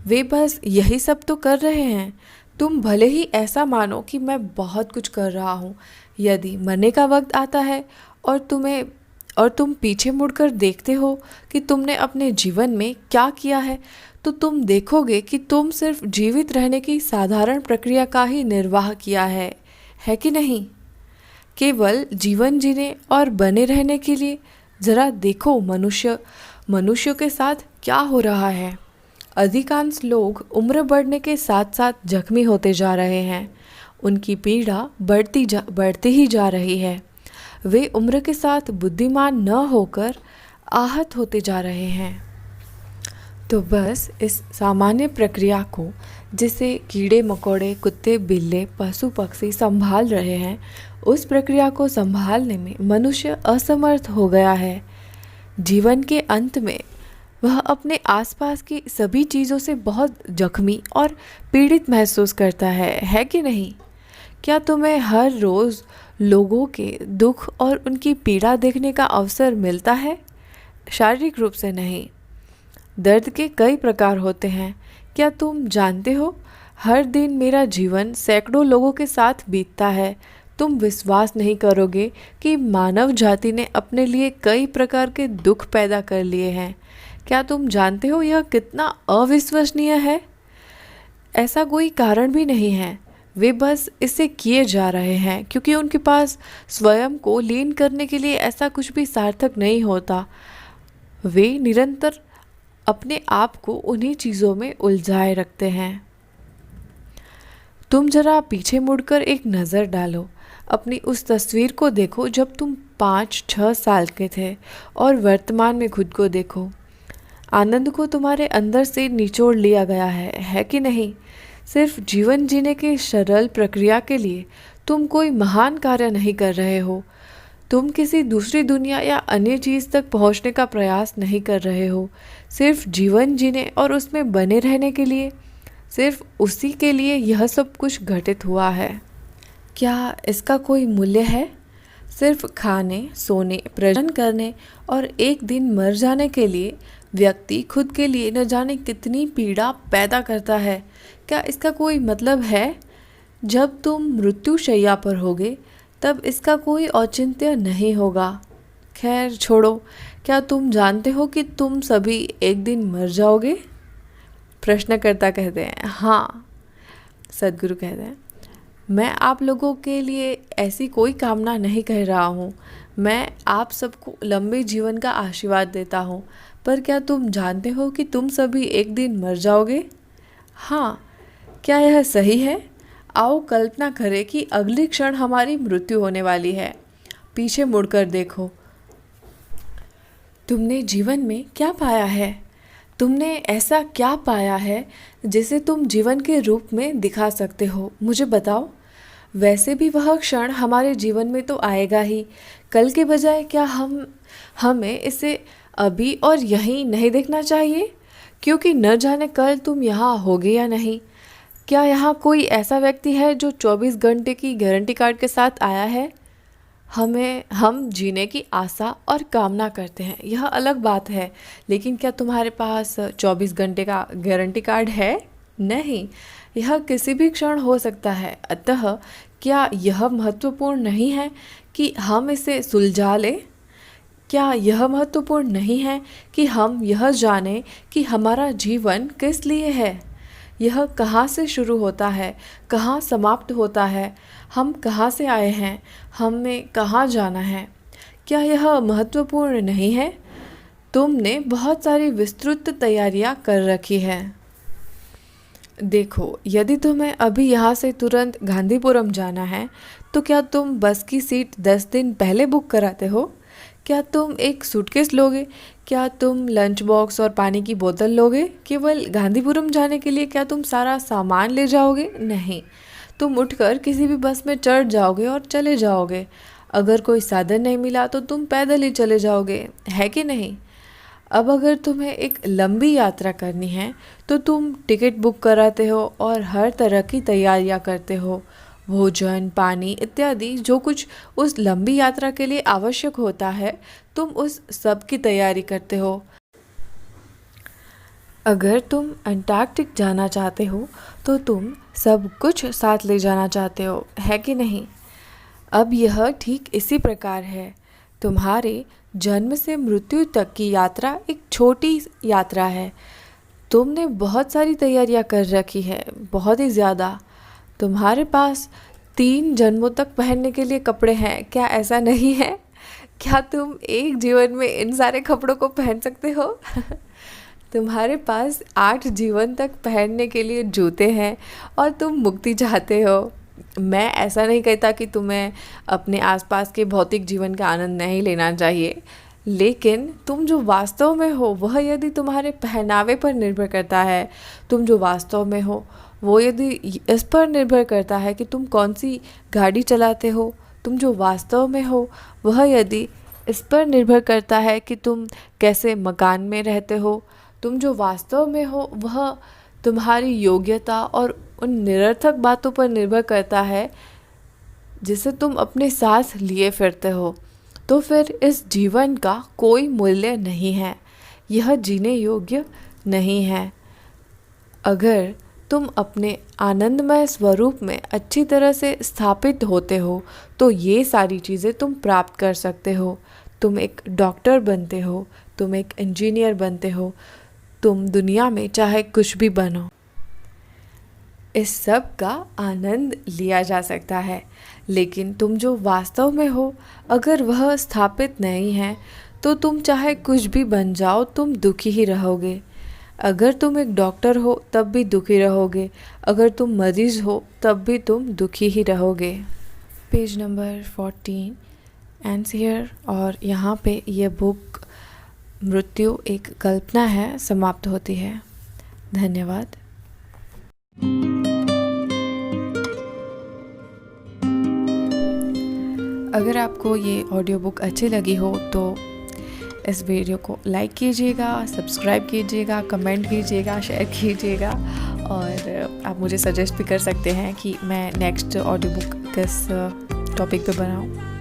Speaker 1: वे बस यही सब तो कर रहे हैं। तुम भले ही ऐसा मानो कि मैं बहुत कुछ कर रहा हूँ, यदि मरने का वक्त आता है और तुम पीछे मुड़कर देखते हो कि तुमने अपने जीवन में क्या किया है, तो तुम देखोगे कि तुम सिर्फ जीवित रहने की साधारण प्रक्रिया का ही निर्वाह किया है कि नहीं? केवल जीवन जीने और बने रहने के लिए। जरा देखो मनुष्यों के साथ क्या हो रहा है। अधिकांश लोग उम्र बढ़ने के साथ साथ जख्मी होते जा रहे हैं। उनकी पीड़ा बढ़ती ही जा रही है। वे उम्र के साथ बुद्धिमान न होकर आहत होते जा रहे हैं। तो बस इस सामान्य प्रक्रिया को, जिसे कीड़े मकोड़े, कुत्ते बिल्ले, पशु पक्षी संभाल रहे हैं, उस प्रक्रिया को संभालने में मनुष्य असमर्थ हो गया है। जीवन के अंत में वह अपने आसपास की सभी चीज़ों से बहुत जख्मी और पीड़ित महसूस करता है कि नहीं? क्या तुम्हें हर रोज़ लोगों के दुख और उनकी पीड़ा देखने का अवसर मिलता है? शारीरिक रूप से नहीं। दर्द के कई प्रकार होते हैं। क्या तुम जानते हो, हर दिन मेरा जीवन सैकड़ों लोगों के साथ बीतता है। तुम विश्वास नहीं करोगे कि मानव जाति ने अपने लिए कई प्रकार के दुख पैदा कर लिए हैं। क्या तुम जानते हो यह कितना अविश्वसनीय है? ऐसा कोई कारण भी नहीं है। वे बस इसे किए जा रहे हैं क्योंकि उनके पास स्वयं को लीन करने के लिए ऐसा कुछ भी सार्थक नहीं होता। वे निरंतर अपने आप को उन्हीं चीज़ों में उलझाए रखते हैं। तुम जरा पीछे मुड़कर एक नज़र डालो। अपनी उस तस्वीर को देखो जब तुम 5-6 साल के थे और वर्तमान में खुद को देखो। आनंद को तुम्हारे अंदर से निचोड़ लिया गया है कि नहीं? सिर्फ जीवन जीने की सरल प्रक्रिया के लिए तुम कोई महान कार्य नहीं कर रहे हो। तुम किसी दूसरी दुनिया या अन्य चीज़ तक पहुंचने का प्रयास नहीं कर रहे हो। सिर्फ जीवन जीने और उसमें बने रहने के लिए, सिर्फ उसी के लिए यह सब कुछ घटित हुआ है। क्या इसका कोई मूल्य है? सिर्फ खाने, सोने, प्रजनन करने और एक दिन मर जाने के लिए व्यक्ति खुद के लिए न जाने कितनी पीड़ा पैदा करता है। क्या इसका कोई मतलब है? जब तुम मृत्युशैया पर होगे तब इसका कोई औचित्य नहीं होगा। खैर छोड़ो, क्या तुम जानते हो कि तुम सभी एक दिन मर जाओगे? प्रश्नकर्ता कहते हैं हाँ। सद्गुरु कहते हैं, मैं आप लोगों के लिए ऐसी कोई कामना नहीं कह रहा हूँ। मैं आप सबको लंबे जीवन का आशीर्वाद देता हूँ, पर क्या तुम जानते हो कि तुम सभी एक दिन मर जाओगे? हाँ, क्या यह सही है? आओ कल्पना करें कि अगली क्षण हमारी मृत्यु होने वाली है। पीछे मुड़कर देखो। तुमने जीवन में क्या पाया है? तुमने ऐसा क्या पाया है जिसे तुम जीवन के रूप में दिखा सकते हो? मुझे बताओ। वैसे भी वह क्षण हमारे जीवन में तो आएगा ही, कल के बजाय क्या हमें इसे अभी और यहीं नहीं देखना चाहिए? क्योंकि न जाने कल तुम यहाँ होगे या नहीं। क्या यहाँ कोई ऐसा व्यक्ति है जो 24 घंटे की गारंटी कार्ड के साथ आया है? हम जीने की आशा और कामना करते हैं, यह अलग बात है, लेकिन क्या तुम्हारे पास 24 घंटे का गारंटी कार्ड है? नहीं, यह किसी भी क्षण हो सकता है। अतः क्या यह महत्वपूर्ण नहीं है कि हम इसे सुलझा लें? क्या यह महत्वपूर्ण नहीं है कि हम यह जानें कि हमारा जीवन किस लिए है? यह कहाँ से शुरू होता है, कहाँ समाप्त होता है, हम कहाँ से आए हैं, हमें कहाँ जाना है, क्या यह महत्वपूर्ण नहीं है? तुमने बहुत सारी विस्तृत तैयारियां कर रखी है। देखो, यदि तुम्हें अभी यहाँ से तुरंत गांधीपुरम जाना है तो क्या तुम बस की सीट 10 दिन पहले बुक कराते हो? क्या तुम एक सूटकेस लोगे? क्या तुम लंच बॉक्स और पानी की बोतल लोगे? केवल गांधीपुरम जाने के लिए क्या तुम सारा सामान ले जाओगे? नहीं, तुम उठकर किसी भी बस में चढ़ जाओगे और चले जाओगे। अगर कोई साधन नहीं मिला तो तुम पैदल ही चले जाओगे, है कि नहीं? अब अगर तुम्हें एक लंबी यात्रा करनी है तो तुम टिकट बुक कराते हो और हर तरह की तैयारियां करते हो। भोजन, पानी इत्यादि जो कुछ उस लंबी यात्रा के लिए आवश्यक होता है, तुम उस सब की तैयारी करते हो। अगर तुम अंटार्कटिक जाना चाहते हो तो तुम सब कुछ साथ ले जाना चाहते हो, है कि नहीं? अब यह ठीक इसी प्रकार है। तुम्हारे जन्म से मृत्यु तक की यात्रा एक छोटी यात्रा है। तुमने बहुत सारी तैयारियां कर रखी है, बहुत ही ज़्यादा। तुम्हारे पास 3 जन्मों तक पहनने के लिए कपड़े हैं, क्या ऐसा नहीं है? क्या तुम एक जीवन में इन सारे कपड़ों को पहन सकते हो? तुम्हारे पास 8 जीवन तक पहनने के लिए जूते हैं और तुम मुक्ति चाहते हो। मैं ऐसा नहीं कहता कि तुम्हें अपने आसपास के भौतिक जीवन का आनंद नहीं लेना चाहिए, लेकिन तुम जो वास्तव में हो वह यदि तुम्हारे पहनावे पर निर्भर करता है, तुम जो वास्तव में हो वो यदि इस पर निर्भर करता है कि तुम कौन सी गाड़ी चलाते हो, तुम जो वास्तव में हो वह यदि इस पर निर्भर करता है कि तुम कैसे मकान में रहते हो, तुम जो वास्तव में हो वह तुम्हारी योग्यता और उन निरर्थक बातों पर निर्भर करता है जिसे तुम अपने साथ लिए फिरते हो, तो फिर इस जीवन का कोई मूल्य नहीं है, यह जीने योग्य नहीं है। अगर तुम अपने आनंदमय स्वरूप में अच्छी तरह से स्थापित होते हो तो ये सारी चीज़ें तुम प्राप्त कर सकते हो। तुम एक डॉक्टर बनते हो, तुम एक इंजीनियर बनते हो, तुम दुनिया में चाहे कुछ भी बनो, इस सब का आनंद लिया जा सकता है। लेकिन तुम जो वास्तव में हो अगर वह स्थापित नहीं है तो तुम चाहे कुछ भी बन जाओ, तुम दुखी ही रहोगे। अगर तुम एक डॉक्टर हो तब भी दुखी रहोगे, अगर तुम मरीज हो तब भी तुम दुखी ही रहोगे। पेज नंबर 14 एंड्स हियर, और यहाँ पे ये बुक मृत्यु एक कल्पना है समाप्त होती है। धन्यवाद। अगर आपको ये ऑडियो बुक अच्छी लगी हो तो इस वीडियो को लाइक कीजिएगा, सब्सक्राइब कीजिएगा, कमेंट कीजिएगा, शेयर कीजिएगा, और आप मुझे सजेस्ट भी कर सकते हैं कि मैं नेक्स्ट ऑडियो बुक किस टॉपिक पे बनाऊँ।